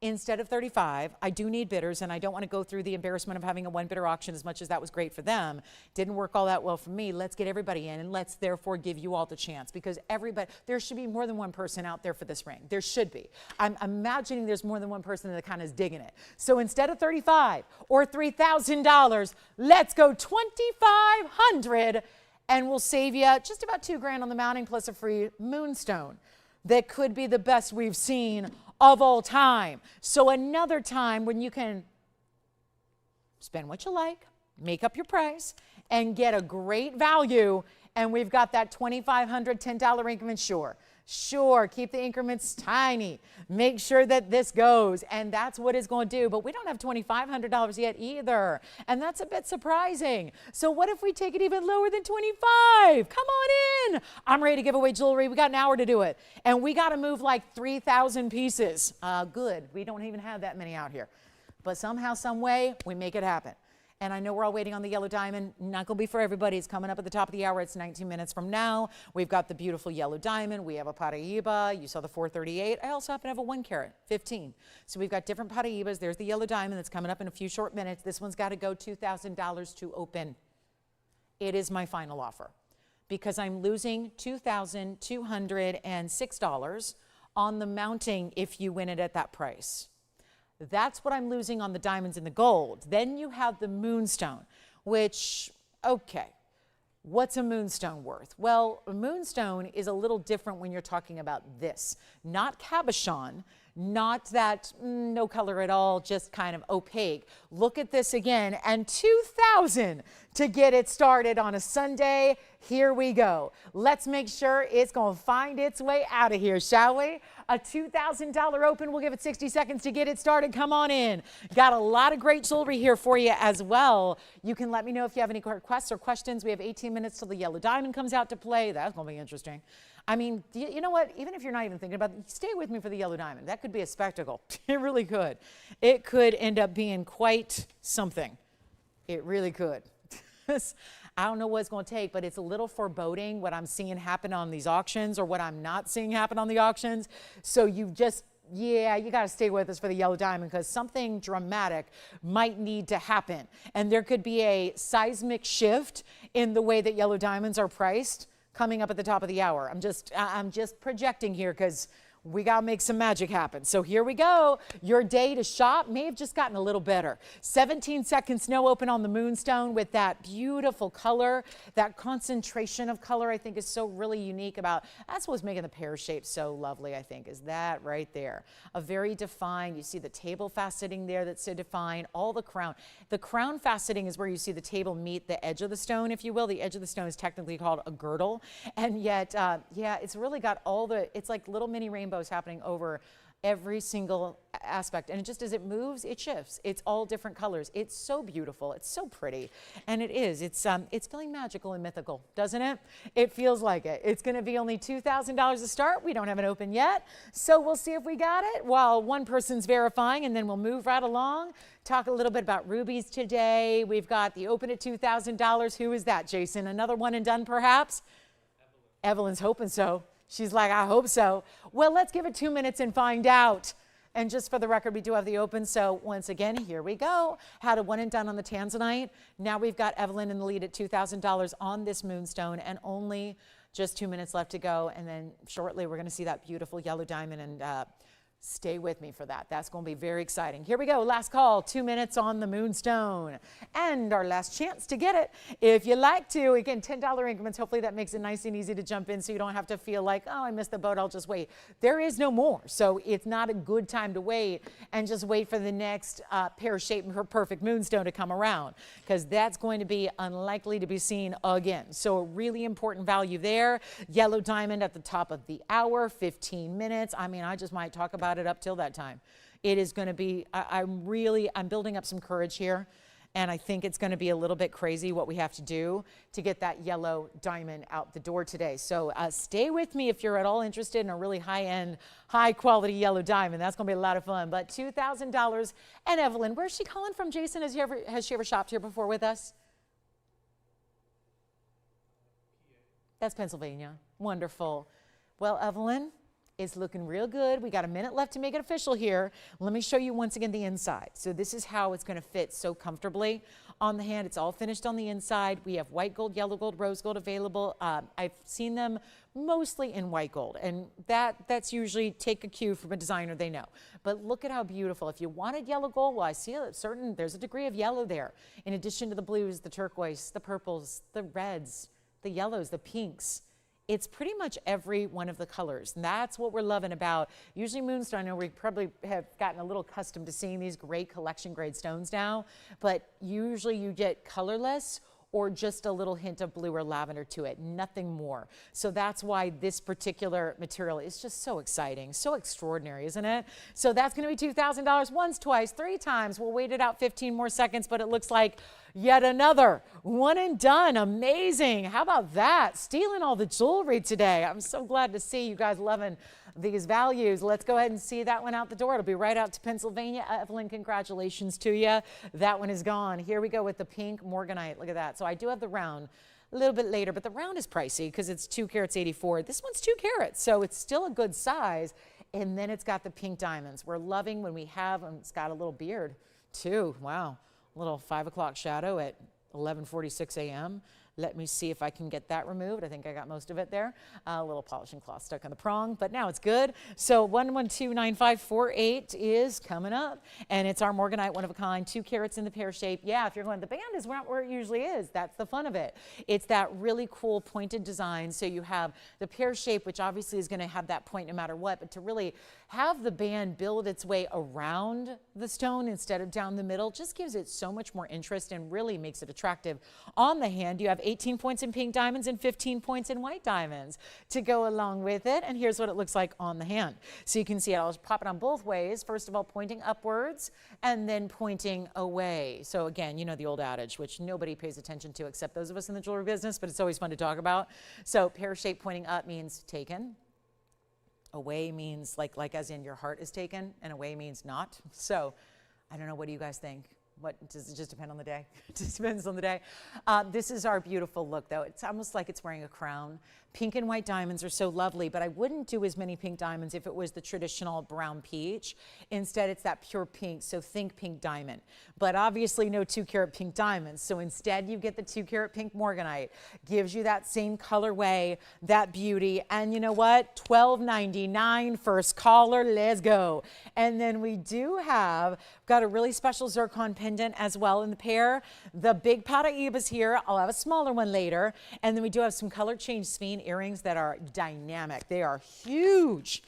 instead of 35. I do need bidders, and I don't want to go through the embarrassment of having a one bidder auction, as much as that was great for them. Didn't work all that well for me. Let's get everybody in, and let's therefore give you all the chance, because everybody, there should be more than one person out there for this ring. There should be. I'm imagining there's more than one person that kind of is digging it. So instead of $35 or $3,000, let's go $2,500, and we'll save you just about $2,000 on the mounting, plus a free moonstone that could be the best we've seen of all time. So another time when you can spend what you like, make up your price, and get a great value. And we've got that $2,500 $10 increment. Sure, keep the increments tiny. Make sure that this goes, and that's what it's going to do. But we don't have $2,500 yet either, and that's a bit surprising. So what if we take it even lower than 25? Come on in. I'm ready to give away jewelry. We got an hour to do it, and we got to move like 3,000 pieces. Good. We don't even have that many out here, but somehow, some way, we make it happen. And I know we're all waiting on the yellow diamond. Not going to be for everybody. It's coming up at the top of the hour. It's 19 minutes from now. We've got the beautiful yellow diamond. We have a Paraiba. You saw the 438. I also happen to have a 1 carat, 15. So we've got different Paraibas. There's the yellow diamond that's coming up in a few short minutes. This one's got to go $2,000 to open. It is my final offer, because I'm losing $2,206 on the mounting if you win it at that price. That's what I'm losing on the diamonds and the gold. Then you have the moonstone, which, okay, what's a moonstone worth? Well, a moonstone is a little different when you're talking about this. Not cabochon, not that no color at all, just kind of opaque. Look at this again, and $2,000 to get it started on a Sunday. Here we go. Let's make sure it's going to find its way out of here, shall we? A $2,000 open. We'll give it 60 seconds to get it started. Come on in. Got a lot of great jewelry here for you as well. You can let me know if you have any requests or questions. We have 18 minutes till the yellow diamond comes out to play. That's going to be interesting. I mean, you know what? Even if you're not even thinking about it, stay with me for the yellow diamond. That could be a spectacle. It really could. It could end up being quite something. It really could. I don't know what it's going to take, but it's a little foreboding what I'm seeing happen on these auctions, or what I'm not seeing happen on the auctions. So you just yeah, you got to stay with us for the yellow diamond because something dramatic might need to happen. And there could be a seismic shift in the way that yellow diamonds are priced coming up at the top of the hour. I'm just projecting here because we got to make some magic happen. So here we go. Your day to shop may have just gotten a little better. 17 second snow open on the moonstone with that beautiful color. That concentration of color I think is so really unique about, that's what's making the pear shape so lovely, I think, is that right there. A very defined, you see the table faceting there that's so defined, all the crown. The crown faceting is where you see the table meet the edge of the stone, if you will. The edge of the stone is technically called a girdle. And yet, yeah, it's really got all the, it's like little mini rainbows happening over every single aspect, and just as it moves, it shifts. It's all different colors. It's so beautiful. It's so pretty, and it is. It's feeling magical and mythical, doesn't it? It feels like it. It's going to be only $2,000 to start. We don't have it open yet, so we'll see if we got it while one person's verifying, and then we'll move right along. Talk a little bit about rubies today. We've got the open at $2,000. Who is that, Jason? Another one and done, perhaps? Evelyn's hoping so. She's like, I hope so. Well, let's give it 2 minutes and find out. And just for the record, we do have the open. So once again, here we go. Had a one and done on the tanzanite. Now we've got Evelyn in the lead at $2,000 on this moonstone and only just 2 minutes left to go. And then shortly, we're going to see that beautiful yellow diamond, and stay with me for that. That's going to be very exciting. Here we go. Last call, 2 minutes on the moonstone. And our last chance to get it. If you like to, again, $10 increments. Hopefully that makes it nice and easy to jump in so you don't have to feel like, oh, I missed the boat, I'll just wait. There is no more. So it's not a good time to wait and just wait for the next pear-shaped perfect moonstone to come around, because that's going to be unlikely to be seen again. So a really important value there. Yellow diamond at the top of the hour, 15 minutes. I mean, I just might talk about it up till that time. It is going to be, I'm building up some courage here, and I think it's going to be a little bit crazy what we have to do to get that yellow diamond out the door today. So stay with me if you're at all interested in a really high-end, high-quality yellow diamond. That's going to be a lot of fun. But $2,000. And Evelyn, where's she calling from, Jason? Has she ever shopped here before with us? That's Pennsylvania. Wonderful. Well, Evelyn, it's looking real good. We got a minute left to make it official here. Let me show you once again the inside. So this is how it's going to fit so comfortably on the hand. It's all finished on the inside. We have white gold, yellow gold, rose gold available. I've seen them mostly in white gold, and that's usually take a cue from a designer they know. But look at how beautiful. If you wanted yellow gold, well, I see there's a degree of yellow there. In addition to the blues, the turquoise, the purples, the reds, the yellows, the pinks. It's pretty much every one of the colors. And that's what we're loving about. Usually moonstone, I know we probably have gotten a little accustomed to seeing these great collection grade stones now, but usually you get colorless or just a little hint of blue or lavender to it, nothing more. So that's why this particular material is just so exciting, so extraordinary, isn't it? So that's gonna be $2,000 once, twice, 3 times. We'll wait it out 15 more seconds, but it looks like yet another one and done. Amazing. How about that? Stealing all the jewelry today. I'm so glad to see you guys loving these values. Let's go ahead and see that one out the door. It'll be right out to Pennsylvania. Evelyn, congratulations to you. That one is gone. Here we go with the pink morganite. Look at that. So I do have the round a little bit later, but the round is pricey because it's 2 carats 84. This one's 2 carats, so it's still a good size. And then it's got the pink diamonds. We're loving when we have them. It's got a little beard too. Wow. Little 5 o'clock shadow at 11:46 a.m. Let me see if I can get that removed. I think I got most of it there. A little polishing cloth stuck on the prong, but now it's good. So 1129548 is coming up, and it's our morganite, one of a kind, 2 carats in the pear shape. Yeah, if you're going, the band is not where it usually is. That's the fun of it. It's that really cool pointed design. So you have the pear shape, which obviously is going to have that point no matter what, but to really have the band build its way around the stone instead of down the middle just gives it so much more interest and really makes it attractive. On the hand, you have 18 points in pink diamonds and 15 points in white diamonds to go along with it. And here's what it looks like on the hand. So you can see I'll pop it on both ways. First of all, pointing upwards and then pointing away. So again, you know the old adage, which nobody pays attention to except those of us in the jewelry business, but it's always fun to talk about. So pear shape pointing up means taken. Away means like as in your heart is taken, and away means not. So I don't know, what do you guys think? What, does it just depend on the day? It just depends on the day. This is our beautiful look, though. It's almost like it's wearing a crown. Pink and white diamonds are so lovely, but I wouldn't do as many pink diamonds if it was the traditional brown peach. Instead, it's that pure pink, so think pink diamond. But obviously no 2-carat pink diamonds, so instead you get the 2-carat pink morganite. Gives you that same colorway, that beauty, and you know what? $12.99 first caller, let's go. And then we do have, got a really special zircon pendant as well in the pair. The big Paraiba's here. I'll have a smaller one later. And then we do have some color change Sphene earrings that are dynamic. They are huge.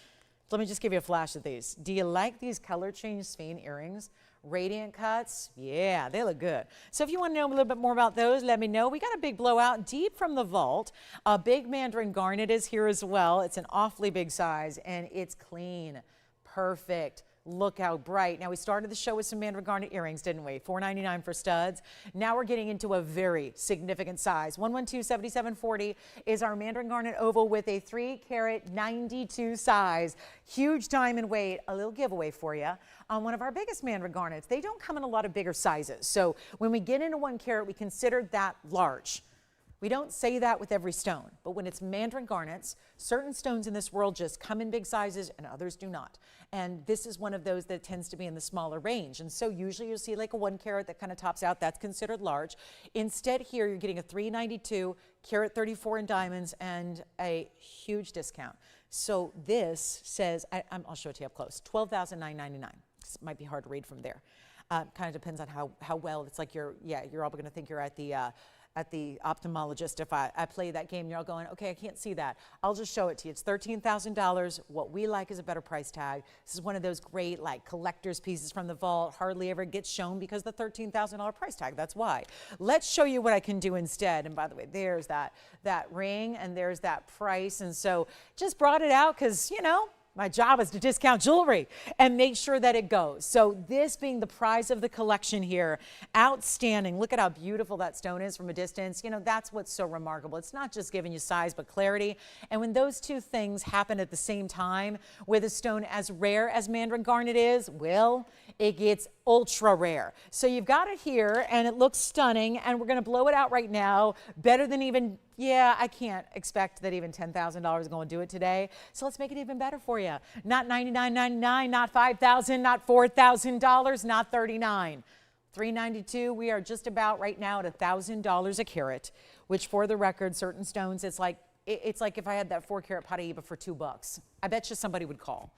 Let me just give you a flash of these. Do you like these color change Sphene earrings? Radiant cuts, yeah, they look good. So if you want to know a little bit more about those, let me know. We got a big blowout deep from the vault. A big mandarin garnet is here as well. It's an awfully big size, and it's clean, perfect. Look how bright. Now, we started the show with some mandarin garnet earrings, didn't we? $4.99 for studs. Now we're getting into a very significant size. 112-7740 is our mandarin garnet oval with a 3-carat 92 size. Huge diamond weight. A little giveaway for you on one of our biggest mandarin garnets. They don't come in a lot of bigger sizes. So when we get into 1 carat, we consider that large. We don't say that with every stone, but when it's mandarin garnets, certain stones in this world just come in big sizes and others do not. And this is one of those that tends to be in the smaller range. And so usually you'll see like a 1 carat that kind of tops out. That's considered large. Instead here, you're getting a 392, carat 34 in diamonds, and a huge discount. So this says, I'll show it to you up close, $12,999. It might be hard to read from there. Kind of depends on how well, it's like you're all going to think you're at the ophthalmologist. If I play that game, you're all going, okay, I can't see that. I'll just show it to you. It's $13,000. What we like is a better price tag. This is one of those great like collector's pieces from the vault. Hardly ever gets shown because the $13,000 price tag. That's why. Let's show you what I can do instead. And by the way, there's that ring and there's that price. And so just brought it out because, you know, my job is to discount jewelry and make sure that it goes. So this being the prize of the collection here, outstanding. Look at how beautiful that stone is from a distance. You know, that's what's so remarkable. It's not just giving you size, but clarity. And when those two things happen at the same time with a stone as rare as mandarin garnet is, well, it gets ultra rare. So you've got it here and it looks stunning, and we're going to blow it out right now. Better than even, yeah, I can't expect that even $10,000 is going to do it today. So let's make it even better for you. Not $99.99, not $5,000, not $4,000, not $39,000. $392. We are just about right now at $1,000 a carat, which for the record, certain stones, it's like if I had that 4-carat Paraiba for $2. I bet you somebody would call.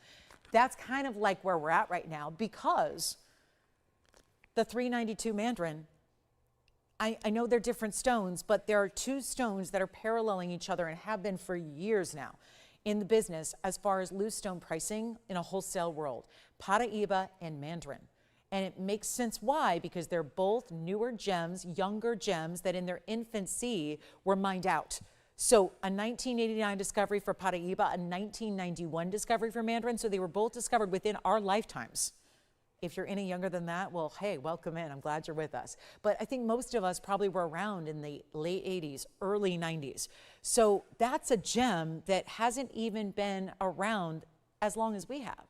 That's kind of like where we're at right now, because the 392 mandarin, I know they're different stones, but there are two stones that are paralleling each other and have been for years now in the business as far as loose stone pricing in a wholesale world, Paraiba and mandarin. And it makes sense why, because they're both newer gems, younger gems that in their infancy were mined out. So a 1989 discovery for Paraiba, a 1991 discovery for mandarin. So they were both discovered within our lifetimes. If you're any younger than that, well, hey, welcome in. I'm glad you're with us. But I think most of us probably were around in the late 80s, early 90s. So that's a gem that hasn't even been around as long as we have.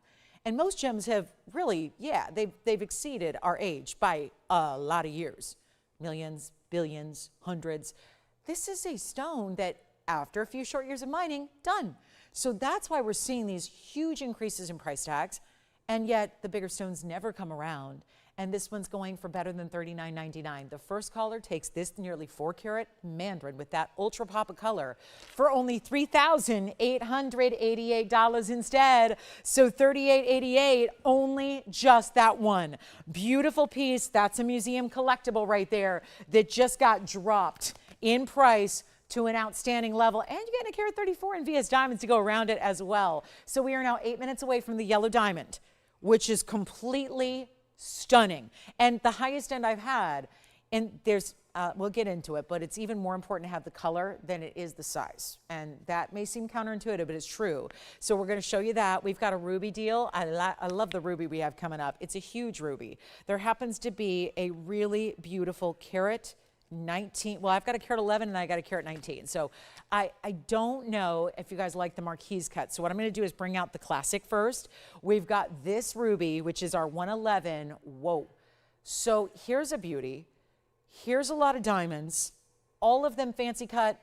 And most gems have really, yeah, they've exceeded our age by a lot of years. Millions, billions, hundreds. This is a stone that after a few short years of mining, done. So that's why we're seeing these huge increases in price tags, and yet the bigger stones never come around. And this one's going for better than $39.99. The first caller takes this nearly 4-carat mandarin with that ultra pop of color for only $3,888 instead. So $38.88, only just that one. Beautiful piece. That's a museum collectible right there that just got dropped in price to an outstanding level. And you get a carat 34 in VS diamonds to go around it as well. So we are now 8 minutes away from the yellow diamond, which is completely stunning. And the highest end I've had, and there's, we'll get into it, but it's even more important to have the color than it is the size. And that may seem counterintuitive, but it's true. So we're going to show you that. We've got a ruby deal. I love the ruby we have coming up. It's a huge ruby. There happens to be a really beautiful carat 19, well, I've got a carat 11 and I got a carat 19. So I don't know if you guys like the Marquise cut. So what I'm going to do is bring out the classic first. We've got this ruby, which is our 111. Whoa. So here's a beauty. Here's a lot of diamonds, all of them fancy cut,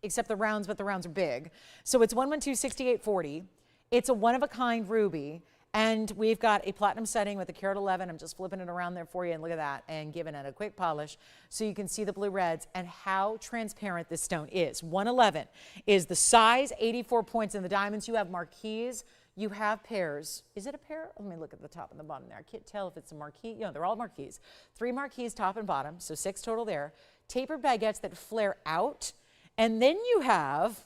except the rounds, but the rounds are big. So it's 112-6840. It's a one-of-a-kind ruby, and we've got a platinum setting with a carat 11. I'm just flipping it around there for you, and look at that, and giving it a quick polish so you can see the blue reds and how transparent this stone is. 111 is the size, 84 points in the diamonds. You have marquise. You have pairs. Is it a pair? Let me look at the top and the bottom there. I can't tell if it's a marquise. You know, they're all marquise. 3 marquise top and bottom, so 6 total there. Tapered baguettes that flare out. And then you have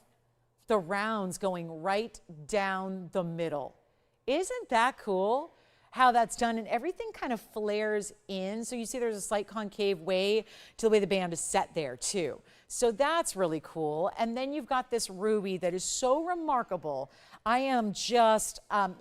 the rounds going right down the middle. Isn't that cool? How that's done, and everything kind of flares in. So you see there's a slight concave way to the way the band is set there too. So that's really cool. And then you've got this ruby that is so remarkable. I am just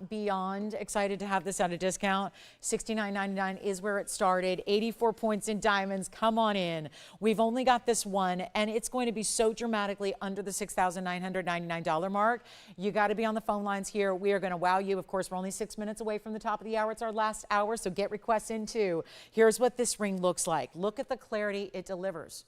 beyond excited to have this at a discount. $69.99 is where it started. 84 points in diamonds. Come on in. We've only got this one, and it's going to be so dramatically under the $6,999 mark. You got to be on the phone lines here. We are going to wow you. Of course, we're only 6 minutes away from the top of the hour. It's our last hour, so get requests in too. Here's what this ring looks like. Look at the clarity it delivers.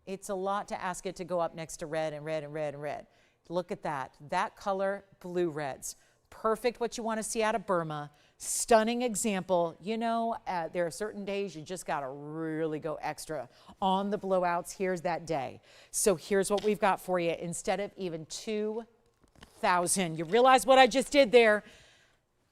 It's a lot to ask it to go up next to red and red and red and red. Look at that. That color, blue reds. Perfect what you want to see out of Burma. Stunning example. You know, there are certain days you just got to really go extra on the blowouts. Here's that day. So here's what we've got for you. Instead of even $2,000. You realize what I just did there?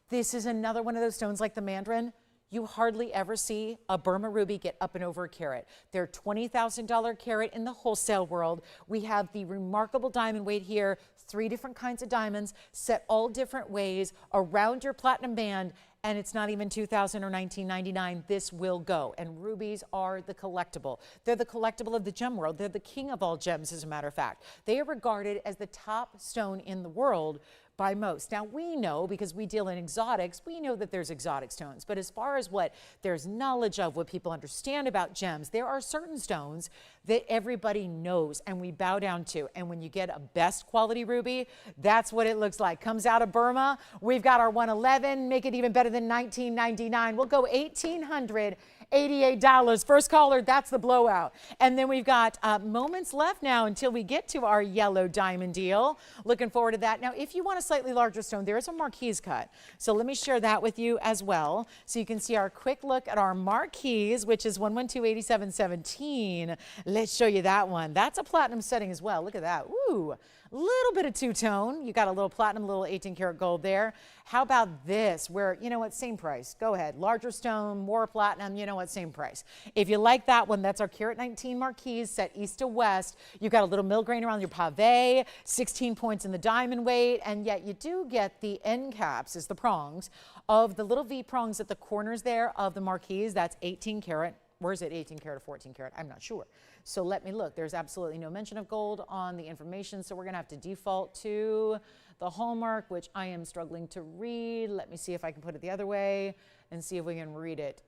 This is another one of those stones like the mandarin. You hardly ever see a Burma ruby get up and over a carat. They're $20,000 carat in the wholesale world. We have the remarkable diamond weight here, 3 different kinds of diamonds set all different ways around your platinum band, and it's not even $2,000 or $19.99. This will go. And rubies are the collectible. They're the collectible of the gem world. They're the king of all gems, as a matter of fact. They are regarded as the top stone in the world by most. Now we know, because we deal in exotics, we know that there's exotic stones, but as far as what there's knowledge of, what people understand about gems, there are certain stones that everybody knows and we bow down to. And when you get a best quality ruby, that's what it looks like. Comes out of Burma. We've got our 111, make it even better than $19.99. We'll go $1,888. First caller, that's the blowout. And then we've got moments left now until we get to our yellow diamond deal. Looking forward to that. Now, if you want a slightly larger stone, there's a marquise cut. So let me share that with you as well. So you can see our quick look at our marquise, which is 112-8717. Let's show you that one. That's a platinum setting as well. Look at that. Ooh, little bit of two-tone. You got a little platinum, little 18-karat gold there. How about this, where, you know what, same price. Go ahead. Larger stone, more platinum, you know what, same price. If you like that one, that's our carat 19 marquise set east to west. You got a little mill grain around your pave, 16 points in the diamond weight, and yet you do get the end caps, is the prongs, of the little V prongs at the corners there of the marquise. That's 18 karat. Where is it, 18 karat or 14 karat? I'm not sure. So let me look. There's absolutely no mention of gold on the information, so we're going to have to default to the hallmark, which I am struggling to read. Let me see if I can put it the other way and see if we can read it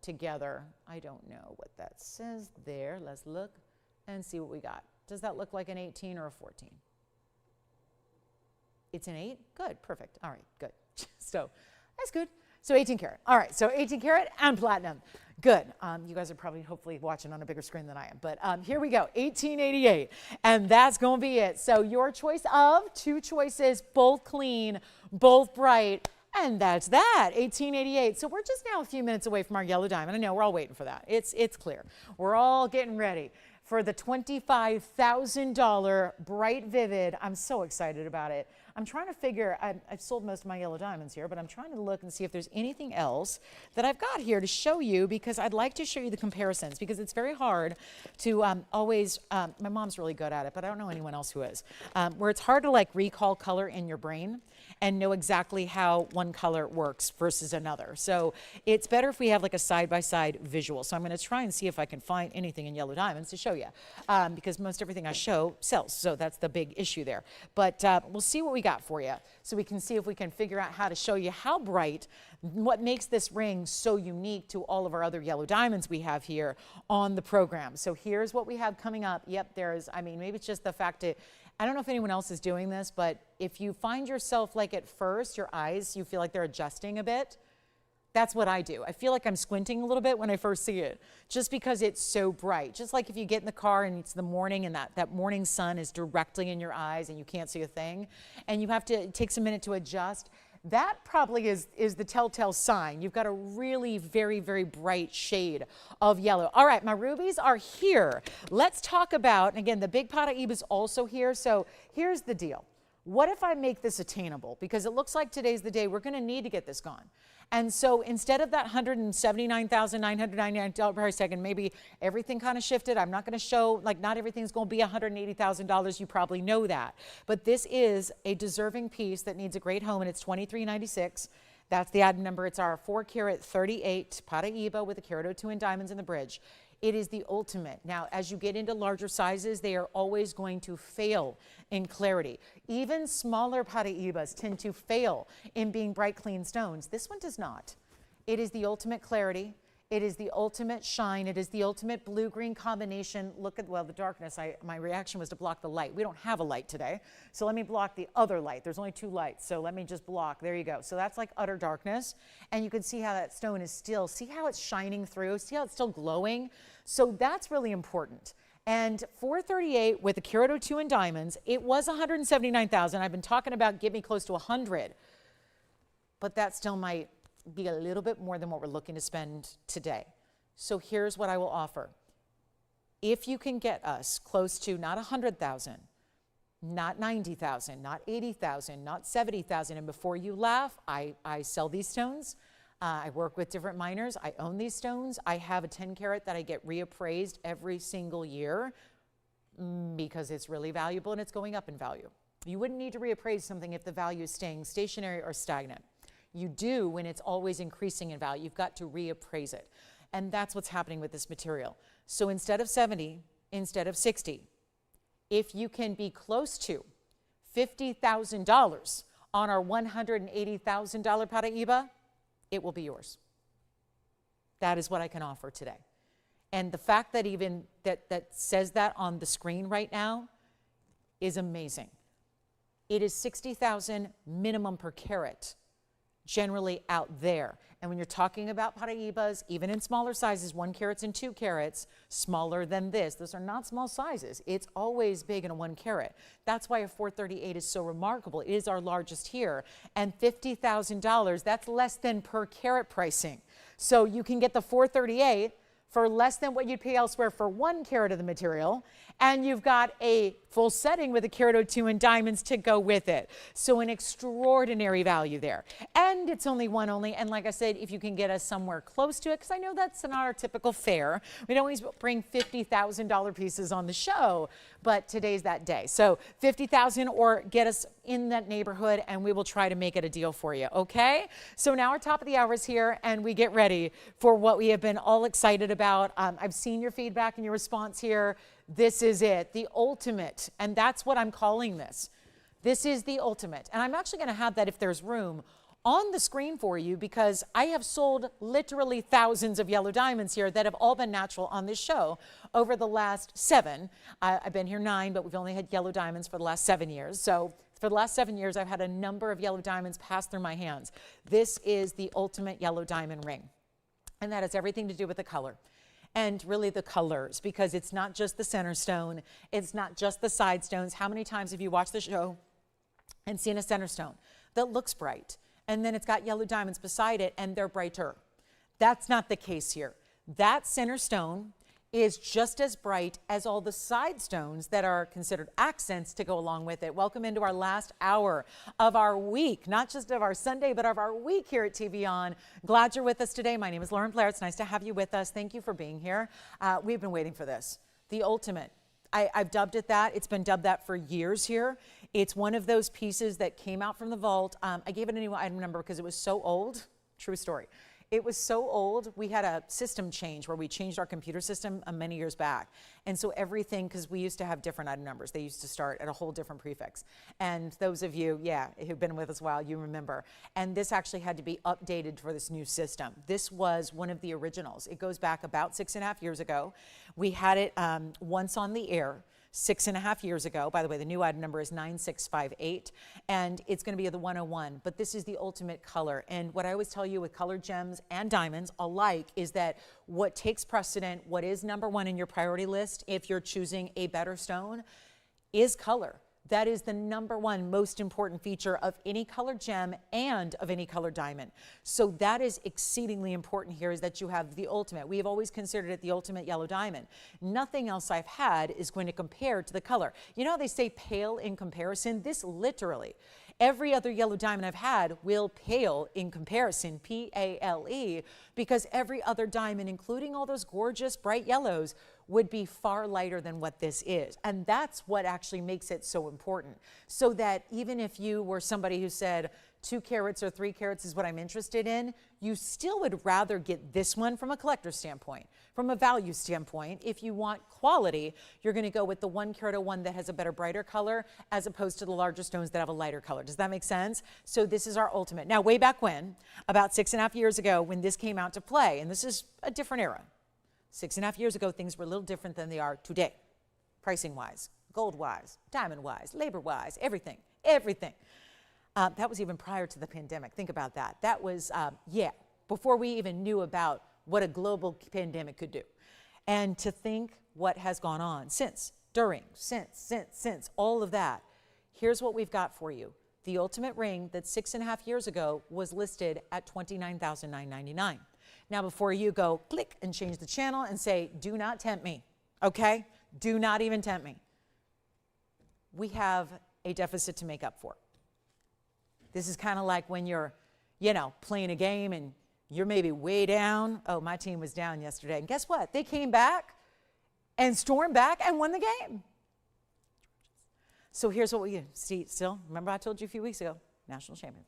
together. I don't know what that says there. Let's look and see what we got. Does that look like an 18 or a 14? It's an 8? Good, perfect. All right, good. So that's good. So 18 karat. All right, so 18 karat and platinum. Good. You guys are probably hopefully watching on a bigger screen than I am. But here we go, 1888. And that's going to be it. So your choice of 2 choices, both clean, both bright. And that's that, 1888. So we're just now a few minutes away from our yellow diamond. I know we're all waiting for that. It's clear. We're all getting ready for the $25,000 bright vivid. I'm so excited about it. I'm trying to figure, I've sold most of my yellow diamonds here, but I'm trying to look and see if there's anything else that I've got here to show you, because I'd like to show you the comparisons, because it's very hard to always, my mom's really good at it, but I don't know anyone else who is, where it's hard to like recall color in your brain and know exactly how one color works versus another. So it's better if we have like a side-by-side visual. So I'm going to try and see if I can find anything in yellow diamonds to show you, because most everything I show sells. So that's the big issue there. But we'll see what we got for you, so we can see if we can figure out how to show you how bright, what makes this ring so unique to all of our other yellow diamonds we have here on the program. So here's what we have coming up. Yep, there's, I mean, maybe it's just the fact that, I don't know if anyone else is doing this, but if you find yourself like at first, your eyes, you feel like they're adjusting a bit, That's what I do. I feel like I'm squinting a little bit when I first see it, just because it's so bright. Just like if you get in the car and it's the morning and that morning sun is directly in your eyes and you can't see a thing, and you have to, it takes a minute to adjust. That probably is the telltale sign. You've got a really very, very bright shade of yellow. All right, my rubies are here. Let's talk about, and again, the big Paraiba is also here. So here's the deal. What if I make this attainable? Because it looks like today's the day we're going to need to get this gone. And so instead of that $179,999 price tag, and maybe everything kind of shifted, I'm not going to show, like, not everything's going to be $180,000. You probably know that. But this is a deserving piece that needs a great home, and it's $23.96. That's the item number. It's our 4-carat 38 Paraiba with a carat 02 in diamonds in the bridge. It is the ultimate. Now, as you get into larger sizes, they are always going to fail in clarity. Even smaller Paraibas tend to fail in being bright, clean stones. This one does not. It is the ultimate clarity. It is the ultimate shine. It is the ultimate blue-green combination. Look at, well, the darkness. My reaction was to block the light. We don't have a light today, so let me block the other light. There's only 2 lights, so let me just block. There you go. So that's like utter darkness, and you can see how that stone is still. See how it's shining through? See how it's still glowing? So that's really important. And 438 with a carat 02 in diamonds, it was $179,000. I've been talking about get me close to 100, but that still might be a little bit more than what we're looking to spend today. So here's what I will offer. If you can get us close to not 100,000, not 90,000, not 80,000, not 70,000, and before you laugh, I sell these stones. I work with different miners. I own these stones. I have a 10 carat that I get reappraised every single year because it's really valuable and it's going up in value. You wouldn't need to reappraise something if the value is staying stationary or stagnant. You do when it's always increasing in value. You've got to reappraise it. And that's what's happening with this material. So instead of 70, instead of 60, if you can be close to $50,000 on our $180,000 Paraiba, it will be yours. That is what I can offer today. And the fact that even that says that on the screen right now is amazing. It is $60,000 minimum per carat generally out there. And when you're talking about Paraibas, even in smaller sizes, 1 carats and 2 carats, smaller than this, those are not small sizes. It's always big in a 1 carat. That's why a 438 is so remarkable. It is our largest here. And $50,000, that's less than per carat pricing. So you can get the 438 for less than what you'd pay elsewhere for 1 carat of the material, and you've got a full setting with a carat 02 in diamonds to go with it. So an extraordinary value there. And it's only one only, and like I said, if you can get us somewhere close to it, because I know that's not our typical fare. We don't always bring $50,000 pieces on the show, but today's that day. So $50,000 or get us in that neighborhood, and we will try to make it a deal for you, okay? So now our top of the hour is here, and we get ready for what we have been all excited about. I've seen your feedback and your response here. This is it, the ultimate, and that's what I'm calling this. This is the ultimate, and I'm actually going to have that, if there's room, on the screen for you, because I have sold literally thousands of yellow diamonds here that have all been natural on this show over the last 7. I've been here 9, but we've only had yellow diamonds for the last 7 years. So for the last 7 years, I've had a number of yellow diamonds pass through my hands. This is the ultimate yellow diamond ring, and that has everything to do with the color. And really the colors, because it's not just the center stone, it's not just the side stones. How many times have you watched the show and seen a center stone that looks bright, and then it's got yellow diamonds beside it and they're brighter? That's not the case here. That center stone is just as bright as all the side stones that are considered accents to go along with it. Welcome into our last hour of our week, not just of our Sunday, but of our week here at TVON. Glad you're with us today. My name is Lauren Blair. It's nice to have you with us. Thank you for being here. We've been waiting for this, the ultimate. I've dubbed it that. It's been dubbed that for years here. It's one of those pieces that came out from the vault. I gave it a new item number because it was so old. True story. It was so old, we had a system change where we changed our computer system many years back. And so everything, because we used to have different item numbers, they used to start at a whole different prefix. And those of you, who've been with us a while, you remember. And this actually had to be updated for this new system. This was one of the originals. It goes back about 6.5 years ago. We had it once on the air. 6.5 years ago. By the way, the new item number is 9658, and it's going to be the 101. But this is the ultimate color. And what I always tell you with colored gems and diamonds alike is that what takes precedent, what is number one in your priority list if you're choosing a better stone, is color. That is the number one most important feature of any colored gem and of any colored diamond. So that is exceedingly important here, is that you have the ultimate. We have always considered it the ultimate yellow diamond. Nothing else I've had is going to compare to the color. You know how they say pale in comparison? This literally, every other yellow diamond I've had will pale in comparison, P-A-L-E, because every other diamond, including all those gorgeous bright yellows, would be far lighter than what this is. And that's what actually makes it so important. So that even if you were somebody who said 2 carats or 3 carats is what I'm interested in, you still would rather get this one from a collector standpoint. From a value standpoint, if you want quality, you're gonna go with the 1 carat one that has a better, brighter color, as opposed to the larger stones that have a lighter color. Does that make sense? So this is our ultimate. Now, way back when, about 6.5 years ago, when this came out to play, and this is a different era, 6.5 years ago, things were a little different than they are today. Pricing-wise, gold-wise, diamond-wise, labor-wise, everything, everything. That was even prior to the pandemic. Think about that. That was, before we even knew about what a global pandemic could do. And to think what has gone on since, during, since, all of that. Here's what we've got for you. The ultimate ring that 6.5 years ago was listed at $29,999. Now, before you go click and change the channel and say, do not tempt me, okay? Do not even tempt me. We have a deficit to make up for. This is kind of like when you're, playing a game and you're maybe way down. Oh, my team was down yesterday. And guess what? They came back and stormed back and won the game. So here's what we see still. Remember I told you a few weeks ago, national champions.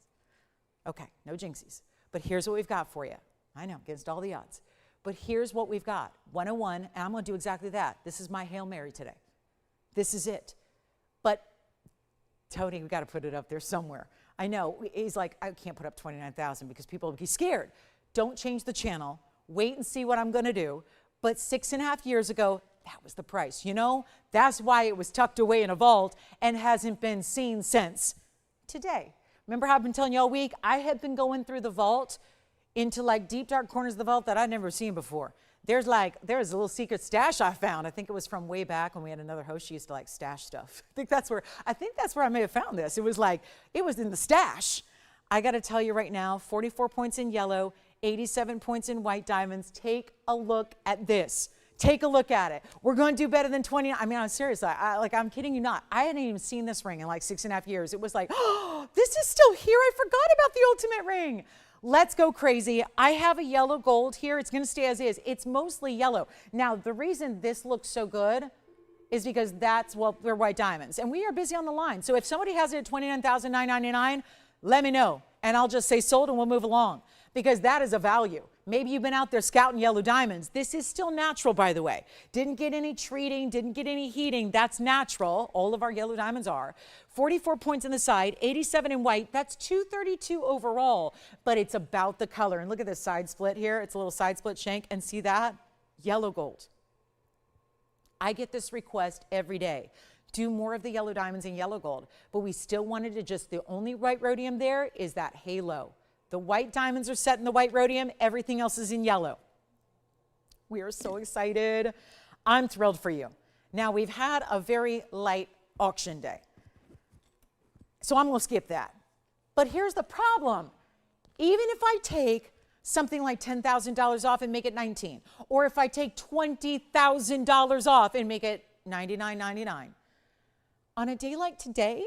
Okay, no jinxies. But here's what we've got for you. I know, against all the odds. But here's what we've got. 101, and I'm going to do exactly that. This is my Hail Mary today. This is it. But, Tony, we got to put it up there somewhere. I know. He's like, I can't put up 29,000 because people will be scared. Don't change the channel. Wait and see what I'm going to do. But 6.5 years ago, that was the price. That's why it was tucked away in a vault and hasn't been seen since today. Remember how I've been telling you all week? I had been going through the vault into like deep, dark corners of the vault that I'd never seen before. There's a little secret stash I found. I think it was from way back when we had another host. She used to like stash stuff. I think that's where I may have found this. It was in the stash. I got to tell you right now, 44 points in yellow, 87 points in white diamonds. Take a look at this. Take a look at it. We're going to do better than 20. I mean, I'm serious. I'm kidding you not. I hadn't even seen this ring in like 6.5 years. It was like, oh, this is still here. I forgot about the ultimate ring. Let's go crazy. I have a yellow gold here. It's going to stay as is. It's mostly yellow. Now, the reason this looks so good is because they're white diamonds. And we are busy on the line. So if somebody has it at $29,999, let me know. And I'll just say sold and we'll move along. Because that is a value. Maybe you've been out there scouting yellow diamonds. This is still natural, by the way. Didn't get any treating, didn't get any heating. That's natural. All of our yellow diamonds are. 44 points in the side, 87 in white. That's 232 overall, but it's about the color. And look at this side split here. It's a little side split shank. And see that? Yellow gold. I get this request every day. Do more of the yellow diamonds in yellow gold. But we still wanted to the only white rhodium there is that halo. The white diamonds are set in the white rhodium. Everything else is in yellow. We are so excited. I'm thrilled for you. Now, we've had a very light auction day. So I'm going to skip that. But here's the problem. Even if I take something like $10,000 off and make it $19,000, or if I take $20,000 off and make it $99.99, on a day like today,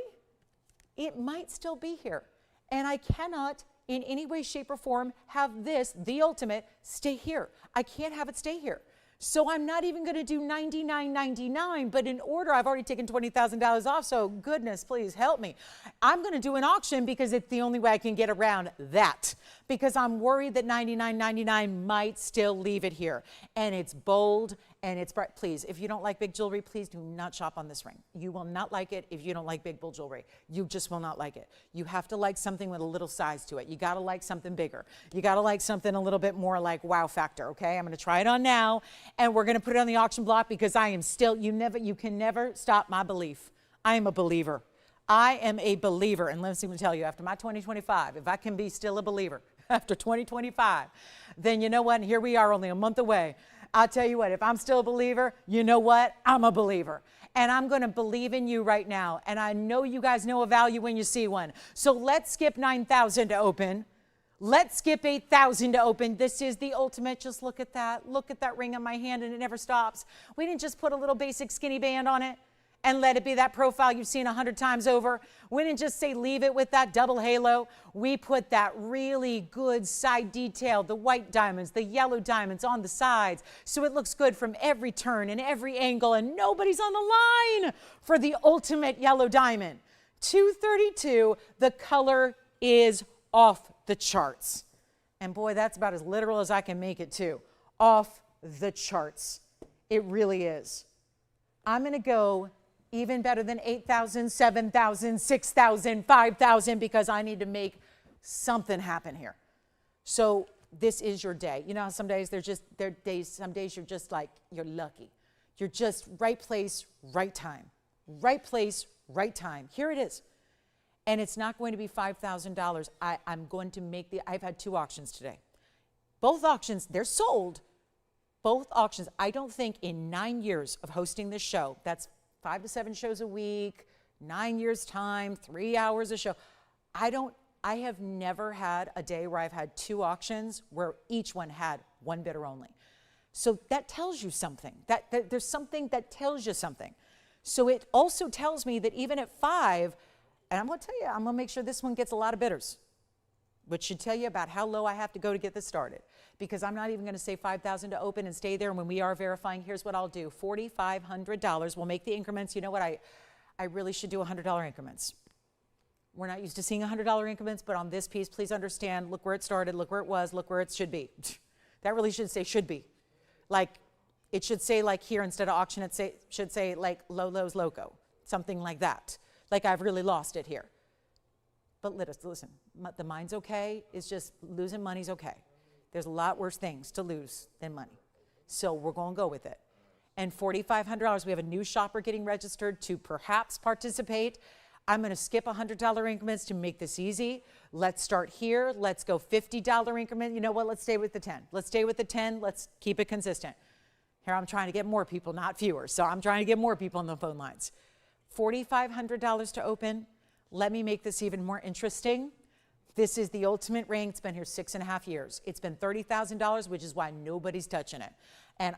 it might still be here. And I cannot in any way, shape, or form have this, the ultimate, stay here. I can't have it stay here. So I'm not even going to do $99.99, but in order, I've already taken $20,000 off, so goodness, please help me. I'm going to do an auction because it's the only way I can get around that. because I'm worried that $99.99 might still leave it here. And it's bold and it's bright. Please, if you don't like big jewelry, please do not shop on this ring. You will not like it if you don't like big bold jewelry. You just will not like it. You have to like something with a little size to it. You got to like something bigger. You got to like something a little bit more like wow factor, okay? I'm going to try it on now, and we're going to put it on the auction block because I am still, you can never stop my belief. I am a believer. I am a believer, and let me tell you, after my 2025, if I can be still a believer after 2025, then you know what? And here we are only a month away. I'll tell you what, if I'm still a believer, you know what? I'm a believer. And I'm going to believe in you right now. And I know you guys know a value when you see one. So let's skip 9,000 to open. Let's skip 8,000 to open. This is the ultimate. Just look at that. Look at that ring on my hand, and it never stops. We didn't just put a little basic skinny band on it and let it be that profile you've seen 100 times over. We didn't just say leave it with that double halo. We put that really good side detail, the white diamonds, the yellow diamonds on the sides, so it looks good from every turn and every angle, and nobody's on the line for the ultimate yellow diamond. 232, the color is off the charts. And boy, that's about as literal as I can make it too. Off the charts. It really is. I'm going to go even better than 8,000, 7,000, 6,000, 5,000, because I need to make something happen here. So this is your day. You know how some days some days you're just like, you're lucky. You're just right place, right time. Right place, right time. Here it is. And it's not going to be $5,000. I'm going to make I've had 2 auctions today. Both auctions, they're sold. Both auctions, I don't think in 9 years of hosting this show, that's 5 to 7 shows a week, 9 years time, 3 hours a show. I have never had a day where I've had 2 auctions where each one had 1 bidder only. So that tells you something, that there's something that tells you something. So it also tells me that even at 5, and I'm going to tell you, I'm going to make sure this one gets a lot of bidders, which should tell you about how low I have to go to get this started. Because I'm not even going to say 5,000 to open and stay there. And when we are verifying, here's what I'll do. $4,500. We'll make the increments. You know what? I really should do $100 increments. We're not used to seeing $100 increments, but on this piece, please understand, look where it started, look where it was, look where it should be. That really should say should be. Like, it should say like here instead of auction, it should say like Lolo's Loco, something like that. Like I've really lost it here. But listen, the mind's okay. It's just losing money's okay. There's a lot worse things to lose than money. So we're going to go with it. And $4,500, we have a new shopper getting registered to perhaps participate. I'm going to skip $100 increments to make this easy. Let's start here. Let's go $50 increment. You know what? Let's stay with the 10. Let's stay with the 10. Let's keep it consistent. Here I'm trying to get more people, not fewer. So I'm trying to get more people on the phone lines. $4,500 to open. Let me make this even more interesting. This is the ultimate ring. It's been here 6.5 years. It's been $30,000, which is why nobody's touching it. And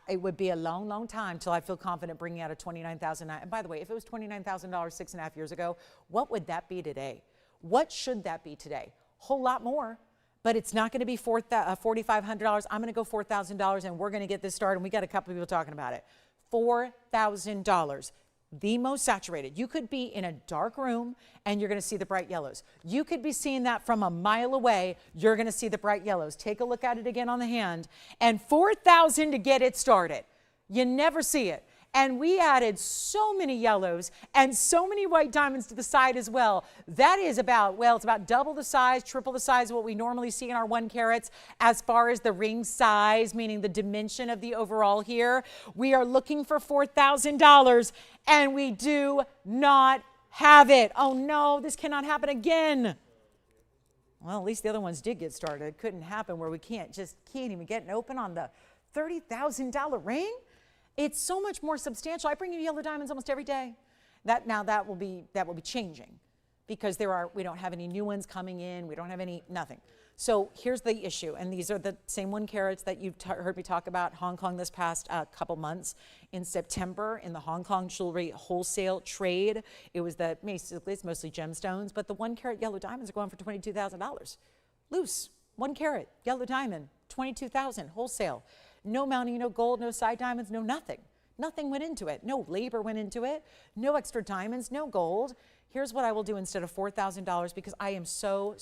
it would be a long, long time till I feel confident bringing out a $29,000. And by the way, if it was $29,000 6.5 years ago, what would that be today? What should that be today? Whole lot more. But it's not going to be $4,500. I'm going to go $4,000, and we're going to get this started. And we got a couple of people talking about it. $4,000. The most saturated. You could be in a dark room and you're going to see the bright yellows. You could be seeing that from a mile away. You're going to see the bright yellows. Take a look at it again on the hand. And $4,000 to get it started. You never see it. And we added so many yellows and so many white diamonds to the side as well. That is about, well, it's about double the size, triple the size of what we normally see in our 1 carats as far as the ring size, meaning the dimension of the overall here. We are looking for $4,000 and we do not have it. Oh no, this cannot happen again. Well, at least the other ones did get started. It couldn't happen where we can't even get an open on the $30,000 ring. It's so much more substantial. I bring you yellow diamonds almost every day. That will be changing because we don't have any new ones coming in. We don't have nothing. So here's the issue, and these are the same 1 carats that you've heard me talk about Hong Kong this past couple months. In September, in the Hong Kong jewelry wholesale trade, it was it's mostly gemstones, but the 1 carat yellow diamonds are going for $22,000. Loose, 1 carat yellow diamond, $22,000 wholesale. No mounting, no gold, no side diamonds, no nothing. Nothing went into it. No labor went into it. No extra diamonds, no gold. Here's what I will do instead of $4,000 because I am so,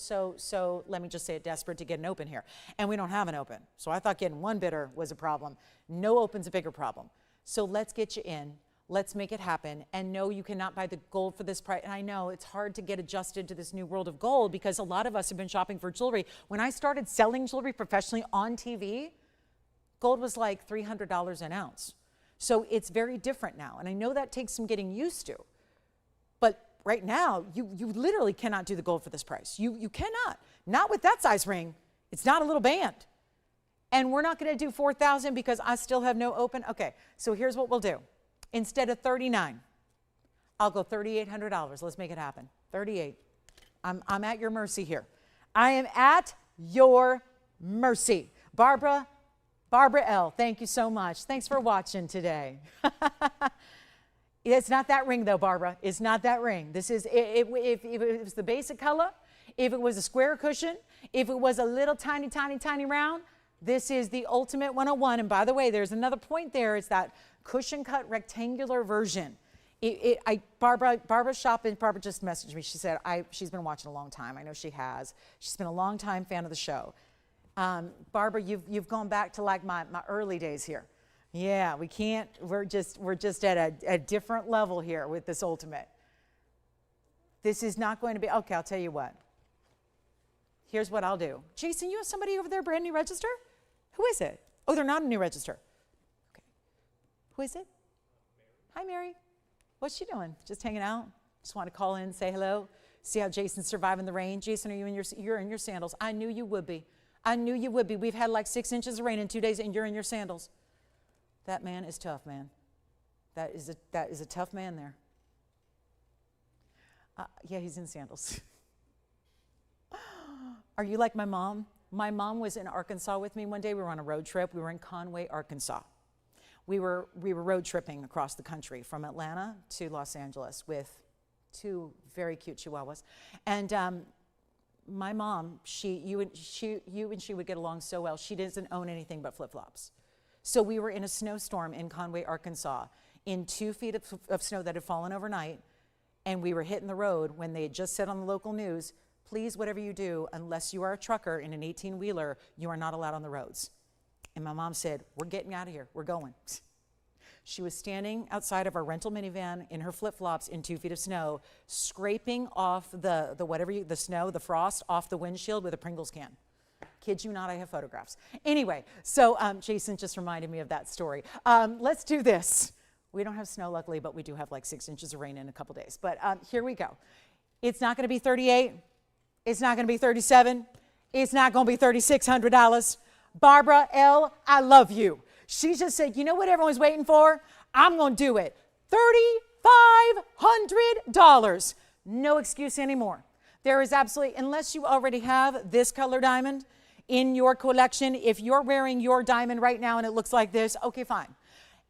let me just say it, desperate to get an open here. And we don't have an open. So I thought getting one bidder was a problem. No open's a bigger problem. So let's get you in. Let's make it happen. And no, you cannot buy the gold for this price. And I know it's hard to get adjusted to this new world of gold because a lot of us have been shopping for jewelry. When I started selling jewelry professionally on TV, gold was like $300 an ounce. So it's very different now. And I know that takes some getting used to. But right now, you literally cannot do the gold for this price. You cannot. Not with that size ring. It's not a little band. And we're not going to do $4,000 because I still have no open. Okay, so here's what we'll do. Instead of $39,000, I'll go $3,800. Let's make it happen. 38. I'm at your mercy here. I am at your mercy. Barbara L., thank you so much. Thanks for watching today. It's not that ring though, Barbara. It's not that ring. This is, if it was the basic color, if it was a square cushion, if it was a little tiny round, this is the ultimate 101. And by the way, there's another point there. It's that cushion cut rectangular version. Barbara's shopping. Barbara just messaged me. She said, she's been watching a long time. I know she has. She's been a long time fan of the show. Barbara, you've gone back to like my early days here. Yeah, we can't, we're just at a different level here with this ultimate. This is not going to be, okay, I'll tell you what. Here's what I'll do. Jason, you have somebody over there, brand new register? Who is it? Oh, they're not a new register. Okay. Who is it? Hi, Mary. What's she doing? Just hanging out? Just want to call in, say hello, see how Jason's surviving the rain. Jason, are you you're in your sandals? I knew you would be. I knew you would be. We've had like 6 inches of rain in 2 days and you're in your sandals. That man is tough, man. That is a tough man there. Yeah, he's in sandals. Are you like my mom? My mom was in Arkansas with me one day. We were on a road trip. We were in Conway, Arkansas. We were road tripping across the country from Atlanta to Los Angeles with 2 very cute Chihuahuas. And my mom, you and she would get along so well. She doesn't own anything but flip-flops. So we were in a snowstorm in Conway, Arkansas, in 2 feet of snow that had fallen overnight, and we were hitting the road when they had just said on the local news, please, whatever you do, unless you are a trucker in an 18-wheeler, you are not allowed on the roads. And my mom said, we're getting out of here. We're going. She was standing outside of our rental minivan in her flip-flops in 2 feet of snow, scraping off the snow, the frost off the windshield with a Pringles can. Kid you not, I have photographs. Anyway, so Jason just reminded me of that story. Let's do this. We don't have snow, luckily, but we do have like 6 inches of rain in a couple days. But here we go. It's not going to be 38. It's not going to be 37. It's not going to be $3,600. Barbara L., I love you. She just said, you know what everyone's waiting for? I'm going to do it. $3,500. No excuse anymore. There is absolutely, unless you already have this color diamond in your collection, if you're wearing your diamond right now and it looks like this, okay, fine.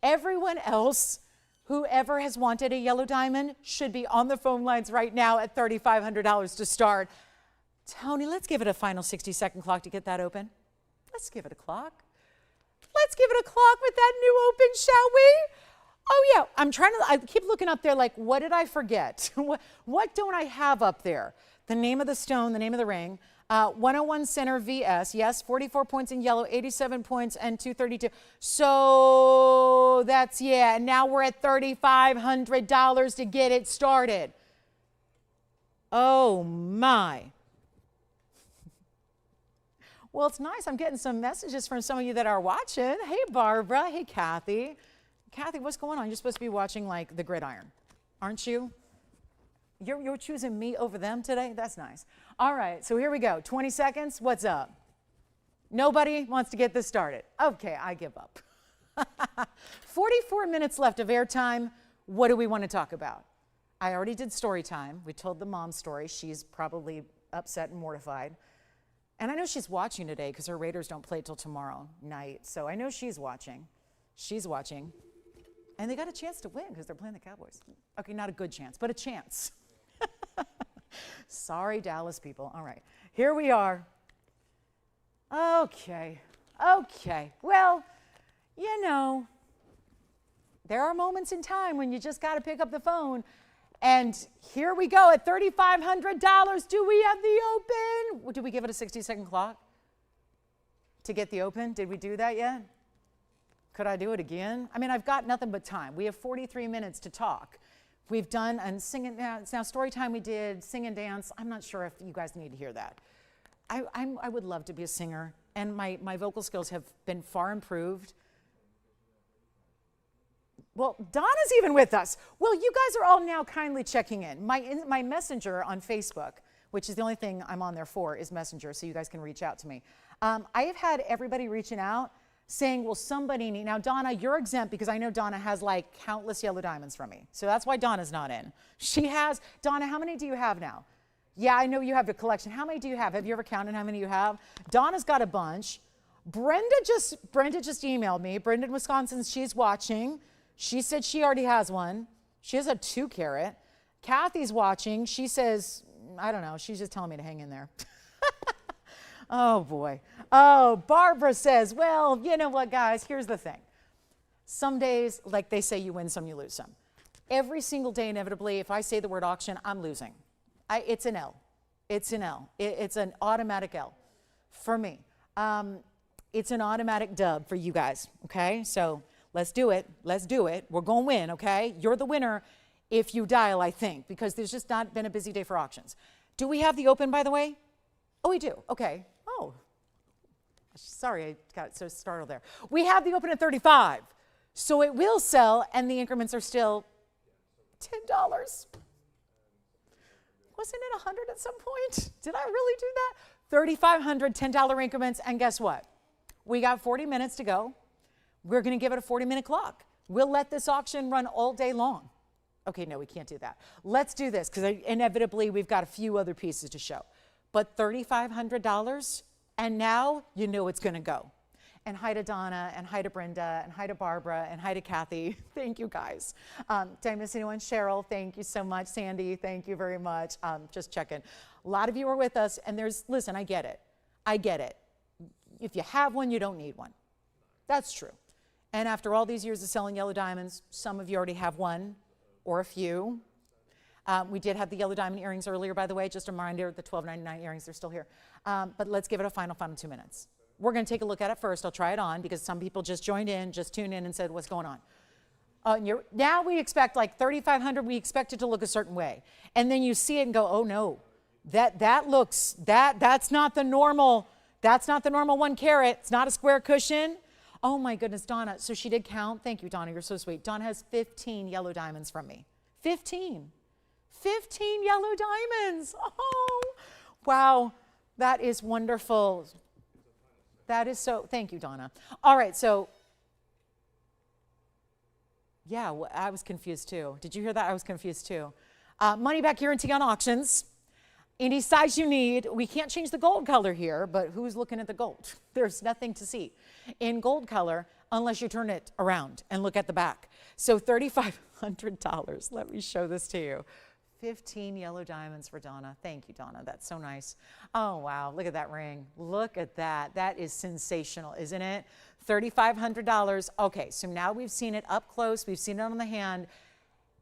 Everyone else, whoever has wanted a yellow diamond, should be on the phone lines right now at $3,500 to start. Tony, let's give it a final 60-second clock to get that open. Let's give it a clock. Let's give it a clock with that new open, shall we? Oh yeah, I keep looking up there like, what did I forget? What don't I have up there? The name of the stone, the name of the ring, 101 center VS, yes, 44 points in yellow, 87 points and 232. So that's, yeah, now we're at $3,500 to get it started. Oh my. Well, it's nice. I'm getting some messages from some of you that are watching. Hey, Barbara. Hey, Kathy. Kathy, what's going on? You're supposed to be watching like the gridiron, aren't you? You're choosing me over them today? That's nice. All right, so here we go. 20 seconds. What's up? Nobody wants to get this started. Okay, I give up. 44 minutes left of airtime. What do we want to talk about? I already did story time. We told the mom story. She's probably upset and mortified. And I know she's watching today because her Raiders don't play till tomorrow night. So I know she's watching. She's watching. And they got a chance to win because they're playing the Cowboys. Okay, not a good chance, but a chance. Sorry, Dallas people. All right, here we are. Okay. Well, you know, there are moments in time when you just got to pick up the phone And here we go at $3,500. Do we have the open? Did we give it a 60-second clock to get the open? Did we do that yet? Could I do it again? I mean, I've got nothing but time. We have 43 minutes to talk. We've done and sing and dance. Now, story time we did, sing and dance. I'm not sure if you guys need to hear that. I would love to be a singer, and my vocal skills have been far improved. Well, Donna's even with us. Well, you guys are all now kindly checking in. My messenger on Facebook, which is the only thing I'm on there for, is Messenger, so you guys can reach out to me. I have had everybody reaching out saying, well, somebody need, now Donna, you're exempt because I know Donna has like countless yellow diamonds from me. So that's why Donna's not in. She has, Donna, how many do you have now? Yeah, I know you have a collection. How many do you have? Have you ever counted how many you have? Donna's got a bunch. Brenda just emailed me. Brenda in Wisconsin, she's watching. She said she already has one. She has a 2 carat. Kathy's watching. She says, I don't know. She's just telling me to hang in there. Oh, boy. Oh, Barbara says, well, you know what, guys? Here's the thing. Some days, like they say, you win some, you lose some. Every single day, inevitably, if I say the word auction, I'm losing. It's an L. It's an L. It's an automatic L for me. It's an automatic dub for you guys, okay? So let's do it. Let's do it. We're going to win, okay? You're the winner if you dial, I think, because there's just not been a busy day for auctions. Do we have the open, by the way? Oh, we do. Okay. Oh, sorry, I got so startled there. We have the open at 35, so it will sell, and the increments are still $10. Wasn't it 100 at some point? Did I really do that? 3,500 $10 increments, and guess what? We got 40 minutes to go. We're going to give it a 40-minute clock. We'll let this auction run all day long. Okay, no, we can't do that. Let's do this, because inevitably we've got a few other pieces to show. But $3,500, and now you know it's going to go. And hi to Donna, and hi to Brenda, and hi to Barbara, and hi to Kathy. Thank you, guys. Did I miss anyone? Cheryl, thank you so much. Sandy, thank you very much. Just checking. A lot of you are with us, and listen, I get it. I get it. If you have one, you don't need one. That's true. And after all these years of selling yellow diamonds, some of you already have one or a few. We did have the yellow diamond earrings earlier, by the way. Just a reminder, the $12.99 earrings, they're still here. But let's give it a final 2 minutes. We're going to take a look at it first. I'll try it on because some people just joined in, just tuned in and said, what's going on? Now we expect like 3,500, we expect it to look a certain way. And then you see it and go, oh no, that's not the normal 1 carat. It's not a square cushion. Oh my goodness, Donna. So she did count. Thank you, Donna. You're so sweet. Donna has 15 yellow diamonds from me. 15 yellow diamonds. Oh, wow. That is wonderful. That is so, thank you, Donna. All right, so, yeah, I was confused too. Did you hear that? I was confused too. Money back guarantee on auctions. Any size you need. We can't change the gold color here, but who's looking at the gold? There's nothing to see in gold color unless you turn it around and look at the back. So $3,500. Let me show this to you. 15 yellow diamonds for Donna. Thank you, Donna. That's so nice. Oh, wow. Look at that ring. Look at that. That is sensational, isn't it? $3,500. Okay, so now we've seen it up close. We've seen it on the hand,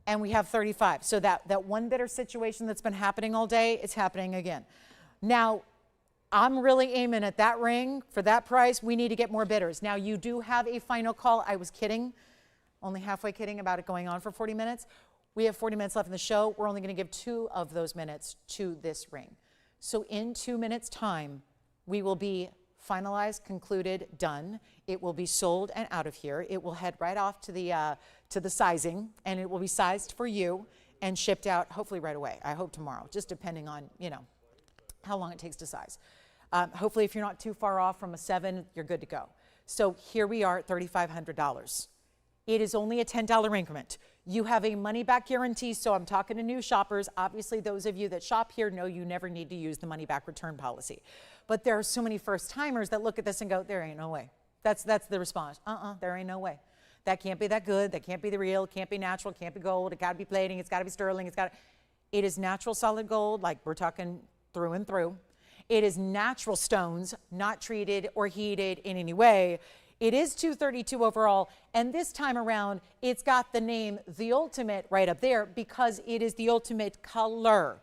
and we have 35. So that one bidder situation that's been happening all day, it's happening again. Now, I'm really aiming at that ring. For that price, we need to get more bidders. Now, you do have a final call. I was kidding, only halfway kidding about it going on for 40 minutes. We have 40 minutes left in the show. We're only going to give 2 of those minutes to this ring. So in 2 minutes' time, we will be finalized, concluded, done. It will be sold and out of here. It will head right off to the sizing, and it will be sized for you and shipped out hopefully right away. I hope tomorrow, just depending on, how long it takes to size. Hopefully, if you're not too far off from a 7, you're good to go. So here we are at $3,500. It is only a $10 increment. You have a money-back guarantee, so I'm talking to new shoppers. Obviously, those of you that shop here know you never need to use the money-back return policy. But there are so many first-timers that look at this and go, there ain't no way. That's the response. There ain't no way. That can't be that good. That can't be the real. It can't be natural. It can't be gold. It got to be plating. It's got to be sterling. It is natural solid gold, like we're talking through and through. It is natural stones, not treated or heated in any way. It is 232 overall, and this time around, it's got the name The Ultimate right up there because it is the ultimate color.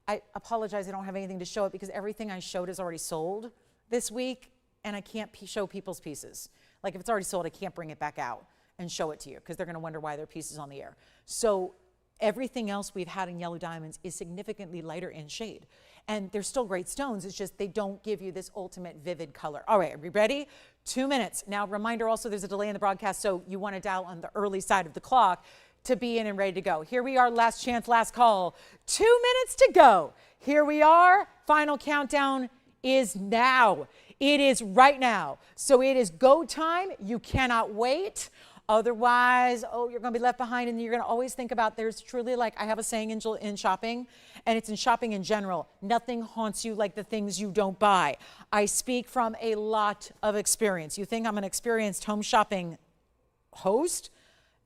I apologize, I don't have anything to show it because everything I showed is already sold this week, and I can't show people's pieces. Like if it's already sold, I can't bring it back out and show it to you because they're gonna wonder why their piece is on the air. So everything else we've had in yellow diamonds is significantly lighter in shade. And they're still great stones, it's just they don't give you this ultimate vivid color. All right, are we ready? 2 minutes. Now, reminder also, there's a delay in the broadcast, so you want to dial on the early side of the clock to be in and ready to go. Here we are, last chance, last call. 2 minutes to go. Here we are, final countdown is now. It is right now. So it is go time. You cannot wait. Otherwise, oh, you're going to be left behind, and you're going to always think about, there's truly, like, I have a saying in shopping, and it's in shopping in general, nothing haunts you like the things you don't buy. I speak from a lot of experience. You think I'm an experienced home shopping host?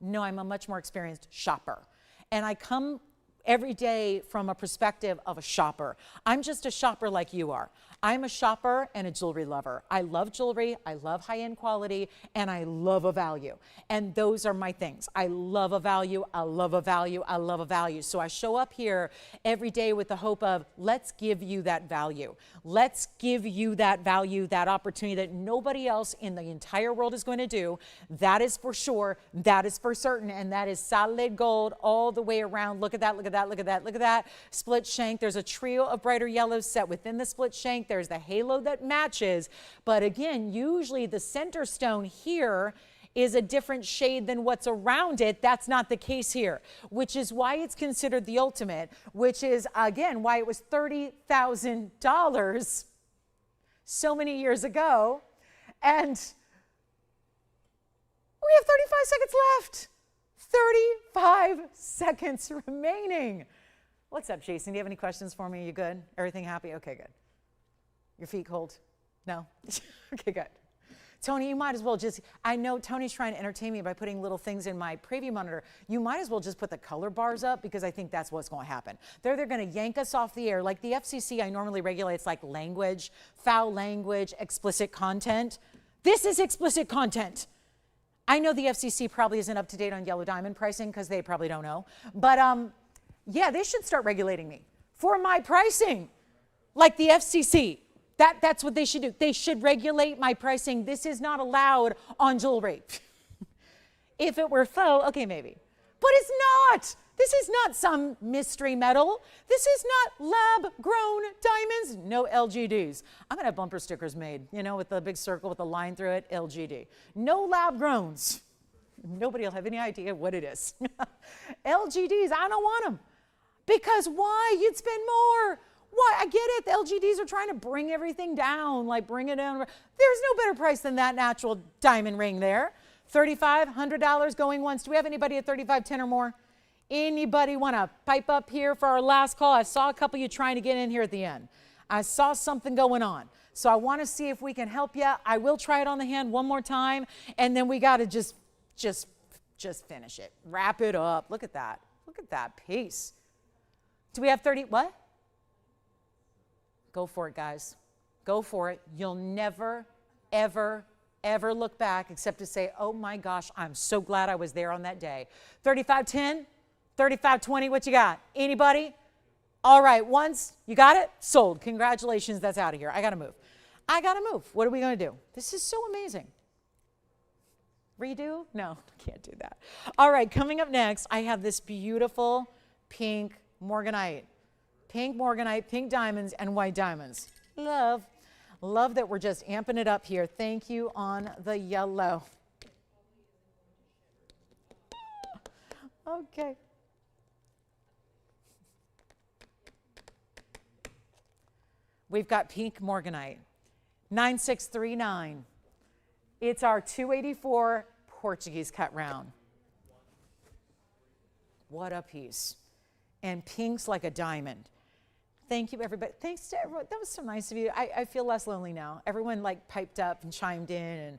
No, I'm a much more experienced shopper. And I come every day from a perspective of a shopper. I'm just a shopper like you are. I'm a shopper and a jewelry lover. I love jewelry, I love high-end quality, and I love a value. And those are my things. I love a value, I love a value, I love a value. So I show up here every day with the hope of, let's give you that value. Let's give you that value, that opportunity that nobody else in the entire world is going to do. That is for sure, that is for certain, and that is solid gold all the way around. Look at that, look at that, look at that, look at that. Split shank, there's a trio of brighter yellows set within the split shank. There's the halo that matches, but again, usually the center stone here is a different shade than what's around it. That's not the case here, which is why it's considered the ultimate, which is, again, why it was $30,000 so many years ago. And we have 35 seconds left. 35 seconds remaining. What's up, Jason? Do you have any questions for me? You good? Everything happy? Okay, good. Your feet cold? No? Okay, good. Tony, you might as well just, I know Tony's trying to entertain me by putting little things in my preview monitor. You might as well just put the color bars up because I think that's what's going to happen. They're going to yank us off the air. Like the FCC, I normally regulates like language, foul language, explicit content. This is explicit content. I know the FCC probably isn't up to date on yellow diamond pricing because they probably don't know. But yeah, they should start regulating me for my pricing, like the FCC. That's what they should do. They should regulate my pricing. This is not allowed on jewelry. If it were faux, okay, maybe. But it's not. This is not some mystery metal. This is not lab-grown diamonds. No LGDs. I'm going to have bumper stickers made, you know, with the big circle with the line through it, LGD. No lab-growns. Nobody will have any idea what it is. LGDs, I don't want them. Because why? You'd spend more. Why? I get it. The LGDs are trying to bring everything down, like bring it down. There's no better price than that natural diamond ring there. $3,500 going once. Do we have anybody at $3,510 or more? Anybody want to pipe up here for our last call? I saw a couple of you trying to get in here at the end. I saw something going on. So I want to see if we can help you. I will try it on the hand one more time, and then we got to just finish it. Wrap it up. Look at that. Look at that piece. Do we have 30? What? Go for it, guys. Go for it. You'll never, ever, ever look back except to say, oh my gosh, I'm so glad I was there on that day. 3510, 3520, what you got? Anybody? All right, once you got it, sold. Congratulations, that's out of here. I gotta move. I gotta move. What are we gonna do? This is so amazing. Redo? No, can't do that. All right, coming up next, I have this beautiful pink morganite. Pink morganite, pink diamonds, and white diamonds. Love. Love that we're just amping it up here. Thank you on the yellow. Okay. We've got pink morganite, 9639. It's our 284 Portuguese cut round. What a piece. And pink's like a diamond. Thank you, everybody. Thanks to everyone. That was so nice of you. I feel less lonely now. Everyone like piped up and chimed in, and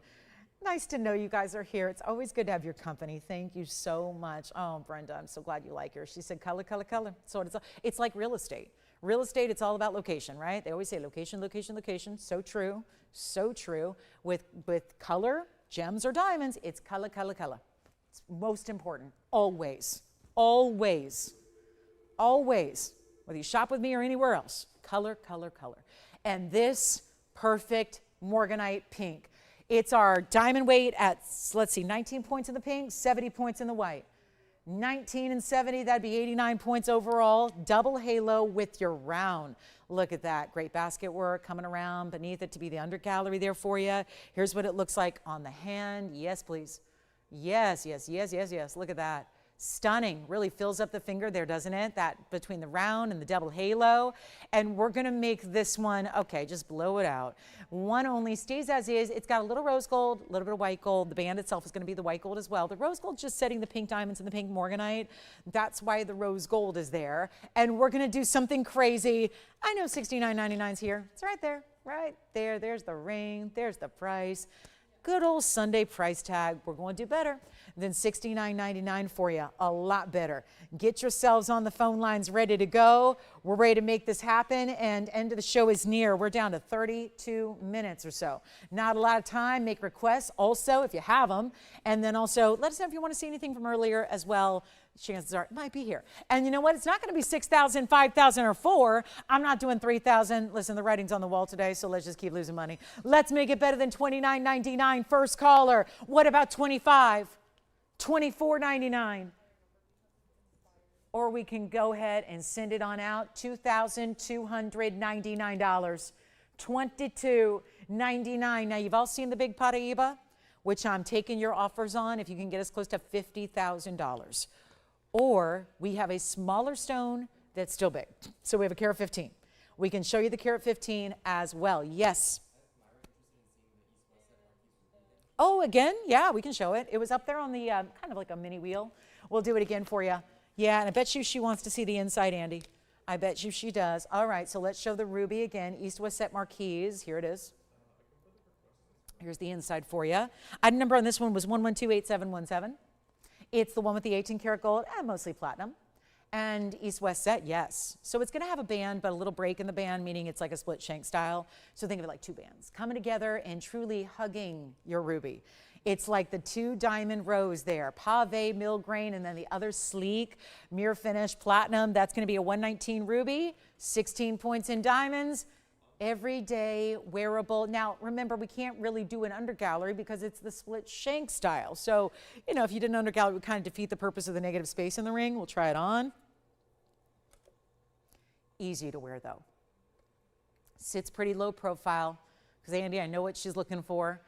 nice to know you guys are here. It's always good to have your company. Thank you so much. Oh, Brenda, I'm so glad you like her. She said color, color, color. So it's like real estate. Real estate, it's all about location, right? They always say location, location, location. So true, so true. With color, Gems or diamonds, it's color, color, color. It's most important, always, always, always. Whether you shop with me or anywhere else, color, color, color. And this perfect Morganite pink. It's our diamond weight at, let's see, 19 points in the pink, 70 points in the white. 19 and 70, that'd be 89 points overall. Double halo with your round. Look at that, great basket work coming around beneath it to be the under gallery there for you. Here's what it looks like on the hand. Yes, please. Yes, yes, yes, yes, yes. Look at that. Stunning, really fills up the finger there, doesn't it? That between the round and the double halo. And we're gonna make this one, okay, just blow it out. One only stays as is. It's got a little rose gold, a little bit of white gold. The band itself is gonna be the white gold as well. The rose gold just setting the pink diamonds and the pink Morganite. That's why the rose gold is there. And we're gonna do something crazy. I know $69.99's here. It's right there, right there. There's the ring, there's the price. Good old Sunday price tag. We're going to do better than $69.99 for you. A lot better. Get yourselves on the phone lines ready to go. We're ready to make this happen, and end of the show is near. We're down to 32 minutes or so. Not a lot of time. Make requests also if you have them, and then also let us know if you want to see anything from earlier as well. Chances are it might be here. And you know what? It's not going to be 6,000, 5,000, or 4. I'm not doing 3,000. Listen, the writing's on the wall today, so let's just keep losing money. Let's make it better than $29.99. First caller. What about 25? $24.99. Or we can go ahead and send it on out. $2,299. $22.99. Now, you've all seen the big Paraiba, which I'm taking your offers on if you can get us close to $50,000. Or we have a smaller stone that's still big. So we have a carat 15. We can show you the carat 15 as well. Yes. Oh, again? Yeah, we can show it. It was up there on the kind of like a mini wheel. We'll do it again for you. Yeah, and I bet you she wants to see the inside, Andy. I bet you she does. All right, so let's show the ruby again. East-West Set Marquise. Here it is. Here's the inside for you. Item number on this one was 1128717. It's the one with the 18 karat gold and mostly platinum. And East-West Set, yes. So it's going to have a band, but a little break in the band, meaning it's like a split shank style. So think of it like two bands coming together and truly hugging your ruby. It's like the two diamond rows there, pave, mill grain, and then the other sleek, mirror finish, platinum. That's going to be a 119 ruby, 16 points in diamonds. Everyday wearable. Now, remember, we can't really do an undergallery because it's the split shank style. So, you know, if you did an undergallery, it would kind of defeat the purpose of the negative space in the ring. We'll try it on. Easy to wear, though. Sits pretty low profile because, Andy, I know what she's looking for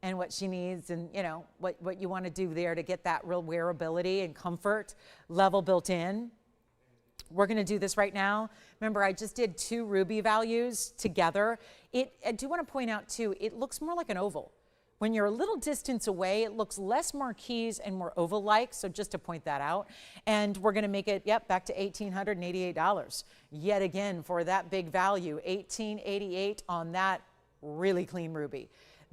and what she needs and, you know, what you want to do there to get that real wearability and comfort level built in. We're going to do this right now. Remember, I just did two ruby values together. I do want to point out, too, it looks more like an oval. When you're a little distance away, it looks less marquise and more oval-like, so just to point that out. And we're going to make it, yep, back to $1,888. Yet again, for that big value, $1,888 on that really clean ruby.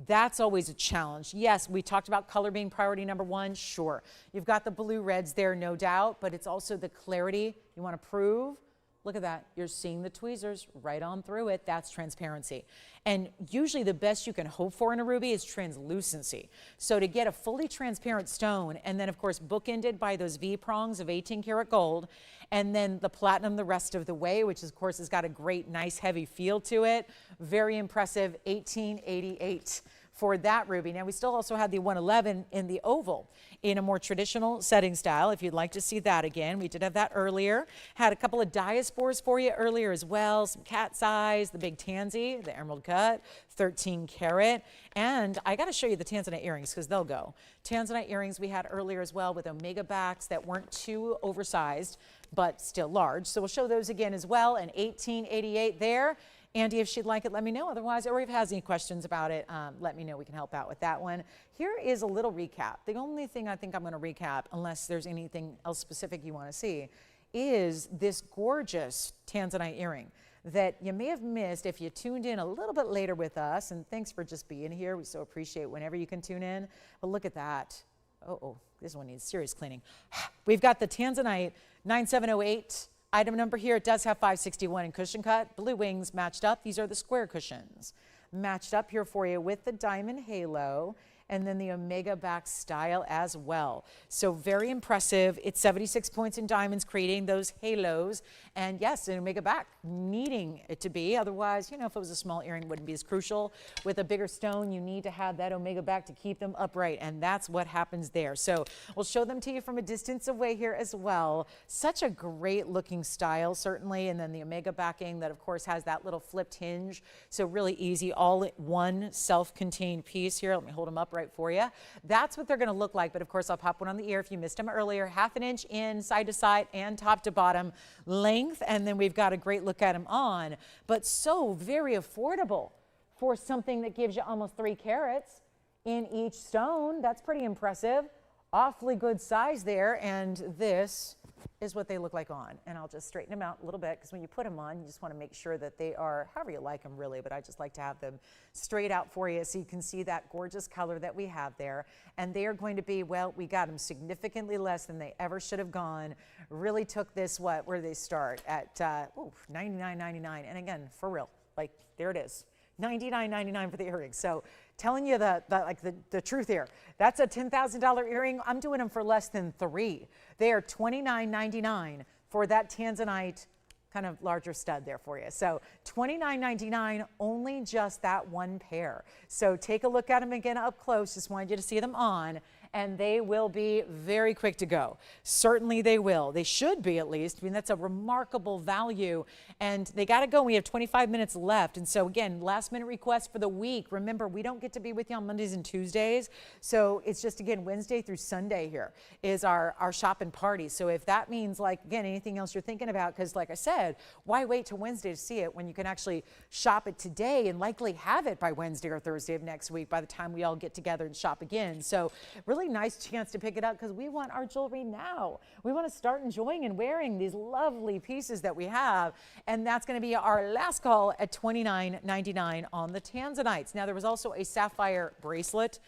That's always a challenge. Yes, we talked about color being priority number one. Sure. You've got the blue reds there, no doubt, but it's also the clarity you want to prove. Look at that. You're seeing the tweezers right on through it. That's transparency. And usually the best you can hope for in a ruby is translucency. So to get a fully transparent stone, and then of course bookended by those V prongs of 18 karat gold, and then the platinum the rest of the way, which of course has got a great, nice, heavy feel to it. Very impressive, $1,888 for that ruby. Now we still also have the 111 in the oval in a more traditional setting style. If you'd like to see that again, we did have that earlier. Had a couple of diaspores for you earlier as well. Some cat's eyes, the big tansy, the emerald cut, 13 karat. And I got to show you the tanzanite earrings because they'll go. Tanzanite earrings we had earlier as well with omega backs that weren't too oversized, but still large. So we'll show those again as well. And $1,888 there. Andy, if she'd like it, let me know. Otherwise, or if you has any questions about it, let me know. We can help out with that one. Here is a little recap. The only thing I think I'm going to recap, unless there's anything else specific you want to see, is this gorgeous tanzanite earring that you may have missed if you tuned in a little bit later with us. And thanks for just being here. We so appreciate whenever you can tune in. But look at that. Oh, this one needs serious cleaning. We've got the tanzanite 9708. Item number here, it does have 561 in cushion cut. Blue wings matched up. These are the square cushions. Matched up here for you with the diamond halo. and then the Omega back style as well. So very impressive. It's 76 points in diamonds, creating those halos. And yes, an Omega back, needing it to be. Otherwise, you know, if it was a small earring, it wouldn't be as crucial. With a bigger stone, you need to have that Omega back to keep them upright, and that's what happens there. So we'll show them to you from a distance away here as well. Such a great looking style, certainly. And then the Omega backing that, of course, has that little flipped hinge. So really easy, all one self-contained piece here. Let me hold them upright for you. That's what they're going to look like. But of course, I'll pop one on the ear if you missed them earlier. 1/2 inch in side to side and top to bottom length. And then we've got a great look at them on, but so very affordable for something that gives you almost 3 carats in each stone. That's pretty impressive. Awfully good size there. And this is what they look like on. And I'll just straighten them out a little bit, because when you put them on, you just want to make sure that they are however you like them, really. But I just like to have them straight out for you so you can see that gorgeous color that we have there. And they are going to be, well, we got them significantly less than they ever should have gone. Really took this, where do they start? At $99.99. And again, for real, like, there it is. $99.99 for the earrings. So telling you the truth here. That's a $10,000 earring. I'm doing them for less than 3. They are $29.99 for that tanzanite kind of larger stud there for you. So $29.99, only just that one pair. So take a look at them again up close. Just wanted you to see them on. And they will be very quick to go. Certainly they will. They should be, at least. I mean, that's a remarkable value. And they got to go. We have 25 minutes left. And so, again, last minute request for the week. Remember, we don't get to be with you on Mondays and Tuesdays. So it's just, again, Wednesday through Sunday here is our shop and party. So if that means, like, again, anything else you're thinking about, because like I said, why wait till Wednesday to see it when you can actually shop it today and likely have it by Wednesday or Thursday of next week by the time we all get together and shop again. So really nice chance to pick it up, because we want our jewelry now. We want to start enjoying and wearing these lovely pieces that we have. And that's going to be our last call at $29.99 on the tanzanites. Now, there was also a sapphire bracelet.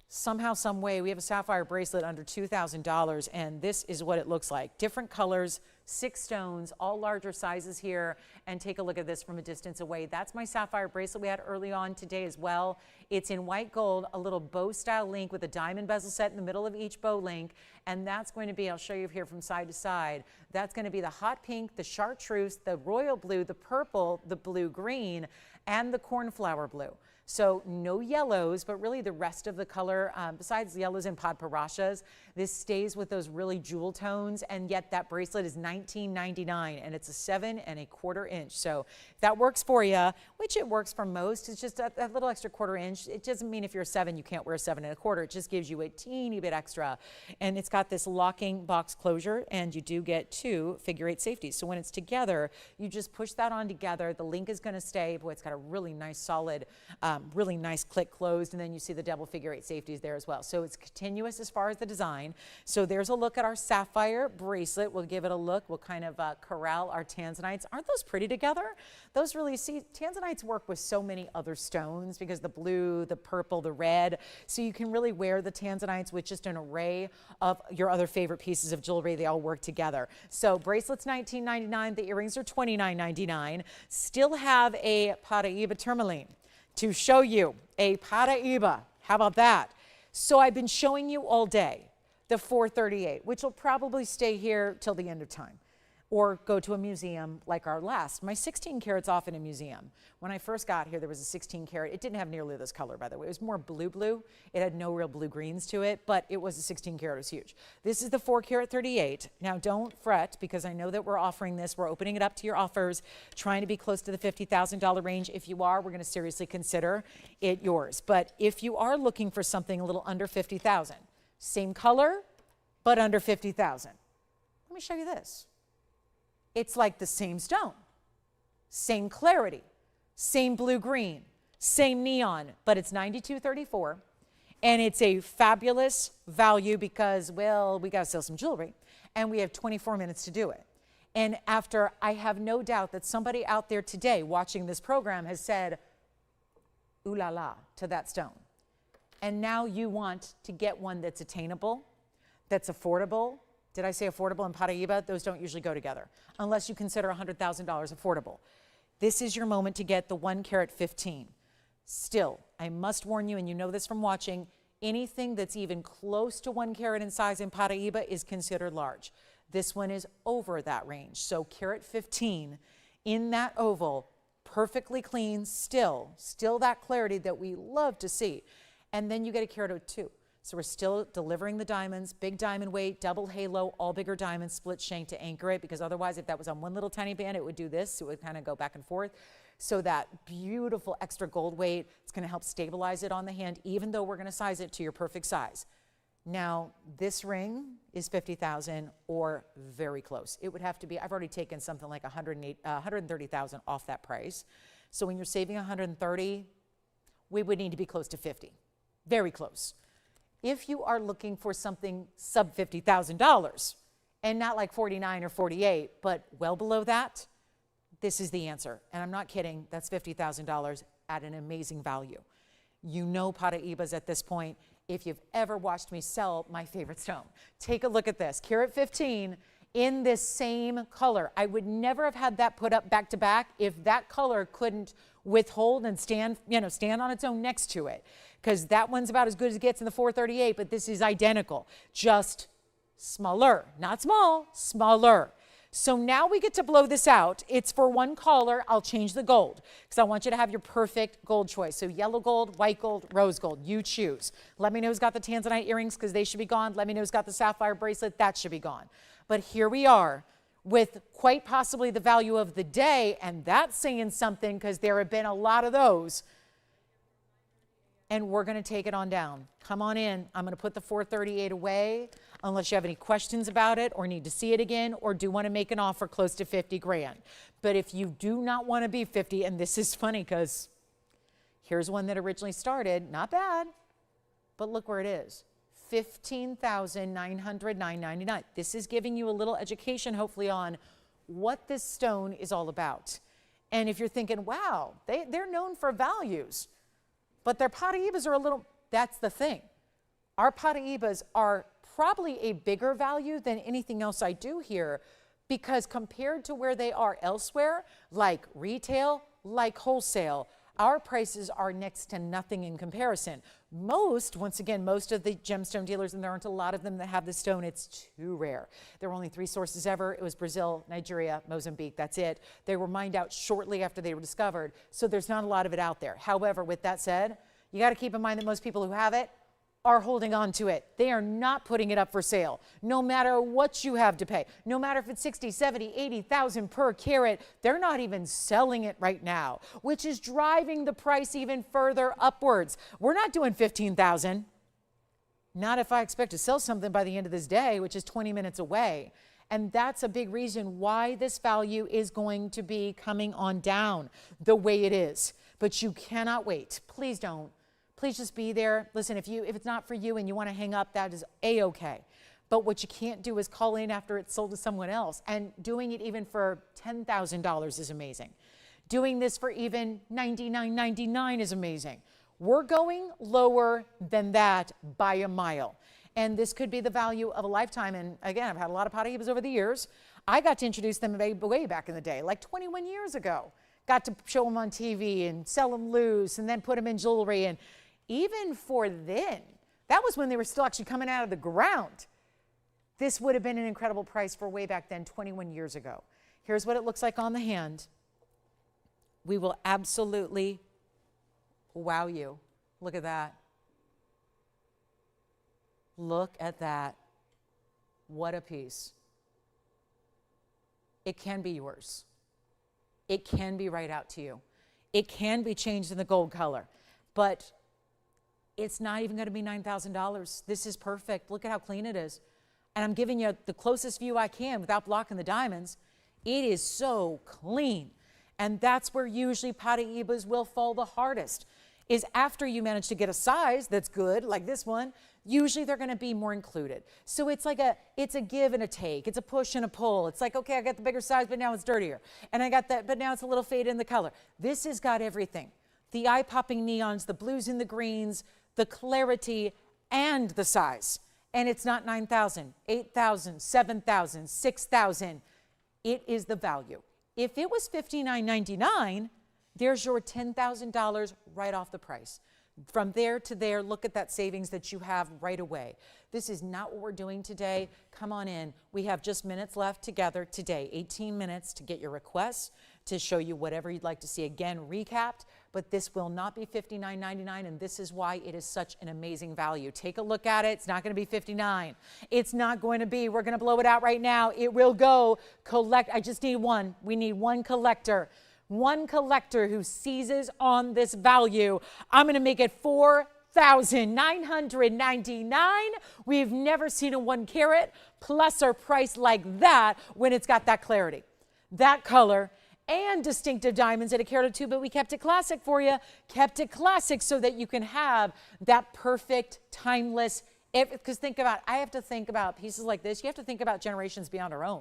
Somehow, some way, we have a sapphire bracelet under $2,000, and this is what it looks like. Different colors, 6 stones, all larger sizes here. And take a look at this from a distance away. That's my sapphire bracelet we had early on today as well. It's in white gold, a little bow style link with a diamond bezel set in the middle of each bow link. And that's going to be, I'll show you here from side to side, that's going to be the hot pink, the chartreuse, the royal blue, the purple, the blue green, and the cornflower blue. So no yellows, but really the rest of the color, besides the yellows and podparashas, this stays with those really jewel tones. And yet that bracelet is $19.99, and it's a 7 1/4 inch. So if that works for you, which it works for most, it's just a little extra 1/4 inch. It doesn't mean if you're a 7, you can't wear a 7 1/4. It just gives you a teeny bit extra. And it's got this locking box closure, and you do get 2 figure-8 safeties. So when it's together, you just push that on together. The link is going to stay. Boy, it's got a really nice, solid, really nice click closed, and then you see the double figure-8 safeties there as well. So it's continuous as far as the design. So there's a look at our sapphire bracelet. We'll give it a look. We'll kind of corral our tanzanites. Aren't those pretty together? Those really, see, tanzanites work with so many other stones because the blue, the purple, the red. So you can really wear the tanzanites with just an array of your other favorite pieces of jewelry. They all work together. So bracelets $19.99. The earrings are $29.99. Still have a Paraíba tourmaline to show you, a Paraíba. How about that? So I've been showing you all day the 438, which will probably stay here till the end of time, or go to a museum like our last. My 16 carats off in a museum. When I first got here, there was a 16 carat. It didn't have nearly this color, by the way. It was more blue. It had no real blue greens to it, but it was a 16 carat. It was huge. This is the 4 carat 38. Now, don't fret, because I know that we're offering this. We're opening it up to your offers, trying to be close to the $50,000 range. If you are, we're going to seriously consider it yours. But if you are looking for something a little under $50,000, same color, but under $50,000, let me show you this. It's like the same stone, same clarity, same blue-green, same neon, but it's $92.34, and it's a fabulous value because, well, we got to sell some jewelry, and we have 24 minutes to do it. And after, I have no doubt that somebody out there today watching this program has said, ooh la la, to that stone. And now you want to get one that's attainable, that's affordable. Did I say affordable and Paraíba? Those don't usually go together, unless you consider $100,000 affordable. This is your moment to get the 1 carat 15. Still, I must warn you, and you know this from watching, anything that's even close to 1 carat in size in Paraíba is considered large. This one is over that range. So carat 15 in that oval, perfectly clean, still that clarity that we love to see. And then you get a carat 02. So we're still delivering the diamonds, big diamond weight, double halo, all bigger diamonds, split shank to anchor it, because otherwise if that was on one little tiny band, it would do this. It would kind of go back and forth. So that beautiful extra gold weight, it's going to help stabilize it on the hand, even though we're going to size it to your perfect size. Now, this ring is $50,000 or very close. It would have to be, I've already taken something like $130,000 off that price. So when you're saving $130,000, we would need to be close to $50,000, very close. If you are looking for something sub $50,000 and not like 49 or 48, but well below that, this is the answer. And I'm not kidding, that's $50,000 at an amazing value. You know Paraíbas at this point. If you've ever watched me sell my favorite stone, take a look at this. Carat 15 in this same color. I would never have had that put up back to back if that color couldn't withhold and stand on its own next to it. Because that one's about as good as it gets in the 438, but this is identical, just smaller. Not small, smaller. So now we get to blow this out. It's for one color. I'll change the gold because I want you to have your perfect gold choice. So yellow gold, white gold, rose gold, you choose. Let me know who's got the tanzanite earrings because they should be gone. Let me know who's got the sapphire bracelet. That should be gone. But here we are with quite possibly the value of the day, and that's saying something because there have been a lot of those. And we're going to take it on down. Come on in. I'm going to put the 438 away unless you have any questions about it or need to see it again or do want to make an offer close to 50 grand. But if you do not want to be 50, and this is funny because here's one that originally started, not bad, but look where it is. $15,999. This is giving you a little education, hopefully, on what this stone is all about. And if you're thinking, wow, they're known for values, but their Paraíbas are a little, that's the thing. Our Paraíbas are probably a bigger value than anything else I do here because compared to where they are elsewhere, like retail, like wholesale, our prices are next to nothing in comparison. Once again, most of the gemstone dealers, and there aren't a lot of them that have the stone, it's too rare. There were only 3 sources ever. It was Brazil, Nigeria, Mozambique, that's it. They were mined out shortly after they were discovered, so there's not a lot of it out there. However, with that said, you gotta keep in mind that most people who have it are holding on to it. They are not putting it up for sale, no matter what you have to pay. No matter if it's 60, 70, 80,000 per carat, they're not even selling it right now, which is driving the price even further upwards. We're not doing 15,000. Not if I expect to sell something by the end of this day, which is 20 minutes away. And that's a big reason why this value is going to be coming on down the way it is. But you cannot wait. Please don't. Please just be there. Listen, if it's not for you and you want to hang up, that is A-okay. But what you can't do is call in after it's sold to someone else. And doing it even for $10,000 is amazing. Doing this for even $99.99 is amazing. We're going lower than that by a mile. And this could be the value of a lifetime. And again, I've had a lot of Paraíbas over the years. I got to introduce them way back in the day, like 21 years ago. Got to show them on TV and sell them loose and then put them in jewelry. And even for then, that was when they were still actually coming out of the ground. This would have been an incredible price for way back then, 21 years ago. Here's what it looks like on the hand. We will absolutely wow you. Look at that. Look at that. What a piece. It can be yours. It can be right out to you. It can be changed in the gold color, but it's not even going to be $9,000. This is perfect. Look at how clean it is. And I'm giving you the closest view I can without blocking the diamonds. It is so clean. And that's where usually Paraíbas will fall the hardest, is after you manage to get a size that's good, like this one, usually they're going to be more included. So it's like it's a give and a take. It's a push and a pull. It's like, okay, I got the bigger size, but now it's dirtier. And I got that, but now it's a little faded in the color. This has got everything. The eye-popping neons, the blues and the greens, the clarity, and the size. And it's not 9,000, 8,000, 7,000, 6,000. It is the value. If it was $59.99, There's your $10,000 right off the price. From there to there, look at that savings that you have right away. This is not what we're doing today. Come on in. We have just minutes left together today, 18 minutes to get your requests, to show you whatever you'd like to see. Again, recapped, but this will not be $59.99, and this is why it is such an amazing value. Take a look at it. It's not going to be $59. It's not going to be. We're going to blow it out right now. It will go collect. I just need one. We need one collector. One collector who seizes on this value. I'm going to make it $4,999. We've never seen a 1 carat plus or price like that when it's got that clarity, that color, and distinctive diamonds at a carat or two, but we kept it classic for you. Kept it classic so that you can have that perfect, timeless, because think about, I have to think about pieces like this. You have to think about generations beyond our own.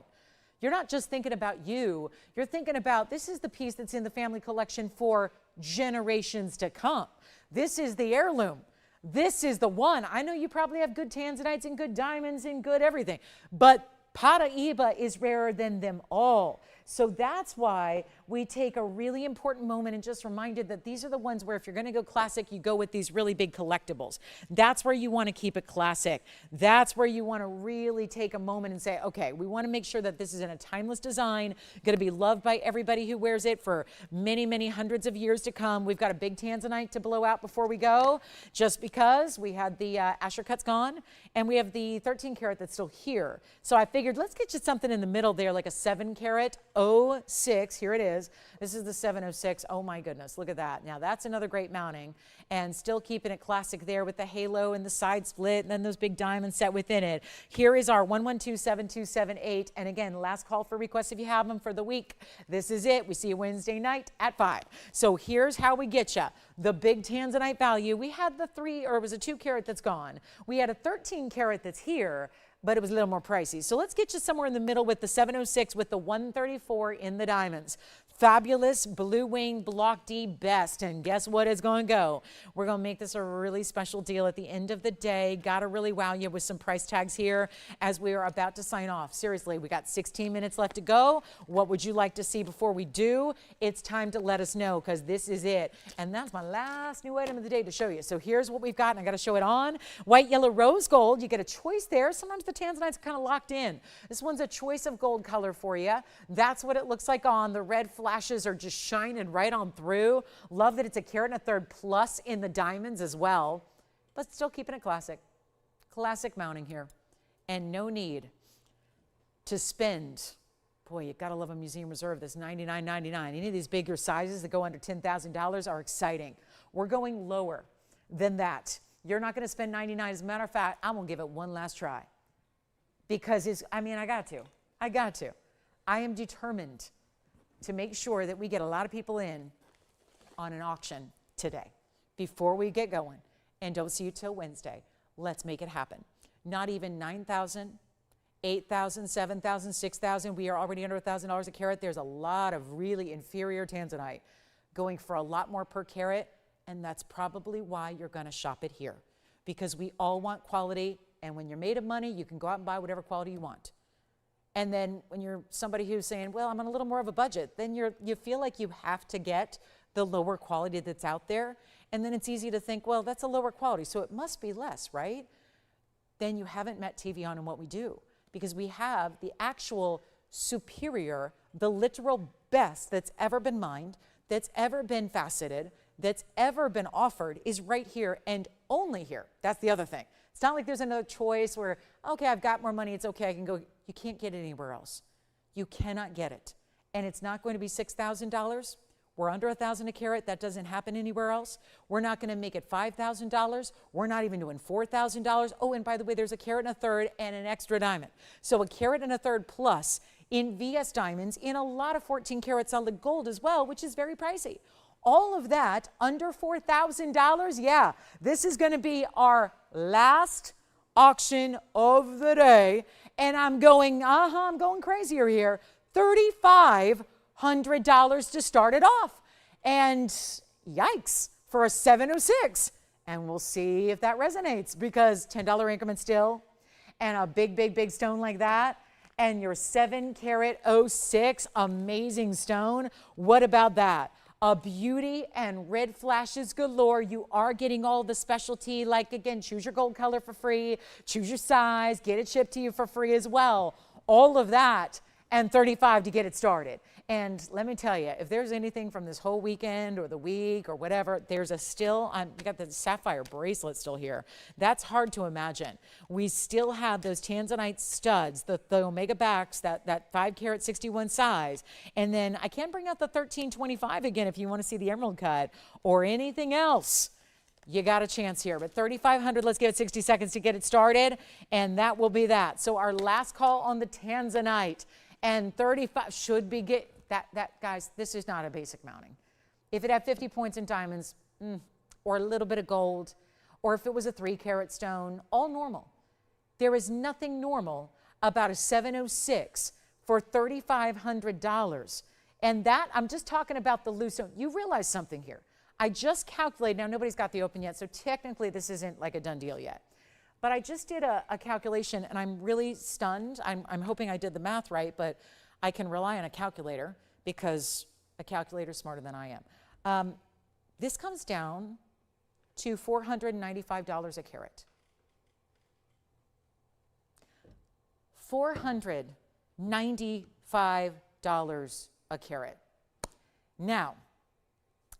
You're not just thinking about you. You're thinking about, this is the piece that's in the family collection for generations to come. This is the heirloom. This is the one. I know you probably have good tanzanites and good diamonds and good everything, but Paraiba is rarer than them all. So that's why we take a really important moment and just reminded that these are the ones where if you're going to go classic, you go with these really big collectibles. That's where you want to keep it classic. That's where you want to really take a moment and say, okay, we want to make sure that this is in a timeless design, going to be loved by everybody who wears it for many, many hundreds of years to come. We've got a big tanzanite to blow out before we go, just because we had the Asher cuts gone, and we have the 13 karat that's still here. So I figured let's get you something in the middle there, like a 7 karat 06. Here it is. This is the 706. Oh my goodness, look at that. Now that's another great mounting, and still keeping it classic there with the halo and the side split and then those big diamonds set within it. Here is our 112-7278. And again, last call for requests if you have them for the week. This is it. We see you Wednesday night at 5. So here's how we get you the big tanzanite value. We had the 3, or it was a 2 carat that's gone. We had a 13 karat that's here, but it was a little more pricey. So let's get you somewhere in the middle with the 706 with the 134 in the diamonds. Fabulous Blue Wing Block D best. And guess what it's going to go? We're going to make this a really special deal at the end of the day. Got to really wow you with some price tags here as we are about to sign off. Seriously, we got 16 minutes left to go. What would you like to see before we do? It's time to let us know, because this is it. And that's my last new item of the day to show you. So here's what we've got, and I got to show it on. White, yellow, rose gold. You get a choice there. Sometimes the tanzanites are kind of locked in. This one's a choice of gold color for you. That's what it looks like on. The red flashes are just shining right on through. Love that it's a carat and a third plus in the diamonds as well, but still keeping it classic. Classic mounting here. And no need to spend, boy, you gotta love a museum reserve that's $99.99. Any of these bigger sizes that go under $10,000 are exciting. We're going lower than that. You're not gonna spend $99. As a matter of fact, I'm gonna give it one last try, because I got to. I am determined to make sure that we get a lot of people in on an auction today before we get going. And don't see you till Wednesday. Let's make it happen. Not even 9,000, 8,000, 7,000, 6,000. We are already under $1,000 a carat. There's a lot of really inferior tanzanite going for a lot more per carat, and that's probably why you're going to shop it here, because we all want quality, and when you're made of money, you can go out and buy whatever quality you want. And then when you're somebody who's saying, well, I'm on a little more of a budget, then you feel like you have to get the lower quality that's out there. And then it's easy to think, well, that's a lower quality, so it must be less, right? Then you haven't met TVON and what we do, because we have the actual superior, the literal best that's ever been mined, that's ever been faceted, that's ever been offered is right here and only here. That's the other thing. It's not like there's another choice where, okay, I've got more money, it's okay, I can go. You can't get it anywhere else. You cannot get it. And it's not going to be $6,000. We're under $1,000 a carat. That doesn't happen anywhere else. We're not going to make it $5,000. We're not even doing $4,000. Oh, and by the way, there's a carat and a third and an extra diamond. So a carat and a third plus in VS diamonds, in a lot of 14 karat solid gold as well, which is very pricey. All of that under $4,000. Yeah, this is going to be our last auction of the day. And I'm going crazier here. $3,500 to start it off. And yikes, for a 706. And we'll see if that resonates, because $10 increment still, and a big, big, big stone like that, and your 7 karat 06, amazing stone. What about that? A beauty and red flashes galore. You are getting all the specialty, like again, choose your gold color for free, choose your size, get it shipped to you for free as well. All of that and $35 to get it started. And let me tell you, if there's anything from this whole weekend or the week or whatever, there's a still, we got the sapphire bracelet still here. That's hard to imagine. We still have those tanzanite studs, the omega backs, that 5 carat 61 size. And then I can bring out the 1325 again if you want to see the emerald cut or anything else. You got a chance here, but 3,500, let's give it 60 seconds to get it started, and that will be that. So our last call on the tanzanite, and 35 should be guys, this is not a basic mounting. If it had 50 points in diamonds, or a little bit of gold, or if it was a 3 carat stone, all normal. There is nothing normal about a 706 for $3,500. And that, I'm just talking about the loose stone. You realize something here. I just calculated, now nobody's got the open yet, so technically this isn't like a done deal yet. But I just did a calculation, and I'm really stunned. I'm hoping I did the math right, but I can rely on a calculator because a calculator is smarter than I am. This comes down to $495 a carat. $495 a carat. Now,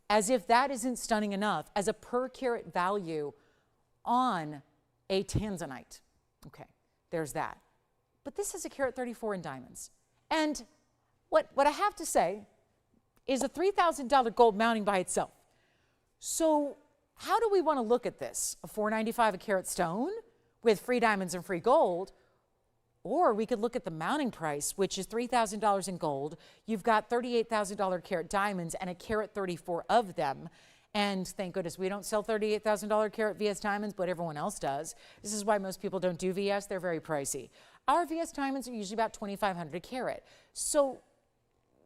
as if that isn't stunning enough, as a per carat value on a tanzanite. Okay, there's that. But this is a carat 34 in diamonds. And what I have to say is a $3,000 gold mounting by itself. So how do we want to look at this? A $495 a carat stone with free diamonds and free gold? Or we could look at the mounting price, which is $3,000 in gold. You've got $38,000 carat diamonds and a carat 34 of them. And thank goodness we don't sell $38,000 carat VS diamonds, but everyone else does. This is why most people don't do VS. They're very pricey. Our VS diamonds are usually about $2,500 a carat. So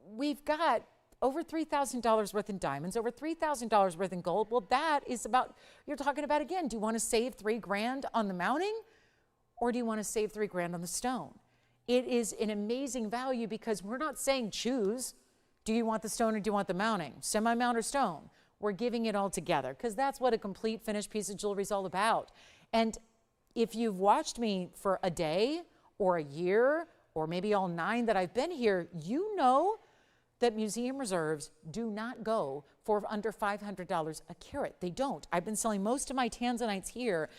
we've got over $3,000 worth in diamonds, over $3,000 worth in gold. Well, that is about, you're talking about, again, do you want to save $3,000 on the mounting? Or do you want to save $3,000 on the stone? It is an amazing value because we're not saying choose. Do you want the stone or do you want the mounting? Semi-mount or stone? We're giving it all together because that's what a complete finished piece of jewelry is all about. And if you've watched me for a day or a year or maybe all 9 that I've been here, you know that museum reserves do not go for under $500 a carat. They don't. I've been selling most of my tanzanites here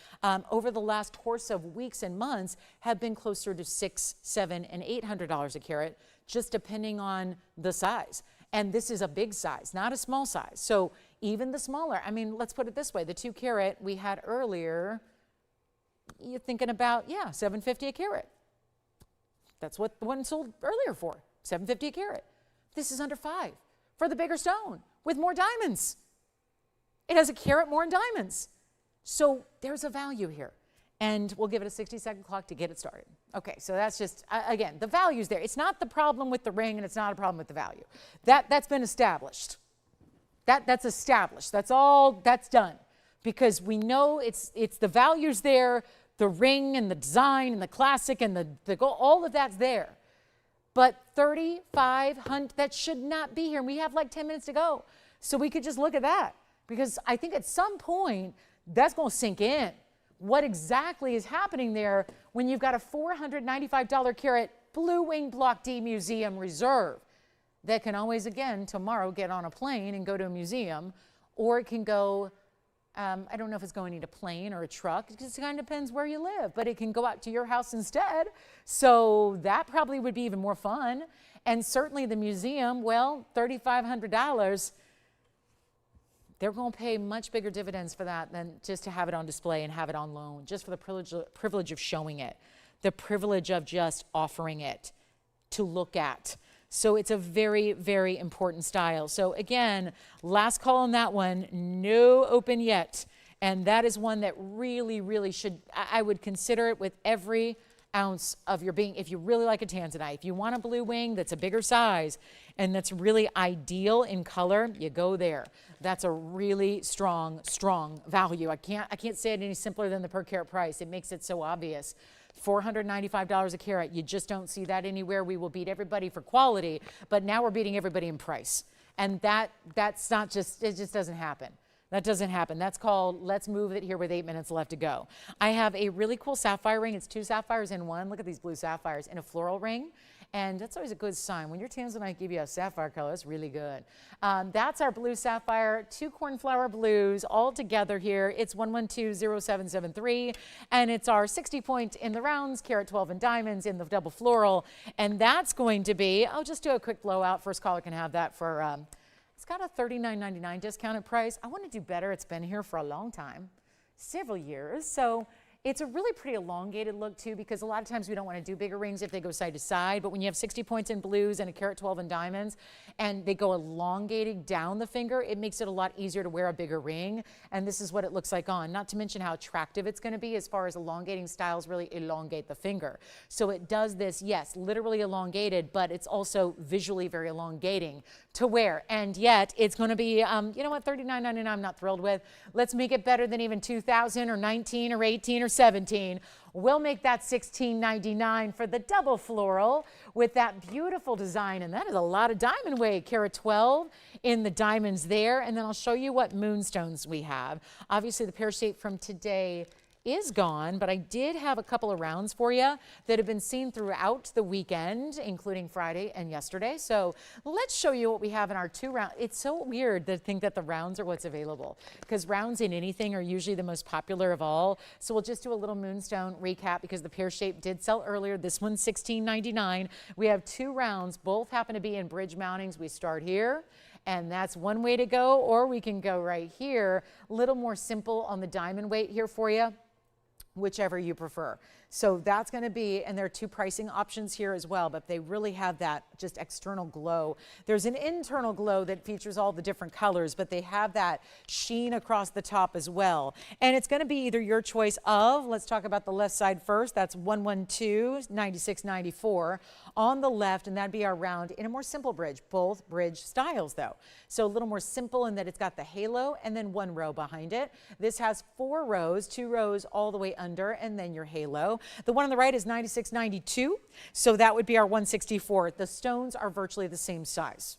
over the last course of weeks and months have been closer to $600, $700, and $800 a carat, just depending on the size. And this is a big size, not a small size. So even the smaller, I mean, let's put it this way. The 2 carat we had earlier, you're thinking about, yeah, $750 a carat. That's what the one sold earlier for, $750 a carat. This is under $5 for the bigger stone with more diamonds. It has a carat more in diamonds. So there's a value here. And we'll give it a 60-second clock to get it started. Okay, so that's just, again, the value's there. It's not the problem with the ring, and it's not a problem with the value. That's been established. That's established. That's all, that's done. Because we know it's the value's there, the ring and the design and the classic and the gold, all of that's there. But 3,500, that should not be here. And we have like 10 minutes to go. So we could just look at that. Because I think at some point, that's going to sink in. What exactly is happening there when you've got a $495 carat Blue Wing Block D Museum Reserve that can always, again, tomorrow get on a plane and go to a museum, or it can go, I don't know if it's going to need a plane or a truck, because it kind of depends where you live, but it can go out to your house instead. So that probably would be even more fun. And certainly the museum, well, $3,500, they're going to pay much bigger dividends for that than just to have it on display and have it on loan, just for the privilege of showing it, the privilege of just offering it to look at. So it's a very, very important style. So again, last call on that one, no open yet. And that is one that really, really should, I would consider it with every ounce of your being. If you really like a tanzanite, if you want a blue wing that's a bigger size and that's really ideal in color, you go there. That's a really strong, strong value. I can't say it any simpler than the per carat price. It makes it so obvious. $495 a carat. You just don't see that anywhere. We will beat everybody for quality, but now we're beating everybody in price. And that's not just, it just doesn't happen. That doesn't happen. That's called let's move it here with 8 minutes left to go. I have a really cool sapphire ring. It's 2 sapphires in one. Look at these blue sapphires in a floral ring. And that's always a good sign. When your tanzanite give you a sapphire color, it's really good. That's our blue sapphire, 2 cornflower blues all together here. It's 1120773. And it's our 60 point in the rounds, carat 12 in diamonds in the double floral. And that's going to be, I'll just do a quick blowout. First caller can have that for, it's got a $39.99 discounted price. I want to do better. It's been here for a long time, several years. So it's a really pretty elongated look too, because a lot of times we don't want to do bigger rings if they go side to side, but when you have 60 points in blues and a carat 12 in diamonds and they go elongating down the finger, it makes it a lot easier to wear a bigger ring. And this is what it looks like on, not to mention how attractive it's going to be as far as elongating styles really elongate the finger. So it does this, yes, literally elongated, but it's also visually very elongating to wear. And yet it's going to be, you know what, $39.99 I'm not thrilled with. Let's make it better than even $2,000 or $19 or $18 or $17. We'll make that $16.99 for the double floral with that beautiful design. And that is a lot of diamond weight, carat 12 in the diamonds there. And then I'll show you what moonstones we have. Obviously the pear shape from today is gone, but I did have a couple of rounds for you that have been seen throughout the weekend, including Friday and yesterday. So let's show you what we have in our 2 rounds. It's so weird to think that the rounds are what's available, because rounds in anything are usually the most popular of all. So we'll just do a little moonstone recap because the pear shape did sell earlier. This one's $16.99. We have 2 rounds. Both happen to be in bridge mountings. We start here, and that's one way to go, or we can go right here. A little more simple on the diamond weight here for you, whichever you prefer. So that's going to be, and there are 2 pricing options here as well, but they really have that just external glow. There's an internal glow that features all the different colors, but they have that sheen across the top as well. And it's going to be either your choice of, let's talk about the left side first. That's 1129694 on the left, and that'd be our round in a more simple bridge, both bridge styles though. So a little more simple in that it's got the halo and then 1 row behind it. This has 4 rows, 2 rows all the way under, and then your halo. The one on the right is 9692, so that would be our 164. The stones are virtually the same size.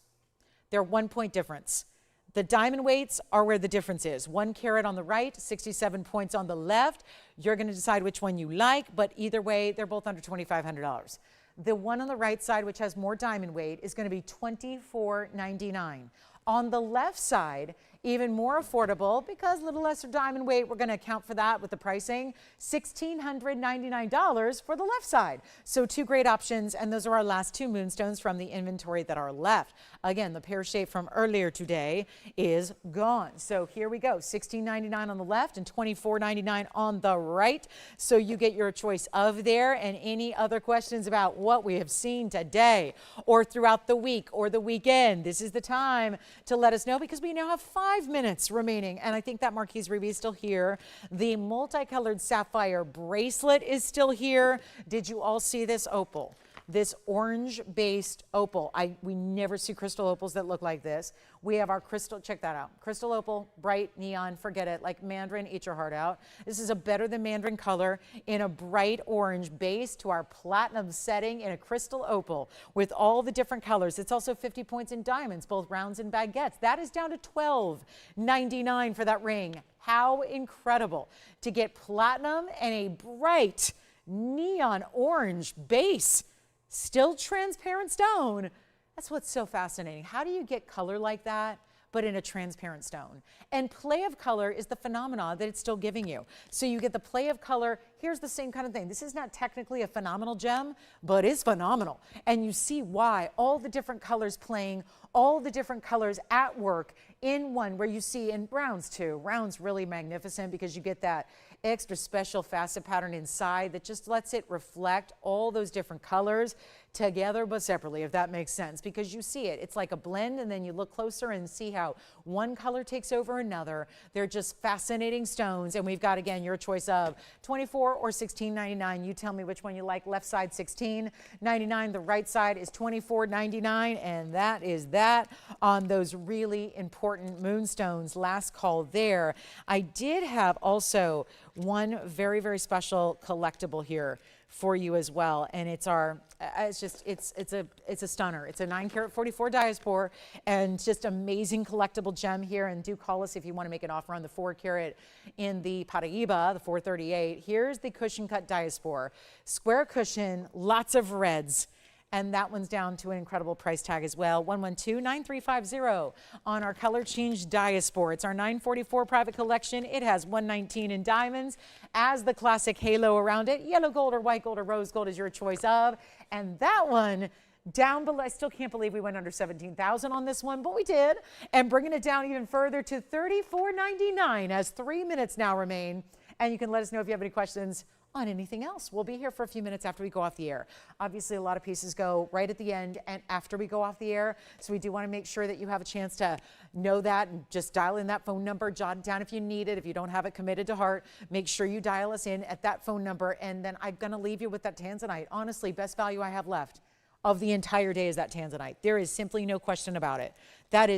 They're 1 point difference. The diamond weights are where the difference is. 1 carat on the right, 67 points on the left. You're going to decide which one you like, but either way, they're both under $2,500. The one on the right side, which has more diamond weight, is going to be $24.99. On the left side, even more affordable because a little lesser diamond weight, we're going to account for that with the pricing, $1,699 for the left side. So 2 great options, and those are our last 2 moonstones from the inventory that are left. Again, the pear shape from earlier today is gone. So here we go, $16.99 on the left and $24.99 on the right. So you get your choice of there, and any other questions about what we have seen today or throughout the week or the weekend, this is the time to let us know, because we now have 5 minutes remaining, and I think that Marquise Ruby is still here. The multicolored sapphire bracelet is still here. Did you all see this opal? This orange-based opal. We never see crystal opals that look like this. We have our crystal, check that out. Crystal opal, bright neon, forget it, like mandarin, eat your heart out. This is a better than mandarin color in a bright orange base to our platinum setting in a crystal opal with all the different colors. It's also 50 points in diamonds, both rounds and baguettes. That is down to $12.99 for that ring. How incredible to get platinum and a bright neon orange base. Still transparent stone. That's what's so fascinating. How do you get color like that, but in a transparent stone? And play of color is the phenomena that it's still giving you. So you get the play of color. Here's the same kind of thing. This is not technically a phenomenal gem, but it's phenomenal. And you see why. All the different colors playing, all the different colors at work in one, where you see in browns too. Brown's really magnificent because you get that extra special facet pattern inside that just lets it reflect all those different colors together but separately, if that makes sense, because you see it. It's like a blend, and then you look closer and see how one color takes over another. They're just fascinating stones, and we've got, again, your choice of $24 or $16.99. You tell me which one you like. Left side $16.99, the right side is $24.99, and that is that on those really important moonstones. Last call there. I did have also one very, very special collectible here for you as well. And it's our, it's a stunner. It's a 9 karat 44 diaspora and just amazing collectible gem here. And do call us if you want to make an offer on the 4 karat in the Paraíba, the 438. Here's the cushion cut diaspora, square cushion, lots of reds. And that one's down to an incredible price tag as well. 112-9350 on our color change diaspora. It's our 944 private collection. It has 119 in diamonds as the classic halo around it. Yellow gold or white gold or rose gold is your choice of. And that one down below, I still can't believe we went under 17,000 on this one, but we did. And bringing it down even further to $34.99 as 3 minutes now remain. And you can let us know if you have any questions on anything else. We'll be here for a few minutes after we go off the air. Obviously, a lot of pieces go right at the end and after we go off the air. So we do want to make sure that you have a chance to know that and just dial in that phone number, jot it down if you need it. If you don't have it committed to heart, make sure you dial us in at that phone number. And then I'm going to leave you with that tanzanite. Honestly, best value I have left of the entire day is that tanzanite. There is simply no question about it. That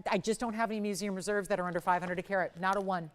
I just don't have any museum reserves that are under 500 a carat. Not a 1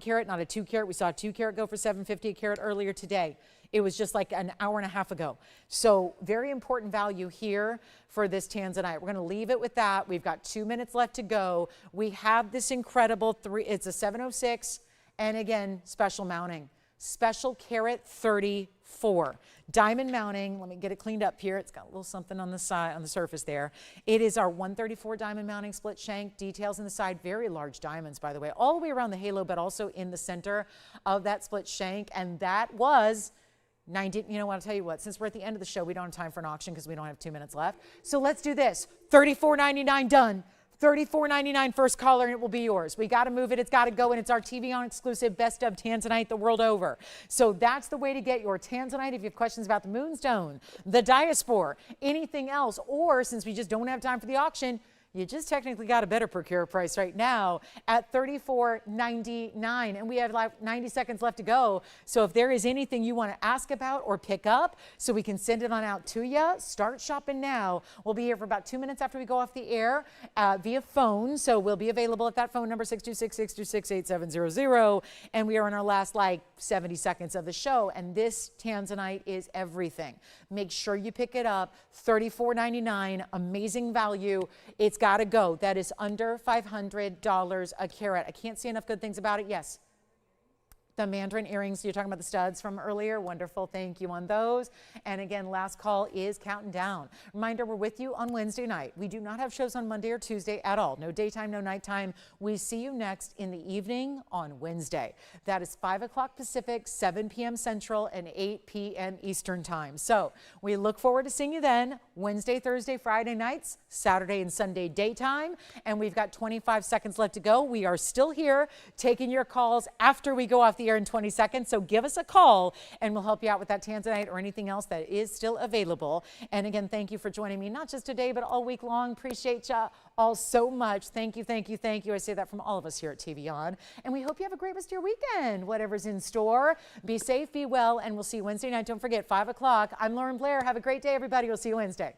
carat, not a 2 carat. We saw a 2 carat go for $750 a carat earlier today. It was just like an hour and a half ago. So very important value here for this tanzanite. We're going to leave it with that. We've got 2 minutes left to go. We have this incredible it's a 706, and again, special mounting. Special carat 34. Diamond mounting. Let me get it cleaned up here. It's got a little something on the side, on the surface there. It is our 134 diamond mounting, split shank, details in the side, very large diamonds, by the way, all the way around the halo, but also in the center of that split shank. And that was 90. You know what? I'll tell you what, since we're at the end of the show, we don't have time for an auction because we don't have 2 minutes left. So let's do this. $34.99 done. $34.99 first caller, and it will be yours. We got to move it. It's got to go, and it's our TVON exclusive best of tanzanite the world over. So that's the way to get your tanzanite. If you have questions about the moonstone, the diaspora, anything else, or since we just don't have time for the auction, you just technically got a better per carat price right now at $34.99. And we have like 90 seconds left to go. So if there is anything you want to ask about or pick up so we can send it on out to you, start shopping now. We'll be here for about 2 minutes after we go off the air via phone. So we'll be available at that phone number, 626-626-8700. And we are in our last like 70 seconds of the show. And this tanzanite is everything. Make sure you pick it up. $34.99, amazing value. It's got to go. That is under $500 a carat. I can't say enough good things about it. Yes. The mandarin earrings, you're talking about the studs from earlier. Wonderful. Thank you on those. And again, last call is counting down. Reminder, we're with you on Wednesday night. We do not have shows on Monday or Tuesday at all. No daytime, no nighttime. We see you next in the evening on Wednesday. That is 5 o'clock Pacific, 7 p.m. Central, and 8 p.m. Eastern time. So we look forward to seeing you then. Wednesday, Thursday, Friday nights, Saturday and Sunday daytime. And we've got 25 seconds left to go. We are still here taking your calls after we go off the air in 20 seconds. So give us a call and we'll help you out with that tanzanite or anything else that is still available. And again, thank you for joining me, not just today, but all week long. Appreciate you all so much. Thank you, thank you, thank you. I say that from all of us here at TVON. And we hope you have a great rest of your weekend, whatever's in store. Be safe, be well, and we'll see you Wednesday night. Don't forget, 5 o'clock. I'm Lauren Blair. Have a great day, everybody. We'll see you Wednesday.